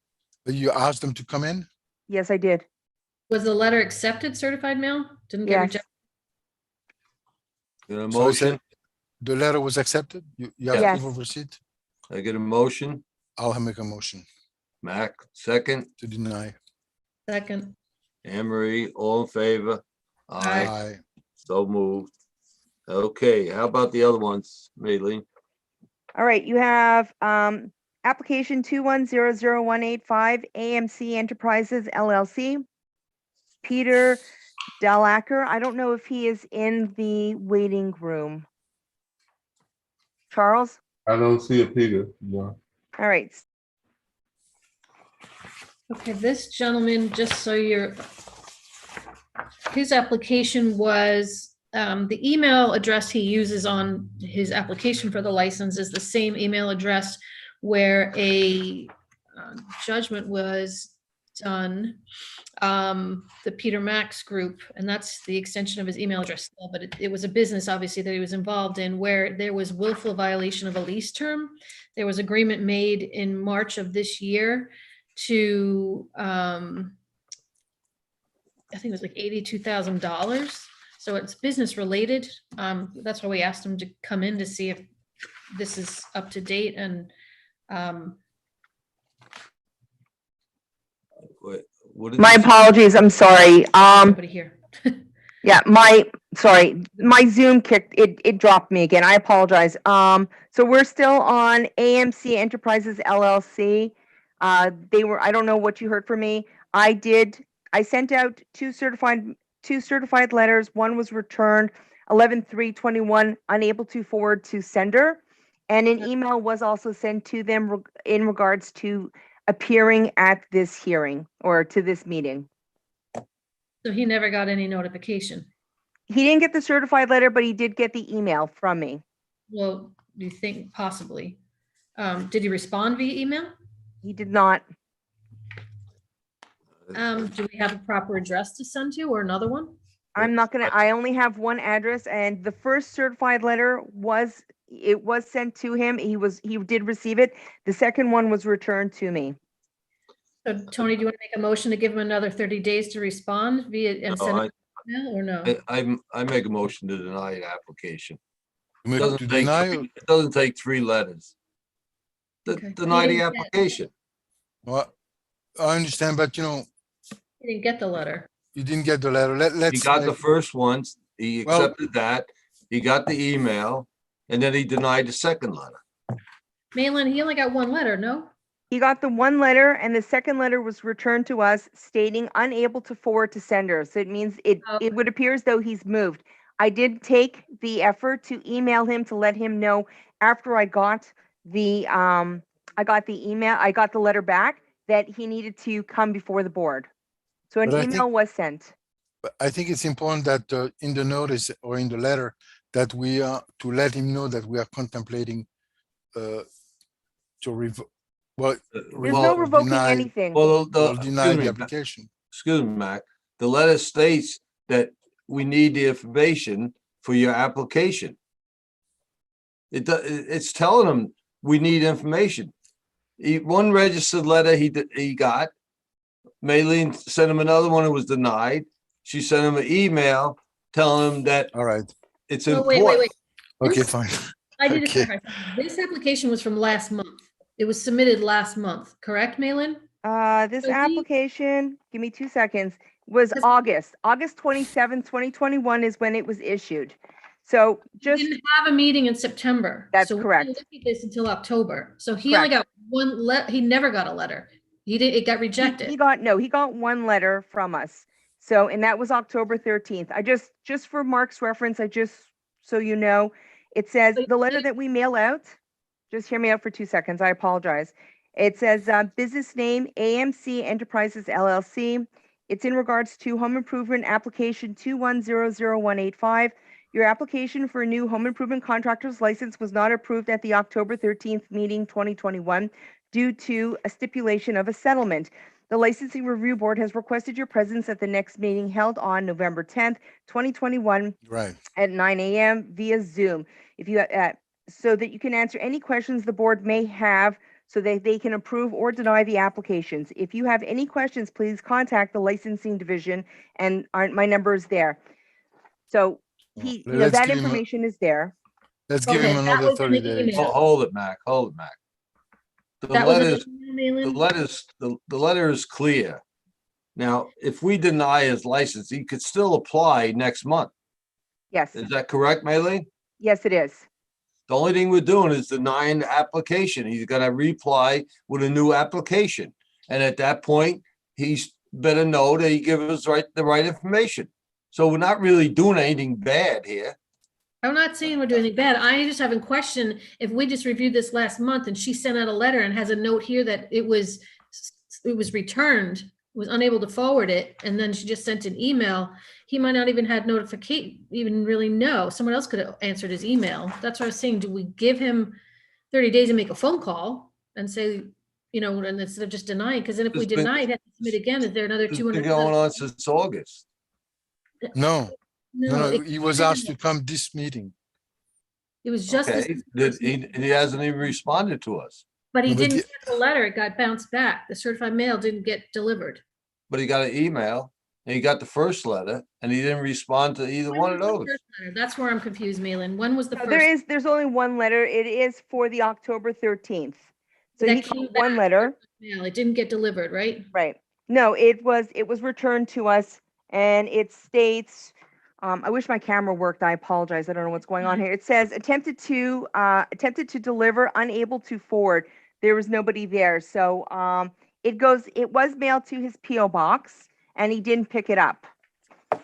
[SPEAKER 3] You asked them to come in?
[SPEAKER 4] Yes, I did.
[SPEAKER 5] Was the letter accepted, certified mail? Didn't get
[SPEAKER 4] Yes.
[SPEAKER 5] rejected?
[SPEAKER 1] Get a
[SPEAKER 3] So I said
[SPEAKER 1] motion?
[SPEAKER 3] The letter was accepted? You have
[SPEAKER 4] Yes.
[SPEAKER 3] proof of receipt?
[SPEAKER 1] I get a motion?
[SPEAKER 3] I'll make a motion
[SPEAKER 1] Mac, second.
[SPEAKER 3] to deny.
[SPEAKER 5] Second.
[SPEAKER 1] Anne Marie, all in favor?
[SPEAKER 5] Aye.
[SPEAKER 3] Aye.
[SPEAKER 1] So moved. Okay, how about the other ones, Maylene?
[SPEAKER 4] All right, you have application 2100185 AMC Enterprises LLC. Peter Delacker. I don't know if he is in the waiting room. Charles?
[SPEAKER 7] I don't see a Peter, no.
[SPEAKER 4] All right.
[SPEAKER 5] Okay, this gentleman, just so his application was the email address he uses on his application for the license is the same email address where a judgment was done, the Peter Max Group, and that's the extension of his email address still, but it was a business, obviously, that he was involved in where there was willful violation of a lease term. There was agreement made in March of this year to, I think it was like $82,000. So it's business related. That's why we asked him to come in to see if this is up to date and,
[SPEAKER 1] What did
[SPEAKER 4] My
[SPEAKER 1] you say?
[SPEAKER 4] apologies, I'm sorry.
[SPEAKER 5] nobody here.
[SPEAKER 4] Yeah, sorry, my Zoom it dropped me again. I apologize. So we're still on AMC Enterprises LLC. I don't know what you heard from me. I sent out two certified letters. One was returned 11/3/21, unable to forward to sender. And an email was also sent to them in regards to appearing at this hearing or to this meeting.
[SPEAKER 5] So he never got any notification.
[SPEAKER 4] He didn't get the certified letter, but he did get the email from me.
[SPEAKER 5] Well, do you think possibly? Did he respond via email?
[SPEAKER 4] He did not.
[SPEAKER 5] Do we have a proper address to send to or another one?
[SPEAKER 4] I only have one address, and the first certified letter was sent to him. He did receive it. The second one was returned to me.
[SPEAKER 5] So Tony, do you want to make a motion to give him another 30 days to respond and send an email or no?
[SPEAKER 1] I make a motion to deny the application.
[SPEAKER 3] To
[SPEAKER 1] It
[SPEAKER 3] deny,
[SPEAKER 1] doesn't take three letters.
[SPEAKER 5] Okay.
[SPEAKER 1] Deny the
[SPEAKER 5] He didn't get-
[SPEAKER 1] application.
[SPEAKER 3] well, I understand, but
[SPEAKER 5] He didn't get the letter.
[SPEAKER 3] you didn't get the letter.
[SPEAKER 1] He
[SPEAKER 3] Let's.
[SPEAKER 1] got the first ones, he
[SPEAKER 3] Well-
[SPEAKER 1] accepted that, he got the email, and then he denied the second letter.
[SPEAKER 5] Malin, he only got one letter, no?
[SPEAKER 4] He got the one letter, and the second letter was returned to us stating unable to forward to sender. So it means it would appear as though he's moved. I did take the effort to email him to let him know after I got the email, I got the letter back that he needed to come before the board. So an
[SPEAKER 3] But I think-
[SPEAKER 4] email was sent.
[SPEAKER 3] But I think it's important that in the notice or in the letter that we are to let him know that we are contemplating to revoke. Well,
[SPEAKER 4] There's no revoking
[SPEAKER 3] deny-
[SPEAKER 4] anything.
[SPEAKER 1] Well,
[SPEAKER 3] Or deny
[SPEAKER 1] excuse
[SPEAKER 3] the
[SPEAKER 1] me,
[SPEAKER 3] application.
[SPEAKER 1] excuse me, Mac, the letter states that we need the information for your application. It's telling them we need information. One registered letter he got. Maylene sent him another one that was denied. She sent him an email telling him that
[SPEAKER 3] All right.
[SPEAKER 1] it's
[SPEAKER 5] Oh,
[SPEAKER 1] important.
[SPEAKER 5] wait.
[SPEAKER 3] Okay,
[SPEAKER 5] This-
[SPEAKER 3] fine.
[SPEAKER 5] I need to
[SPEAKER 3] Okay.
[SPEAKER 5] clarify. This application was from last month. It was submitted last month, correct, Malin?
[SPEAKER 4] This
[SPEAKER 5] So he-
[SPEAKER 4] application, give me 2 seconds, was
[SPEAKER 5] Yes.
[SPEAKER 4] August 27th, 2021 is when it was issued. So
[SPEAKER 5] We
[SPEAKER 4] just,
[SPEAKER 5] didn't have a meeting in September.
[SPEAKER 4] That's
[SPEAKER 5] so we
[SPEAKER 4] correct.
[SPEAKER 5] didn't look at this until October. So he only got he never got a letter. It got rejected.
[SPEAKER 4] he got one letter from us. So, and that was October 13th. I just for Mark's reference, so you know, it says
[SPEAKER 5] So
[SPEAKER 4] the letter
[SPEAKER 5] you-
[SPEAKER 4] that we mail out, just hear me out for 2 seconds, I apologize. It says, business name, AMC Enterprises LLC. It's in regards to home improvement application 2100185. Your application for a new home improvement contractor's license was not approved at the October 13th meeting 2021 due to a stipulation of a settlement. The Licensing Review Board has requested your presence at the next meeting held on November 10th, 2021
[SPEAKER 3] Right.
[SPEAKER 4] at 9 a.m. via Zoom. If you so that you can answer any questions the board may have so that they can approve or deny the applications. If you have any questions, please contact the licensing division and my number is there. So
[SPEAKER 3] Let's
[SPEAKER 4] that
[SPEAKER 3] give him a-
[SPEAKER 4] information is there.
[SPEAKER 3] Let's give
[SPEAKER 5] Okay,
[SPEAKER 3] him
[SPEAKER 5] that
[SPEAKER 3] another
[SPEAKER 5] was in
[SPEAKER 3] 30
[SPEAKER 5] the
[SPEAKER 3] days.
[SPEAKER 5] email.
[SPEAKER 1] Hold it, Mac. The
[SPEAKER 5] That was in
[SPEAKER 1] letters,
[SPEAKER 5] the email, Malin?
[SPEAKER 1] the letter is clear. Now, if we deny his license, he could still apply next month.
[SPEAKER 4] Yes,
[SPEAKER 1] Is that correct, Maylene?
[SPEAKER 4] yes, it is.
[SPEAKER 1] The only thing we're doing is denying the application. He's gonna reply with a new application. And at that point, he's better know that he gives us the right information. So we're not really doing anything bad here.
[SPEAKER 5] I'm not saying we're doing anything bad. I just have a question. If we just reviewed this last month and she sent out a letter and has a note here that it was returned, was unable to forward it, and then she just sent an email, he might not even had even really know. Someone else could have answered his email. That's what I was saying. Do we give him 30 days and make a phone call and say, and instead of just denying, because then if we
[SPEAKER 1] It's been-
[SPEAKER 5] deny it, have to submit again, is there another
[SPEAKER 1] It's
[SPEAKER 5] 200?
[SPEAKER 1] been going on since August.
[SPEAKER 3] No, no,
[SPEAKER 5] it-
[SPEAKER 3] he was asked to come this meeting.
[SPEAKER 5] It was just, this-
[SPEAKER 1] Okay, he hasn't even responded to us,
[SPEAKER 5] but he
[SPEAKER 3] No, but
[SPEAKER 5] didn't get the letter. It got bounced back. The certified mail didn't get delivered.
[SPEAKER 1] but he got an email and he got the first letter and he didn't respond to either
[SPEAKER 5] When
[SPEAKER 1] one of
[SPEAKER 5] was the
[SPEAKER 1] those.
[SPEAKER 5] first letter? That's where I'm confused, Malin. When was the
[SPEAKER 4] So
[SPEAKER 5] first?
[SPEAKER 4] there's only one letter. It is for the October 13th. So
[SPEAKER 5] That
[SPEAKER 4] he
[SPEAKER 5] came
[SPEAKER 4] got one
[SPEAKER 5] back.
[SPEAKER 4] letter.
[SPEAKER 5] Mail. It didn't get delivered, right?
[SPEAKER 4] Right. No, it was returned to us and it states, I wish my camera worked. I apologize. I don't know what's going on here. It says attempted to deliver, unable to forward. There was nobody there. So it was mailed to his PO box and he didn't pick it up.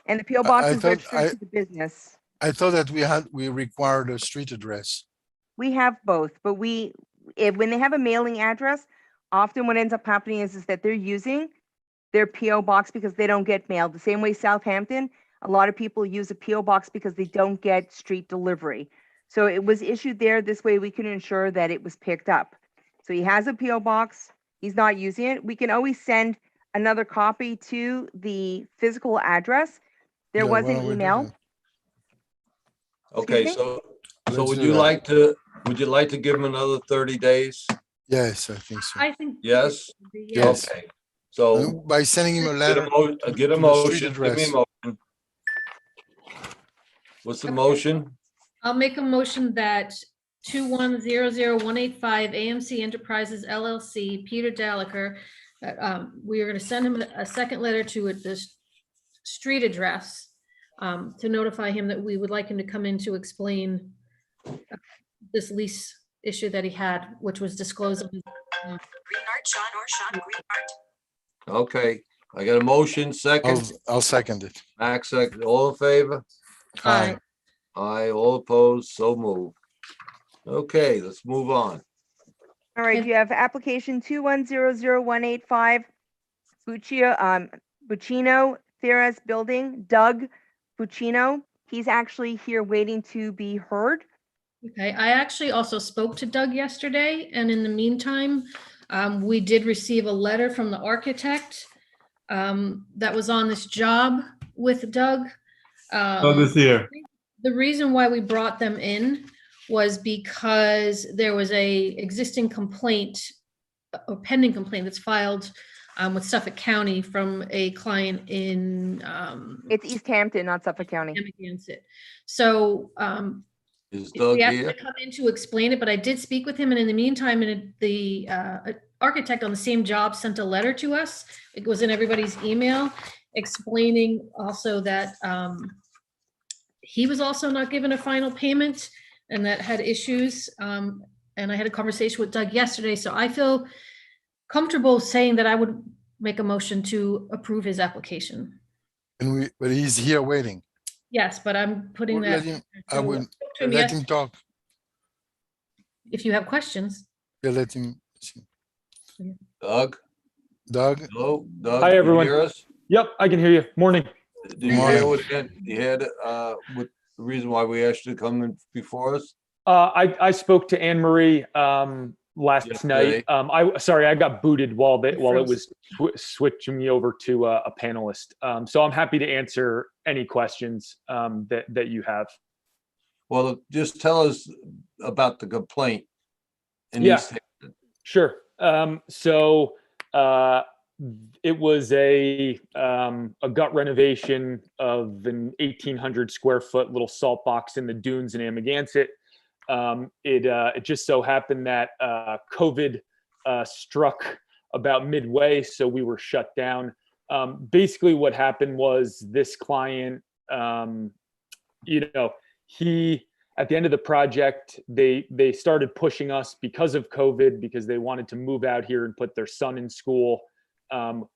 [SPEAKER 4] And the PO box
[SPEAKER 3] I
[SPEAKER 4] is
[SPEAKER 3] thought-
[SPEAKER 4] registered to the business.
[SPEAKER 3] I thought that we required a street address.
[SPEAKER 4] We have both, but when they have a mailing address, often what ends up happening is that they're using their PO box because they don't get mail. The same way Southampton, a lot of people use a PO box because they don't get street delivery. So it was issued there. This way we can ensure that it was picked up. So he has a PO box. He's not using it. We can always send another copy to the physical address. There
[SPEAKER 3] Yeah,
[SPEAKER 4] was
[SPEAKER 3] why
[SPEAKER 4] an
[SPEAKER 3] don't we do
[SPEAKER 4] email.
[SPEAKER 3] that?
[SPEAKER 1] Okay,
[SPEAKER 4] Excuse me?
[SPEAKER 1] so
[SPEAKER 3] Let's
[SPEAKER 1] would
[SPEAKER 3] do
[SPEAKER 1] you
[SPEAKER 3] that.
[SPEAKER 1] would you like to give him another 30 days?
[SPEAKER 3] Yes, I think so.
[SPEAKER 5] I think.
[SPEAKER 1] Yes?
[SPEAKER 3] Yes.
[SPEAKER 1] Okay, so
[SPEAKER 3] By sending him a
[SPEAKER 1] get
[SPEAKER 3] letter.
[SPEAKER 1] get a
[SPEAKER 3] to the street
[SPEAKER 1] motion, give me a
[SPEAKER 3] address.
[SPEAKER 1] motion. What's the motion?
[SPEAKER 5] I'll make a motion that 2100185 AMC Enterprises LLC, Peter Dalaker, we are going to send him a second letter to this street address to notify him that we would like him to come in to explain this lease issue that he had, which was disclosed.
[SPEAKER 1] Okay, I got a motion, second,
[SPEAKER 3] I'll second it.
[SPEAKER 1] Max, second, all in favor?
[SPEAKER 3] Aye.
[SPEAKER 1] Aye, all opposed, so moved. Okay, let's move on.
[SPEAKER 4] All right,
[SPEAKER 5] And-
[SPEAKER 4] you have application 2100185, Buccino Theras Building, Doug Buccino. He's actually here waiting to be heard.
[SPEAKER 5] Okay, I actually also spoke to Doug yesterday, and in the meantime, we did receive a letter from the architect that was on this job with Doug.
[SPEAKER 7] Here.
[SPEAKER 5] The reason why we brought them in was because there was a existing complaint or pending complaint that's filed with Suffolk County from a client in
[SPEAKER 4] It's East Hampton, not Suffolk County.
[SPEAKER 5] Amagansett. So
[SPEAKER 1] Is Doug
[SPEAKER 5] we asked him
[SPEAKER 1] here?
[SPEAKER 5] to come in to explain it, but I did speak with him, and in the meantime, the architect on the same job sent a letter to us. It was in everybody's email, explaining also that he was also not given a final payment and that had issues. And I had a conversation with Doug yesterday, so I feel comfortable saying that I would make a motion to approve his application.
[SPEAKER 3] But he's here waiting.
[SPEAKER 5] Yes, but I'm putting
[SPEAKER 3] Well,
[SPEAKER 5] that.
[SPEAKER 3] let him- I
[SPEAKER 5] so
[SPEAKER 3] will
[SPEAKER 5] spoke to him
[SPEAKER 3] let him
[SPEAKER 5] yesterday.
[SPEAKER 3] talk.
[SPEAKER 5] If you have questions.
[SPEAKER 3] Yeah, let him.
[SPEAKER 1] Doug?
[SPEAKER 3] Doug,
[SPEAKER 1] Hello? Doug,
[SPEAKER 14] Hi,
[SPEAKER 1] you
[SPEAKER 14] everyone.
[SPEAKER 1] hear us?
[SPEAKER 14] Yep, I can hear you. Morning.
[SPEAKER 1] Did you hear what, you had, what the reason why we asked you to come in before us?
[SPEAKER 14] I spoke to Anne Marie last
[SPEAKER 1] Yesterday.
[SPEAKER 14] night. Sorry, I got booted while it
[SPEAKER 5] froze.
[SPEAKER 14] was switching me over to a panelist. So I'm happy to answer any questions that you have.
[SPEAKER 1] Well, just tell us about the complaint. in
[SPEAKER 14] Yeah.
[SPEAKER 1] East Hampton.
[SPEAKER 14] Sure. So it was a gut renovation of an 1,800 square foot little salt box in the dunes in Amagansett. It just so happened that COVID struck about midway, so we were shut down. Basically, what happened was this client, he at the end of the project, they started pushing us because of COVID, because they wanted to move out here and put their son in school.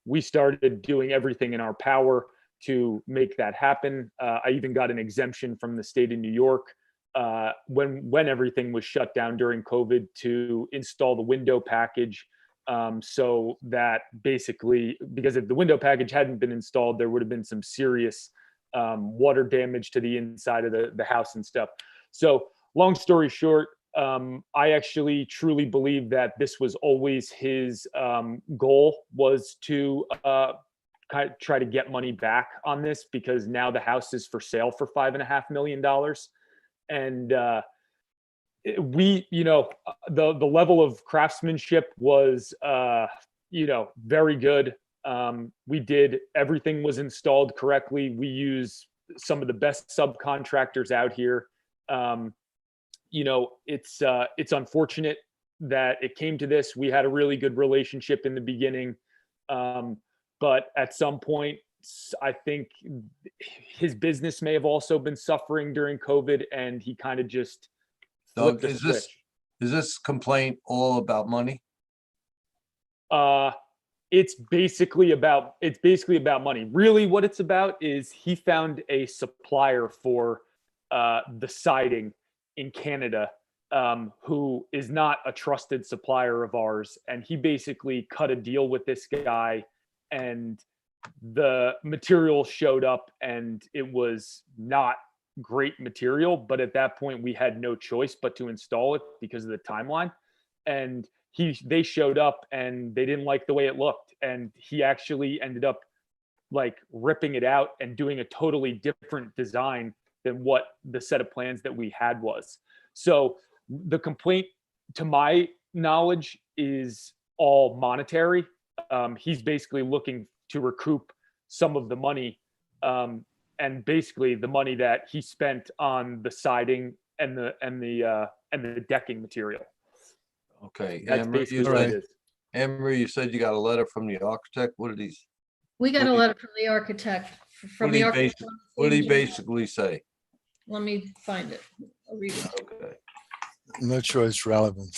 [SPEAKER 14] We started doing everything in our power to make that happen. I even got an exemption from the state of New York when everything was shut down during COVID to install the window package. So that basically, because if the window package hadn't been installed, there would have been some serious water damage to the inside of the house and stuff. So long story short, I actually truly believe that this was always his goal, was to try to get money back on this, because now the house is for sale for $5.5 million. And we, the level of craftsmanship was, very good. Everything was installed correctly. We use some of the best subcontractors out here. It's unfortunate that it came to this. We had a really good relationship in the beginning. But at some point, I think his business may have also been suffering during COVID, and he kind of just flipped the switch.
[SPEAKER 1] Is this complaint all about money?
[SPEAKER 14] It's basically about money. Really, what it's about is he found a supplier for the siding in Canada, who is not a trusted supplier of ours, and he basically cut a deal with this guy, and the material showed up, and it was not great material. But at that point, we had no choice but to install it because of the timeline. And they showed up, and they didn't like the way it looked, and he actually ended up like ripping it out and doing a totally different design than what the set of plans that we had was. So the complaint, to my knowledge, is all monetary. He's basically looking to recoup some of the money, and basically the money that he spent on the siding and the decking material.
[SPEAKER 1] Okay.
[SPEAKER 14] That's
[SPEAKER 1] Emery,
[SPEAKER 14] basically what it is.
[SPEAKER 1] Emery, you said you got a letter from the architect. What did he?
[SPEAKER 5] We got
[SPEAKER 1] What
[SPEAKER 5] a
[SPEAKER 1] do you-
[SPEAKER 5] letter from the architect,
[SPEAKER 1] What did he basically say?
[SPEAKER 5] Let me find it. I'll read it.
[SPEAKER 1] Okay.
[SPEAKER 3] I'm not sure it's relevant.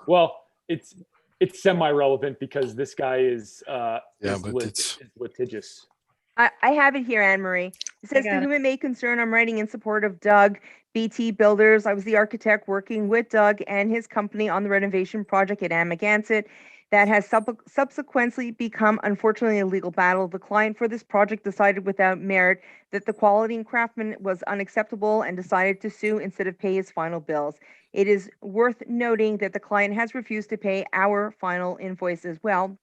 [SPEAKER 14] Well, it's semi-relevant because this guy is litigious.
[SPEAKER 4] I have it here, Anne Marie. It says,
[SPEAKER 5] got
[SPEAKER 4] to
[SPEAKER 5] it.
[SPEAKER 4] whom it may concern, I'm writing in support of Doug, BT Builders. I was the architect working with Doug and his company on the renovation project at Amagansett that has subsequently become, unfortunately, a legal battle. The client for this project decided without merit that the quality and craftsman was unacceptable and decided to sue instead of pay his final bills. It is worth noting that the client has refused to pay our final invoice as well,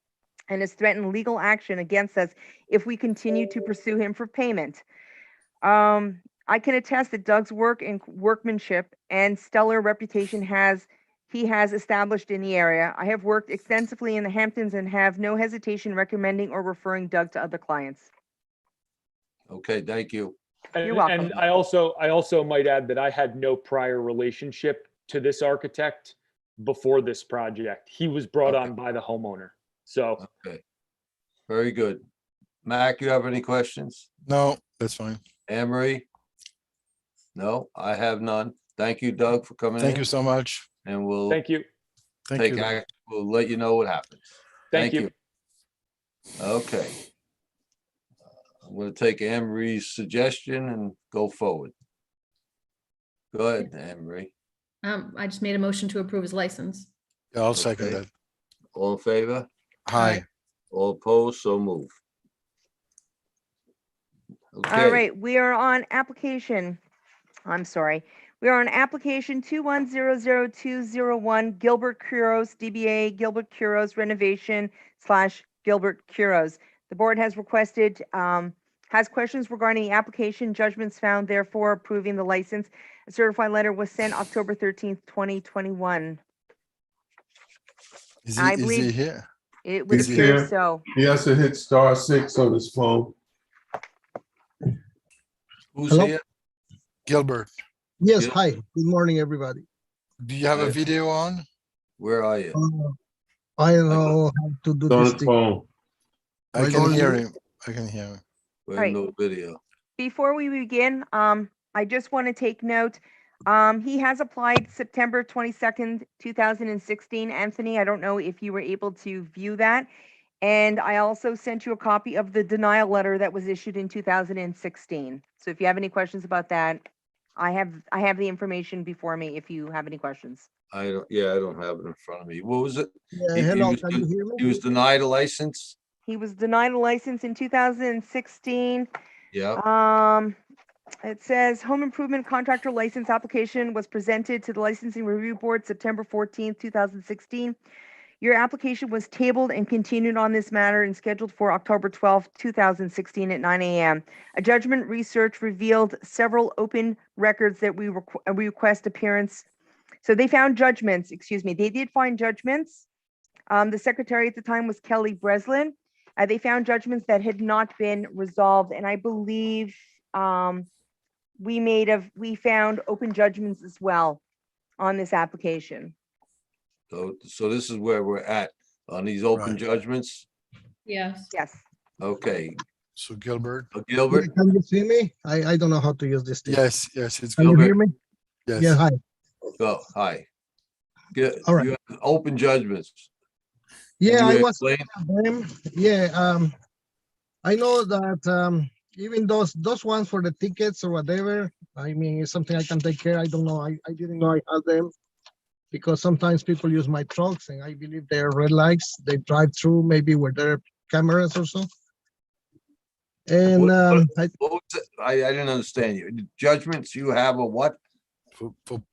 [SPEAKER 4] and has threatened legal action against us if we continue to pursue him for payment. I can attest that Doug's work and workmanship and stellar reputation he has established in the area. I have worked extensively in the Hamptons and have no hesitation recommending or referring Doug to other clients.
[SPEAKER 1] Okay, thank you.
[SPEAKER 4] You're welcome.
[SPEAKER 14] And I also might add that I had no prior relationship to this architect before this project. He was brought on by the homeowner. So,
[SPEAKER 1] Okay. Very good. Mac, you have any questions?
[SPEAKER 3] No, that's fine.
[SPEAKER 1] Emery? No, I have none. Thank you, Doug, for coming in.
[SPEAKER 3] Thank you so much.
[SPEAKER 1] And we'll
[SPEAKER 14] thank you.
[SPEAKER 3] Thank
[SPEAKER 1] take
[SPEAKER 3] you.
[SPEAKER 1] action. We'll let you know what happens.
[SPEAKER 14] Thank you.
[SPEAKER 1] Okay. I'm going to take Emery's suggestion and go forward. Go ahead, Emery.
[SPEAKER 5] I just made a motion to approve his license.
[SPEAKER 3] Yeah, I'll second
[SPEAKER 1] Okay.
[SPEAKER 3] that.
[SPEAKER 1] All in favor?
[SPEAKER 3] Hi.
[SPEAKER 1] All opposed? So move. Okay.
[SPEAKER 4] All right, we are on application. I'm sorry. We are on application 2100201 Gilbert Kuros, DBA Gilbert Kuros renovation / Gilbert Kuros. The board has requested, has questions regarding the application, judgments found, therefore approving the license. A certified letter was sent October 13th, 2021.
[SPEAKER 3] Is
[SPEAKER 4] I
[SPEAKER 3] he
[SPEAKER 4] believe-
[SPEAKER 3] here?
[SPEAKER 4] It would
[SPEAKER 7] He's
[SPEAKER 4] appear
[SPEAKER 7] here.
[SPEAKER 4] so.
[SPEAKER 7] He has to hit *6 on his phone.
[SPEAKER 1] Who's
[SPEAKER 15] Hello?
[SPEAKER 1] here?
[SPEAKER 3] Gilbert,
[SPEAKER 15] Yes,
[SPEAKER 1] Yeah.
[SPEAKER 15] hi. Good morning, everybody.
[SPEAKER 3] do you have a
[SPEAKER 1] Hi.
[SPEAKER 3] video on?
[SPEAKER 1] Where are you?
[SPEAKER 15] I don't know how to do
[SPEAKER 7] It's on
[SPEAKER 15] this
[SPEAKER 7] his
[SPEAKER 15] thing.
[SPEAKER 7] phone.
[SPEAKER 3] I
[SPEAKER 15] Right
[SPEAKER 3] can
[SPEAKER 15] on.
[SPEAKER 3] hear him. I can hear him.
[SPEAKER 1] We
[SPEAKER 4] Right.
[SPEAKER 1] have no video.
[SPEAKER 4] Before we begin, I just want to take note. He has applied September 22nd, 2016. Anthony, I don't know if you were able to view that. And I also sent you a copy of the denial letter that was issued in 2016. So if you have any questions about that, I have the information before me if you have any questions.
[SPEAKER 1] I don't have it in front of me. What was it?
[SPEAKER 15] Yeah,
[SPEAKER 1] He
[SPEAKER 15] hello,
[SPEAKER 1] was
[SPEAKER 15] can you hear me?
[SPEAKER 1] He was denied a license?
[SPEAKER 4] He was denied a license in 2016.
[SPEAKER 1] Yeah,
[SPEAKER 4] It says home improvement contractor license application was presented to the licensing review board September 14th, 2016. Your application was tabled and continued on this matter and scheduled for October 12th, 2016 at 9 a.m. A judgment research revealed several open records that we request appearance. So they found judgments, excuse me, they did find judgments. The secretary at the time was Kelly Breslin. They found judgments that had not been resolved, and I believe we found open judgments as well on this application.
[SPEAKER 1] so this is where we're at on these open
[SPEAKER 3] Right.
[SPEAKER 1] judgments.
[SPEAKER 5] Yes.
[SPEAKER 4] Yes.
[SPEAKER 1] Okay,
[SPEAKER 3] So Gilbert,
[SPEAKER 1] Gilbert,
[SPEAKER 15] Can you see me? I don't know how to use this thing.
[SPEAKER 3] yes, it's
[SPEAKER 15] Can you
[SPEAKER 3] Gilbert,
[SPEAKER 15] hear me?
[SPEAKER 3] yes.
[SPEAKER 15] Yeah, hi.
[SPEAKER 1] go, hi. Get,
[SPEAKER 15] All right.
[SPEAKER 1] you have open judgments.
[SPEAKER 15] Yeah,
[SPEAKER 1] you
[SPEAKER 15] I was
[SPEAKER 1] explain?
[SPEAKER 15] them. Yeah, I know that even those ones for the tickets or whatever, I mean, it's something I can take care. I don't know. I didn't know I had them because sometimes people use my trucks and I believe they're red lights. They drive through maybe where there are cameras or so. And
[SPEAKER 1] What was it? I didn't understand you. Judgments you have a what?
[SPEAKER 3] For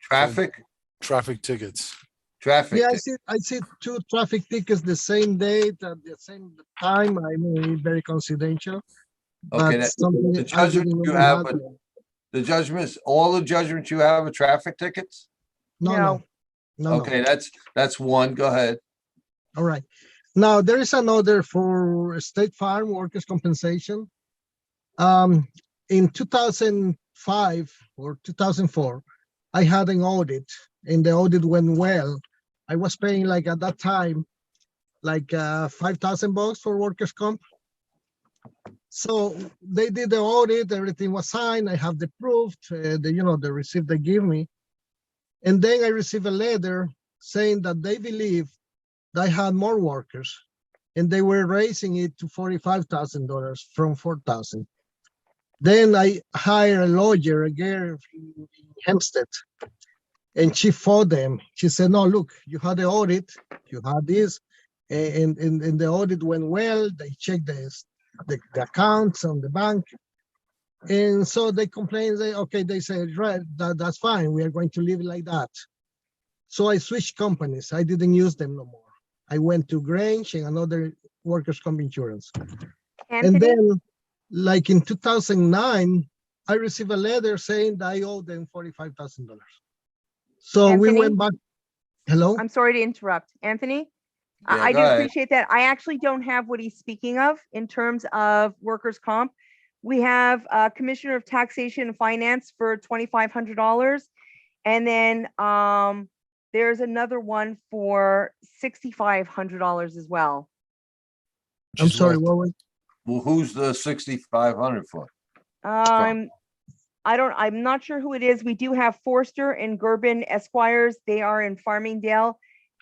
[SPEAKER 1] Traffic?
[SPEAKER 3] traffic tickets.
[SPEAKER 1] Traffic.
[SPEAKER 15] yeah, I see 2 traffic tickets the same date at the same time. I mean, very confidential.
[SPEAKER 1] Okay,
[SPEAKER 15] But something
[SPEAKER 1] the
[SPEAKER 15] I
[SPEAKER 1] judgment
[SPEAKER 15] didn't
[SPEAKER 1] you
[SPEAKER 15] know
[SPEAKER 1] have,
[SPEAKER 15] how to-
[SPEAKER 1] the judgments, all the judgments you have are traffic tickets?
[SPEAKER 15] No.
[SPEAKER 1] Okay, that's one. Go ahead.
[SPEAKER 15] All right. Now there is another for State Farm workers' compensation. In 2005 or 2004, I had an audit, and the audit went well. I was paying like at that time, like $5,000 for workers' comp. So they did the audit, everything was signed. I have the proof, the receipt they give me. And then I received a letter saying that they believe that I had more workers and they were raising it to $45,000 from $4,000. Then I hired a lawyer again in Hempstead, and she fought them. She said, no, look, you had the audit, you had this, and the audit went well. They checked the accounts on the bank. And so they complained, they said, right, that's fine. We are going to leave it like that. So I switched companies. I didn't use them no more. I went to Grange and another workers' comp insurance.
[SPEAKER 4] Anthony?
[SPEAKER 15] And then, like in 2009, I received a letter saying that I owe them $45,000. So we
[SPEAKER 4] Anthony?
[SPEAKER 15] went back. Hello?
[SPEAKER 4] I'm sorry to interrupt. Anthony?
[SPEAKER 1] Yeah,
[SPEAKER 4] I
[SPEAKER 1] go
[SPEAKER 4] do
[SPEAKER 1] ahead.
[SPEAKER 4] appreciate that. I actually don't have what he's speaking of in terms of workers' comp. We have a Commissioner of Taxation and Finance for $2,500. And then there's another one for $6,500 as well.
[SPEAKER 15] I'm sorry, what was?
[SPEAKER 1] Well, who's the 6,500 for?
[SPEAKER 4] I'm not sure who it is. We do have Forster and Gerben Esquires. They are in Farmingdale.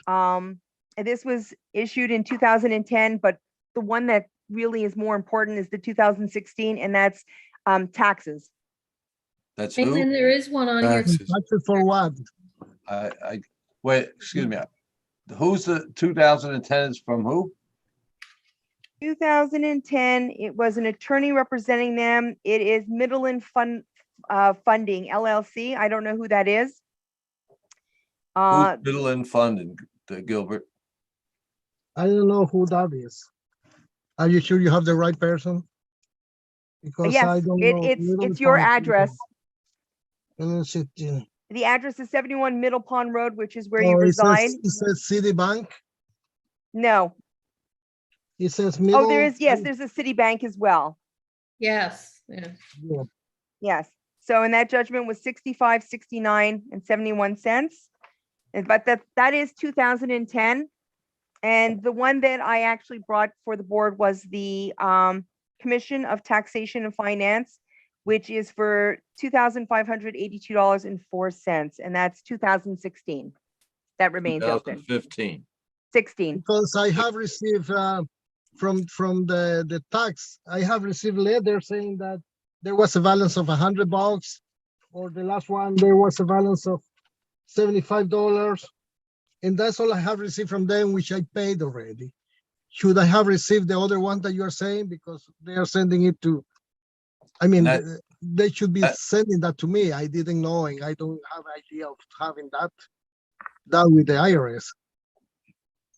[SPEAKER 4] And this was issued in 2010, but the one that really is more important is the 2016, and that's taxes.
[SPEAKER 1] That's
[SPEAKER 5] And then
[SPEAKER 1] who?
[SPEAKER 5] there is one on here.
[SPEAKER 3] Taxes.
[SPEAKER 15] Taxes for what?
[SPEAKER 1] Wait, excuse me. Who's the 2010 is from who?
[SPEAKER 4] 2010, it was an attorney representing them. It is Midland Funding LLC. I don't know who that is.
[SPEAKER 1] Who's Midland Funding, Gilbert?
[SPEAKER 15] I don't know who that is. Are you sure you have the right person? Because I
[SPEAKER 4] Yes,
[SPEAKER 15] don't know.
[SPEAKER 4] it's your address.
[SPEAKER 15] Let's see.
[SPEAKER 4] The address is 71 Middle Pond Road, which is where you
[SPEAKER 15] Oh,
[SPEAKER 4] reside.
[SPEAKER 15] it says Citibank.
[SPEAKER 4] No.
[SPEAKER 15] It says Middle.
[SPEAKER 4] Oh, there's a Citibank as well.
[SPEAKER 5] Yes, yeah.
[SPEAKER 15] Yeah.
[SPEAKER 4] Yes. So, and that judgment was 65, 69, and 71 cents. But that is 2010. And the one that I actually brought for the board was the Commission of Taxation and Finance, which is for $2,582.04. And that's 2016. That remains open.
[SPEAKER 1] 2015.
[SPEAKER 4] 16.
[SPEAKER 15] Because I have received from the tax, I have received letters saying that there was a balance of $100, or the last one there was a balance of $75, and that's all I have received from them, which I paid already. should I have received the other one that you are saying? Because they are sending it to, I mean,
[SPEAKER 1] That-
[SPEAKER 15] they should be
[SPEAKER 1] that-
[SPEAKER 15] sending that to me. I didn't know, and I don't have idea of having that with the IRS.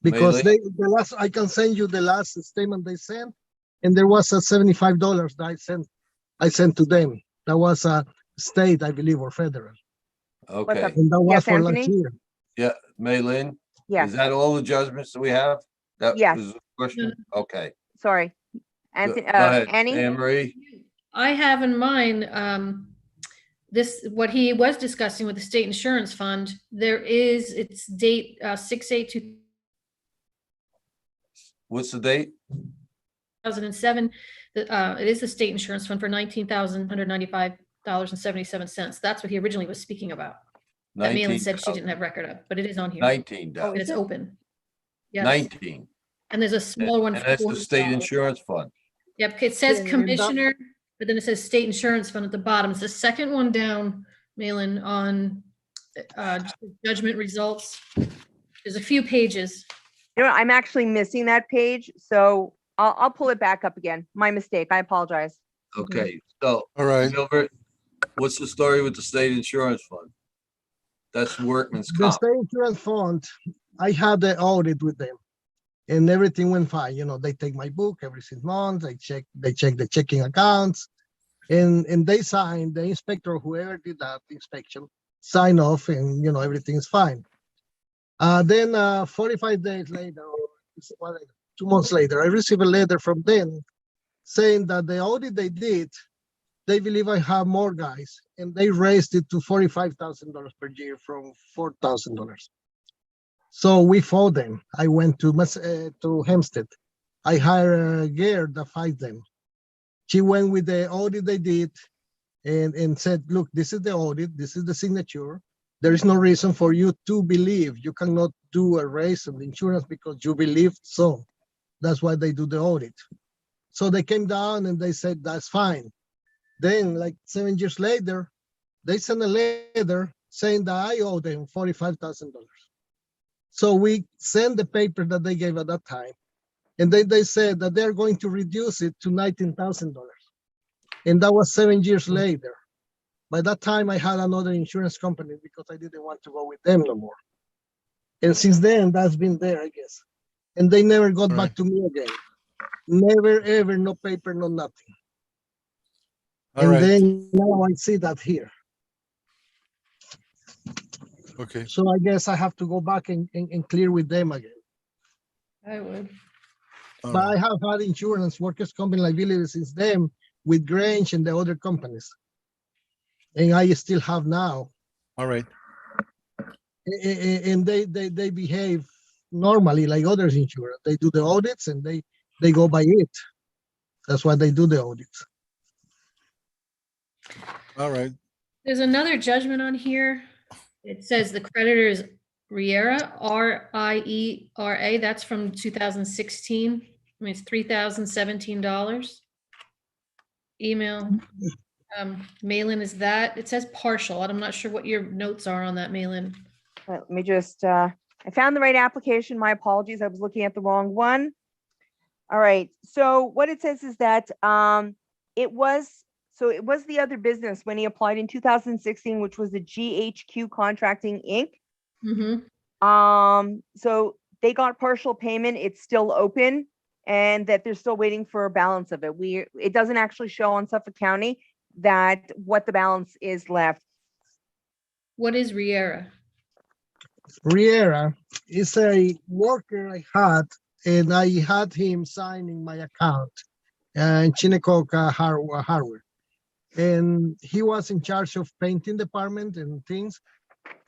[SPEAKER 15] Because
[SPEAKER 1] Maylene?
[SPEAKER 15] the last, I can send you the last statement they sent, and there was a $75 that I sent to them. That was a state, I believe, or federal,
[SPEAKER 1] Okay,
[SPEAKER 15] and that was
[SPEAKER 4] Yes,
[SPEAKER 15] for last
[SPEAKER 4] Anthony?
[SPEAKER 15] year.
[SPEAKER 1] yeah, Maylin?
[SPEAKER 4] Yes,
[SPEAKER 1] Is that all the judgments that we have? That
[SPEAKER 4] Yes.
[SPEAKER 1] was the question? Okay.
[SPEAKER 4] sorry.
[SPEAKER 1] Go
[SPEAKER 4] Anthony,
[SPEAKER 1] go ahead,
[SPEAKER 4] Annie?
[SPEAKER 1] Anne Marie?
[SPEAKER 5] I have in mind, what he was discussing with the state insurance fund. It's date, 6/8/2007.
[SPEAKER 1] What's the date?
[SPEAKER 5] It is the state insurance fund for $19,195.77. That's what he originally was speaking about. That Malin said she didn't have record of, but it is on here.
[SPEAKER 1] 19
[SPEAKER 5] And
[SPEAKER 1] dollars.
[SPEAKER 5] it's open. Yes.
[SPEAKER 1] 19.
[SPEAKER 5] And there's a smaller one.
[SPEAKER 1] And
[SPEAKER 5] for
[SPEAKER 1] that's the state
[SPEAKER 5] $40.
[SPEAKER 1] insurance fund.
[SPEAKER 5] Yep, it says
[SPEAKER 15] Yeah, and that-
[SPEAKER 5] commissioner, but then it says state insurance fund at the bottom. It's the second one down, Malin, on judgment results. There's a few pages.
[SPEAKER 4] You know, I'm actually missing that page, so I'll pull it back up again. My mistake. I apologize.
[SPEAKER 1] Okay, so
[SPEAKER 3] All right.
[SPEAKER 1] Gilbert, what's the story with the state insurance fund? That's workman's
[SPEAKER 15] The
[SPEAKER 1] comp.
[SPEAKER 15] state insurance fund, I had the audit with them, and everything went fine. You know, they take my book every 6 months. They check the checking accounts, and they sign, the inspector, whoever did that inspection, sign off, and you know everything is fine. Then 45 days later, or 2 months later, I received a letter from them saying that the audit they did, they believe I have more guys, and they raised it to $45,000 per year from $4,000. So we fought them. I went to Hempstead. I hired a girl that fight them. She went with the audit they did and said, look, this is the audit, this is the signature. There is no reason for you to believe. You cannot do a raise on the insurance because you believe so. That's why they do the audit. So they came down and they said, that's fine. Then like 7 years later, they sent a letter saying that I owe them $45,000. So we sent the paper that they gave at that time. And then they said that they're going to reduce it to $19,000. And that was 7 years later. By that time, I had another insurance company because I didn't want to go with them no more. And since then, that's been there, I guess. And they never got back to me again. Never, ever, no paper, no nothing.
[SPEAKER 3] All
[SPEAKER 15] And
[SPEAKER 3] right.
[SPEAKER 15] then now I see that here.
[SPEAKER 3] Okay.
[SPEAKER 15] So I guess I have to go back and clear with them again.
[SPEAKER 5] I would.
[SPEAKER 3] All
[SPEAKER 15] But
[SPEAKER 3] right.
[SPEAKER 15] I have had insurance, workers' company liability since then with Grange and the other companies. And I still have now.
[SPEAKER 3] All right.
[SPEAKER 15] And they behave normally like others insurance. They do the audits and they go by it. That's why they do the audits.
[SPEAKER 3] All right.
[SPEAKER 5] There's another judgment on here. It says the creditor is Riera, R-I-E-R-A. That's from 2016. I mean, it's $3,017. Email. Malin, is that, it says partial. I'm not sure what your notes are on that, Malin.
[SPEAKER 4] Let me just, I found the right application. My apologies. I was looking at the wrong one. All right. So what it says is that it was the other business when he applied in 2016, which was the GHQ Contracting Inc.
[SPEAKER 5] Mm-hmm.
[SPEAKER 4] So they got partial payment. It's still open, and that they're still waiting for a balance of it. It doesn't actually show on Suffolk County that what the balance is left.
[SPEAKER 5] What is Riera?
[SPEAKER 15] Riera is a worker I had, and I had him signing my account in Chinicoca Hardware. And he was in charge of painting department and things.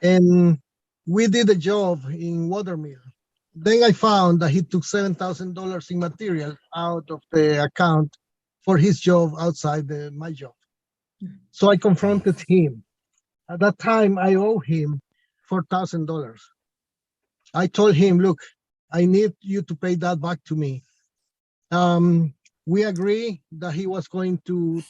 [SPEAKER 15] And we did a job in Watermill. Then I found that he took $7,000 in material out of the account for his job outside my job. So I confronted him. At that time, I owe him $4,000. I told him, look, I need you to pay that back to me. We agree that he was going to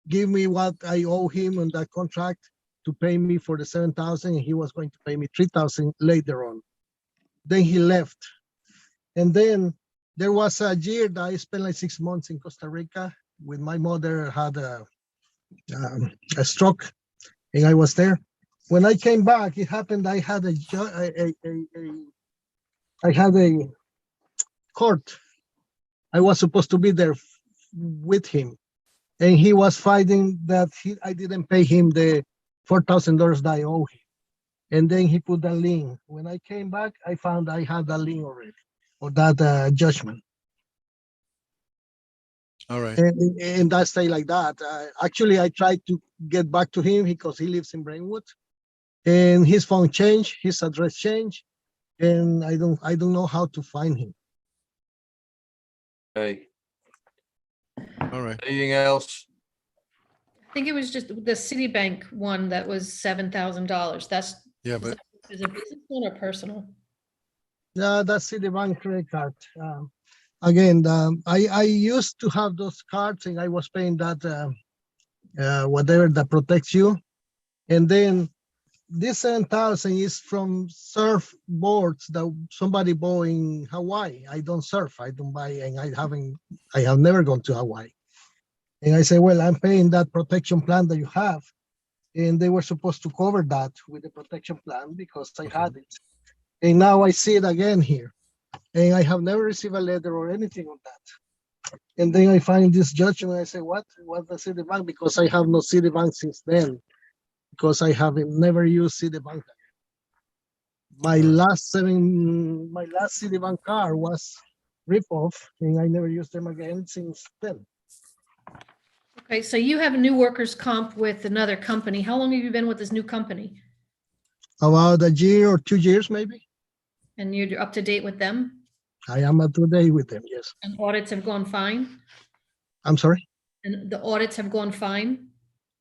[SPEAKER 15] give me what I owe him on that contract to pay me for the $7,000, and he was going to pay me $3,000 later on. Then he left. And then there was a year that I spent like 6 months in Costa Rica with my mother had a stroke, and I was there. When I came back, it happened I had I had a court. I was supposed to be there with him, and he was fighting that I didn't pay him the $4,000 that I owe him. And then he put a lien. When I came back, I found I had a lien already, or that judgment.
[SPEAKER 3] All right.
[SPEAKER 15] And that stay like that. Actually, I tried to get back to him because he lives in Brentwood, and his phone changed, his address changed, and I don't know how to find him.
[SPEAKER 1] Okay,
[SPEAKER 3] All right.
[SPEAKER 1] anything else?
[SPEAKER 5] I think it was just the Citibank one that was $7,000. That's,
[SPEAKER 3] Yeah, but
[SPEAKER 5] is it business one or personal?
[SPEAKER 15] Yeah, that's Citibank credit card. Again, I used to have those cards, and I was paying that whatever that protects you, and then this 7,000 is from surf boards that somebody bought in Hawaii. I don't surf, I don't buy, and I have never gone to Hawaii. And I say, well, I'm paying that protection plan that you have, and they were supposed to cover that with the protection plan because I had it. And now I see it again here, and I have never received a letter or anything on that. And then I find this judgment, and I say, what's the Citibank? Because I have no Citibank since then, because I have never used Citibank. My last Citibank card was rip off, and I never used them again since then.
[SPEAKER 5] Okay, so you have a new workers' comp with another company. How long have you been with this new company?
[SPEAKER 15] About a year or 2 years, maybe.
[SPEAKER 5] And you're up to date with them?
[SPEAKER 15] I am up to date with them, yes.
[SPEAKER 5] And audits have gone fine?
[SPEAKER 15] I'm sorry?
[SPEAKER 5] And the audits have gone fine?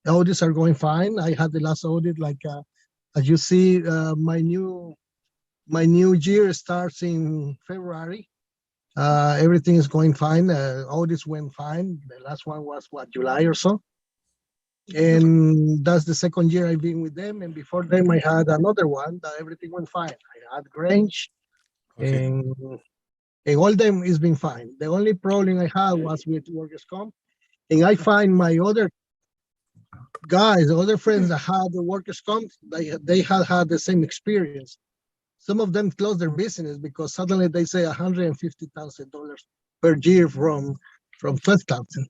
[SPEAKER 15] The audits are going fine. I had the last audit, like, as you see, my new year starts in February. Everything is going fine. Audits went fine. The last one was July or so. And that's the second year I've been with them. And before them, I had another one that everything went fine. I had Grange, and all them has been fine. The only problem I had was with workers' comp. And I find my other guys, other friends that had the workers' comp, they had the same experience. Some of them closed their business because suddenly they say $150,000 per year from 12,000.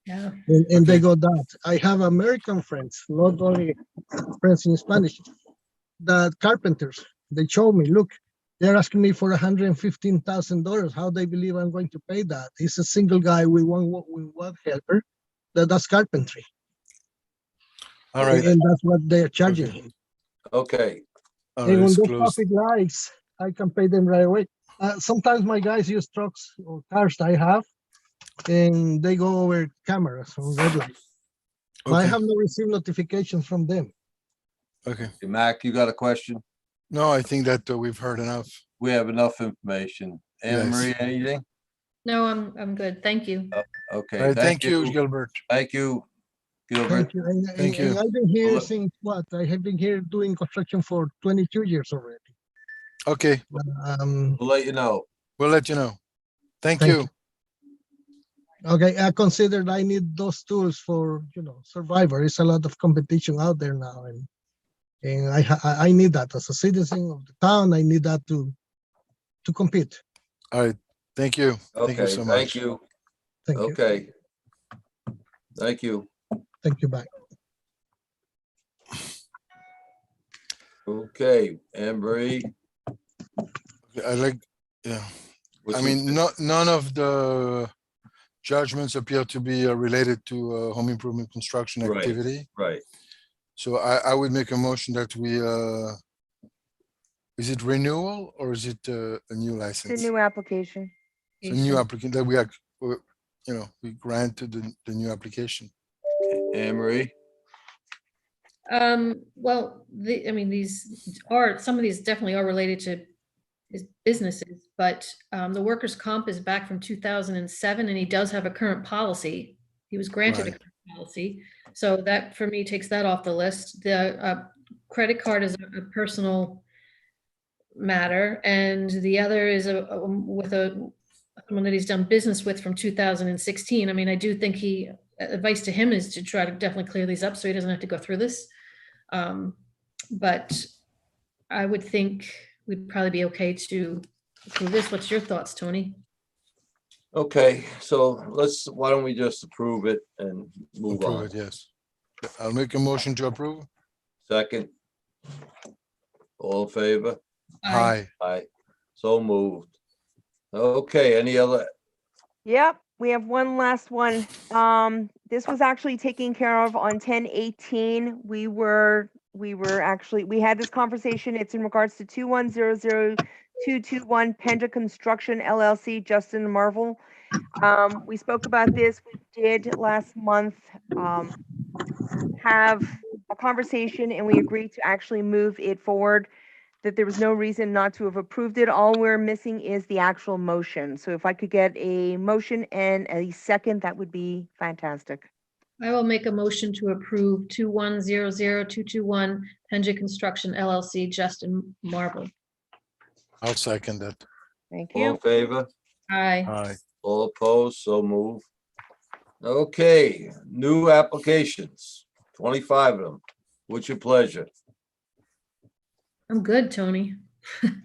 [SPEAKER 5] Yeah.
[SPEAKER 15] And they got that. I have American friends, not only friends in Spanish, that carpenters. They showed me, look, they're asking me for $115,000. How they believe I'm going to pay that? He's a single guy with one helper that does carpentry.
[SPEAKER 3] all right.
[SPEAKER 15] And that's what they're charging him.
[SPEAKER 1] Okay,
[SPEAKER 3] All
[SPEAKER 15] And
[SPEAKER 3] right,
[SPEAKER 15] when
[SPEAKER 3] it's
[SPEAKER 15] those
[SPEAKER 3] closed.
[SPEAKER 15] traffic lights, I can pay them right away. Sometimes my guys use trucks or cars that I have, and they go over cameras on red light. But I
[SPEAKER 3] Okay.
[SPEAKER 15] have not received notifications from them.
[SPEAKER 3] Okay.
[SPEAKER 1] Mac, you got a question?
[SPEAKER 3] No, I think that we've heard enough.
[SPEAKER 1] We have enough information. Anna
[SPEAKER 3] Yes.
[SPEAKER 1] Marie, anything?
[SPEAKER 5] No, I'm good. Thank you.
[SPEAKER 1] Okay,
[SPEAKER 3] All right, thank you, Gilbert.
[SPEAKER 1] Thank you, Gilbert.
[SPEAKER 15] Thank you.
[SPEAKER 3] Thank you.
[SPEAKER 15] And I've been here
[SPEAKER 1] Well,
[SPEAKER 15] since what? I have been here doing construction for 22 years already.
[SPEAKER 3] Okay,
[SPEAKER 15] Um,
[SPEAKER 1] We'll let you know.
[SPEAKER 3] we'll let you know. Thank
[SPEAKER 15] Thank
[SPEAKER 3] you.
[SPEAKER 15] okay, I considered I need those tools for, survivor. It's a lot of competition out there now, and I need that as a citizen of the town. I need that to compete.
[SPEAKER 3] All right, thank you. Thank you
[SPEAKER 1] Okay,
[SPEAKER 3] so much.
[SPEAKER 1] thank you.
[SPEAKER 15] Thank you.
[SPEAKER 1] Okay. Thank you.
[SPEAKER 15] Thank you. Bye.
[SPEAKER 1] Okay, Anne Marie.
[SPEAKER 3] I like, yeah.
[SPEAKER 1] what's
[SPEAKER 3] I
[SPEAKER 1] your-
[SPEAKER 3] mean, none of the judgments appear to be related to home improvement construction
[SPEAKER 1] Right.
[SPEAKER 3] activity.
[SPEAKER 1] Right.
[SPEAKER 3] So I would make a motion that we, is it renewal or is it a new
[SPEAKER 4] It's
[SPEAKER 3] license?
[SPEAKER 4] a new application.
[SPEAKER 3] It's a new applicant that we are, we granted the new application.
[SPEAKER 1] Anne Marie?
[SPEAKER 5] Well, some of these definitely are related to his businesses, but the workers' comp is back from 2007, and he does have a current policy. He was granted a
[SPEAKER 3] Right.
[SPEAKER 5] current policy, so that for me takes that off the list. The credit card is a personal matter, and the other is with someone that he's done business with from 2016. I mean, I do think advice to him is to try to definitely clear these up so he doesn't have to go through this. But I would think we'd probably be okay to approve this. What's your thoughts, Tony?
[SPEAKER 1] Okay, so why don't we just approve it and move
[SPEAKER 3] Approve
[SPEAKER 1] on?
[SPEAKER 3] it, yes. I'll make a motion to approve.
[SPEAKER 1] Second. All in favor?
[SPEAKER 3] Aye.
[SPEAKER 1] Aye. So moved. Okay, any other?
[SPEAKER 4] Yep, we have one last one. This was actually taken care of on 10/18. We had this conversation. It's in regards to 2100221 Penda Construction LLC, Justin Marvel. We spoke about this. We did last month have a conversation and we agreed to actually move it forward, that there was no reason not to have approved it. All we're missing is the actual motion. So if I could get a motion and a second, that would be fantastic.
[SPEAKER 5] I will make a motion to approve 2100221 Penja Construction LLC, Justin Marble.
[SPEAKER 3] I'll second that.
[SPEAKER 4] Thank
[SPEAKER 1] All in
[SPEAKER 4] you.
[SPEAKER 1] favor?
[SPEAKER 5] Aye.
[SPEAKER 3] Aye.
[SPEAKER 1] All opposed? So move. Okay, new applications, 25 of them. What's your pleasure?
[SPEAKER 5] I'm good, Tony.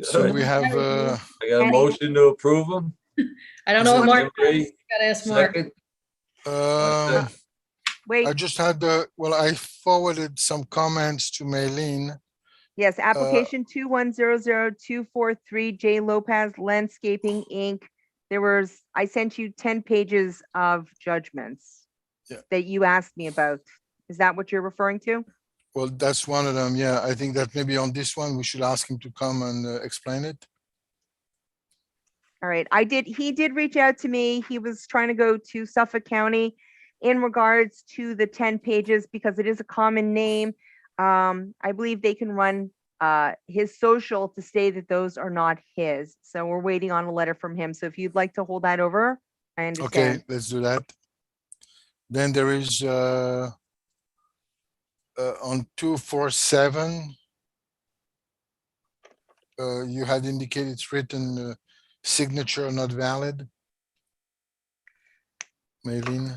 [SPEAKER 3] So
[SPEAKER 1] Good.
[SPEAKER 3] we have,
[SPEAKER 1] I got a motion to approve them.
[SPEAKER 5] I don't know what Mark does.
[SPEAKER 1] Second.
[SPEAKER 5] Gotta ask Mark.
[SPEAKER 3] I
[SPEAKER 4] Wait,
[SPEAKER 3] just had I forwarded some comments to Maylene.
[SPEAKER 4] yes, application 2100243 J Lopez Landscaping, Inc. I sent you 10 pages of judgments that you asked me about. Is that what you're referring to?
[SPEAKER 3] Well, that's one of them. Yeah, I think that maybe on this one, we should ask him to come and explain it.
[SPEAKER 4] All right, he did reach out to me. He was trying to go to Suffolk County in regards to the 10 pages because it is a common name. I believe they can run his social to say that those are not his. So we're waiting on a letter from him. So if you'd like to hold that over, I understand.
[SPEAKER 3] Okay, let's do that. Then there is on 247. You had indicated it's written signature not valid. Maylene.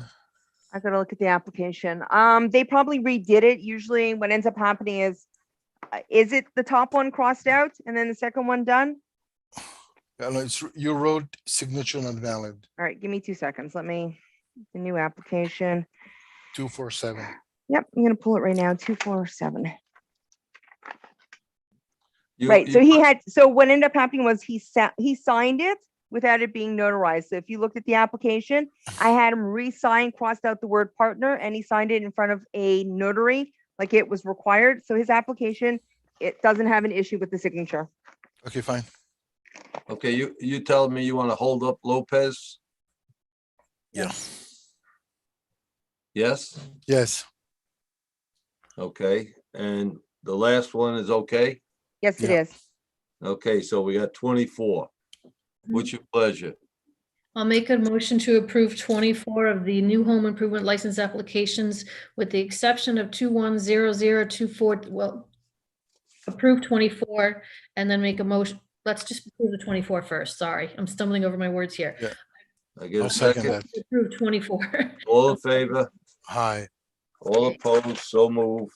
[SPEAKER 4] I gotta look at the application. They probably redid it. Usually what ends up happening is it the top one crossed out and then the second one done?
[SPEAKER 3] No, you wrote signature not valid.
[SPEAKER 4] All right, give me 2 seconds. The new application.
[SPEAKER 3] 247.
[SPEAKER 4] Yep, I'm gonna pull it right now, 247.
[SPEAKER 1] You-
[SPEAKER 4] Right, so
[SPEAKER 1] you-
[SPEAKER 4] so what ended up happening was he signed it without it being notarized. So if you looked at the application, I had him re-sign, crossed out the word partner, and he signed it in front of a notary like it was required. So his application, it doesn't have an issue with the signature.
[SPEAKER 3] Okay, fine.
[SPEAKER 1] Okay, you telling me you want to hold up Lopez?
[SPEAKER 3] Yeah.
[SPEAKER 1] Yes?
[SPEAKER 3] Yes.
[SPEAKER 1] Okay, and the last one is okay?
[SPEAKER 4] Yes, it
[SPEAKER 3] Yeah.
[SPEAKER 4] is.
[SPEAKER 1] Okay, so we got 24. What's your pleasure?
[SPEAKER 5] I'll make a motion to approve 24 of the new home improvement license applications with the exception of 210024. Well, approve 24 and then make a motion. Let's just approve the 24 first. Sorry, I'm stumbling over my words here.
[SPEAKER 3] Yeah.
[SPEAKER 1] I get
[SPEAKER 3] I'll
[SPEAKER 1] a
[SPEAKER 3] second
[SPEAKER 1] second.
[SPEAKER 3] that.
[SPEAKER 5] Approve 24.
[SPEAKER 1] All in favor?
[SPEAKER 3] Hi.
[SPEAKER 1] All opposed? So move.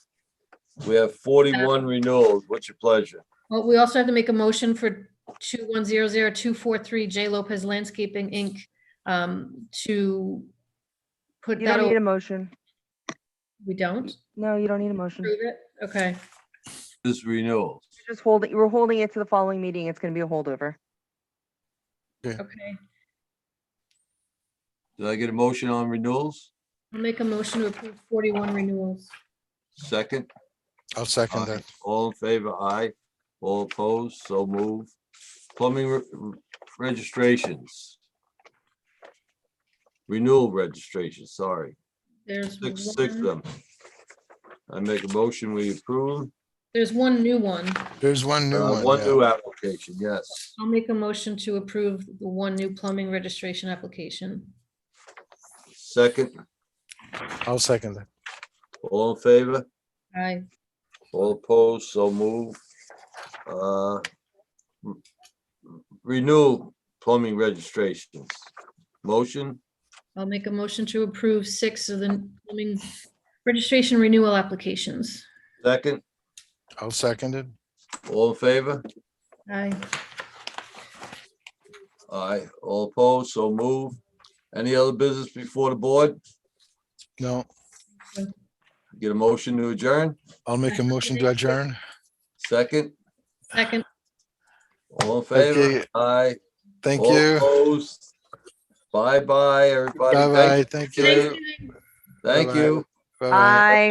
[SPEAKER 1] We have 41 renewals. What's your pleasure?
[SPEAKER 5] Well, we also have to make a motion for 2100243 J Lopez Landscaping, Inc. To put
[SPEAKER 4] You
[SPEAKER 5] that
[SPEAKER 4] don't need
[SPEAKER 5] over.
[SPEAKER 4] a motion.
[SPEAKER 5] We don't
[SPEAKER 4] No, you don't need a motion.
[SPEAKER 5] approve it? Okay.
[SPEAKER 1] This renewals.
[SPEAKER 4] Just hold it. We're holding it to the following meeting. It's gonna be a holdover.
[SPEAKER 5] Okay.
[SPEAKER 1] Did I get a motion on renewals?
[SPEAKER 5] I'll make a motion to approve 41 renewals.
[SPEAKER 1] Second?
[SPEAKER 3] I'll second
[SPEAKER 1] Aye.
[SPEAKER 3] that.
[SPEAKER 1] All in favor? Aye. All opposed? So move. Plumbing registrations. Renewal registrations, sorry.
[SPEAKER 5] There's
[SPEAKER 1] Six of them. I make a motion, we approve.
[SPEAKER 5] There's one new one.
[SPEAKER 3] There's one new one.
[SPEAKER 1] One
[SPEAKER 3] yeah.
[SPEAKER 1] new application, yes.
[SPEAKER 5] I'll make a motion to approve the one new plumbing registration application.
[SPEAKER 1] Second,
[SPEAKER 3] I'll second that.
[SPEAKER 1] all in favor?
[SPEAKER 5] Aye.
[SPEAKER 1] All opposed? So move. Renewal plumbing registrations. Motion,
[SPEAKER 5] I'll make a motion to approve 6 of the plumbing registration renewal applications.
[SPEAKER 1] second,
[SPEAKER 3] I'll second it.
[SPEAKER 1] all in favor?
[SPEAKER 5] Aye.
[SPEAKER 1] Aye, all opposed, so move. Any other business before the board?
[SPEAKER 3] No,
[SPEAKER 1] Get a motion to adjourn,
[SPEAKER 3] I'll make a motion to adjourn.
[SPEAKER 1] second,
[SPEAKER 5] Second.
[SPEAKER 1] all in favor?
[SPEAKER 3] Okay.
[SPEAKER 1] Aye.
[SPEAKER 3] Thank
[SPEAKER 1] All
[SPEAKER 3] you.
[SPEAKER 1] opposed? Bye-bye, everybody.
[SPEAKER 3] Bye-bye. Thank you.
[SPEAKER 1] Thank
[SPEAKER 3] Bye-bye.
[SPEAKER 1] you.
[SPEAKER 3] Bye-bye.
[SPEAKER 4] Bye.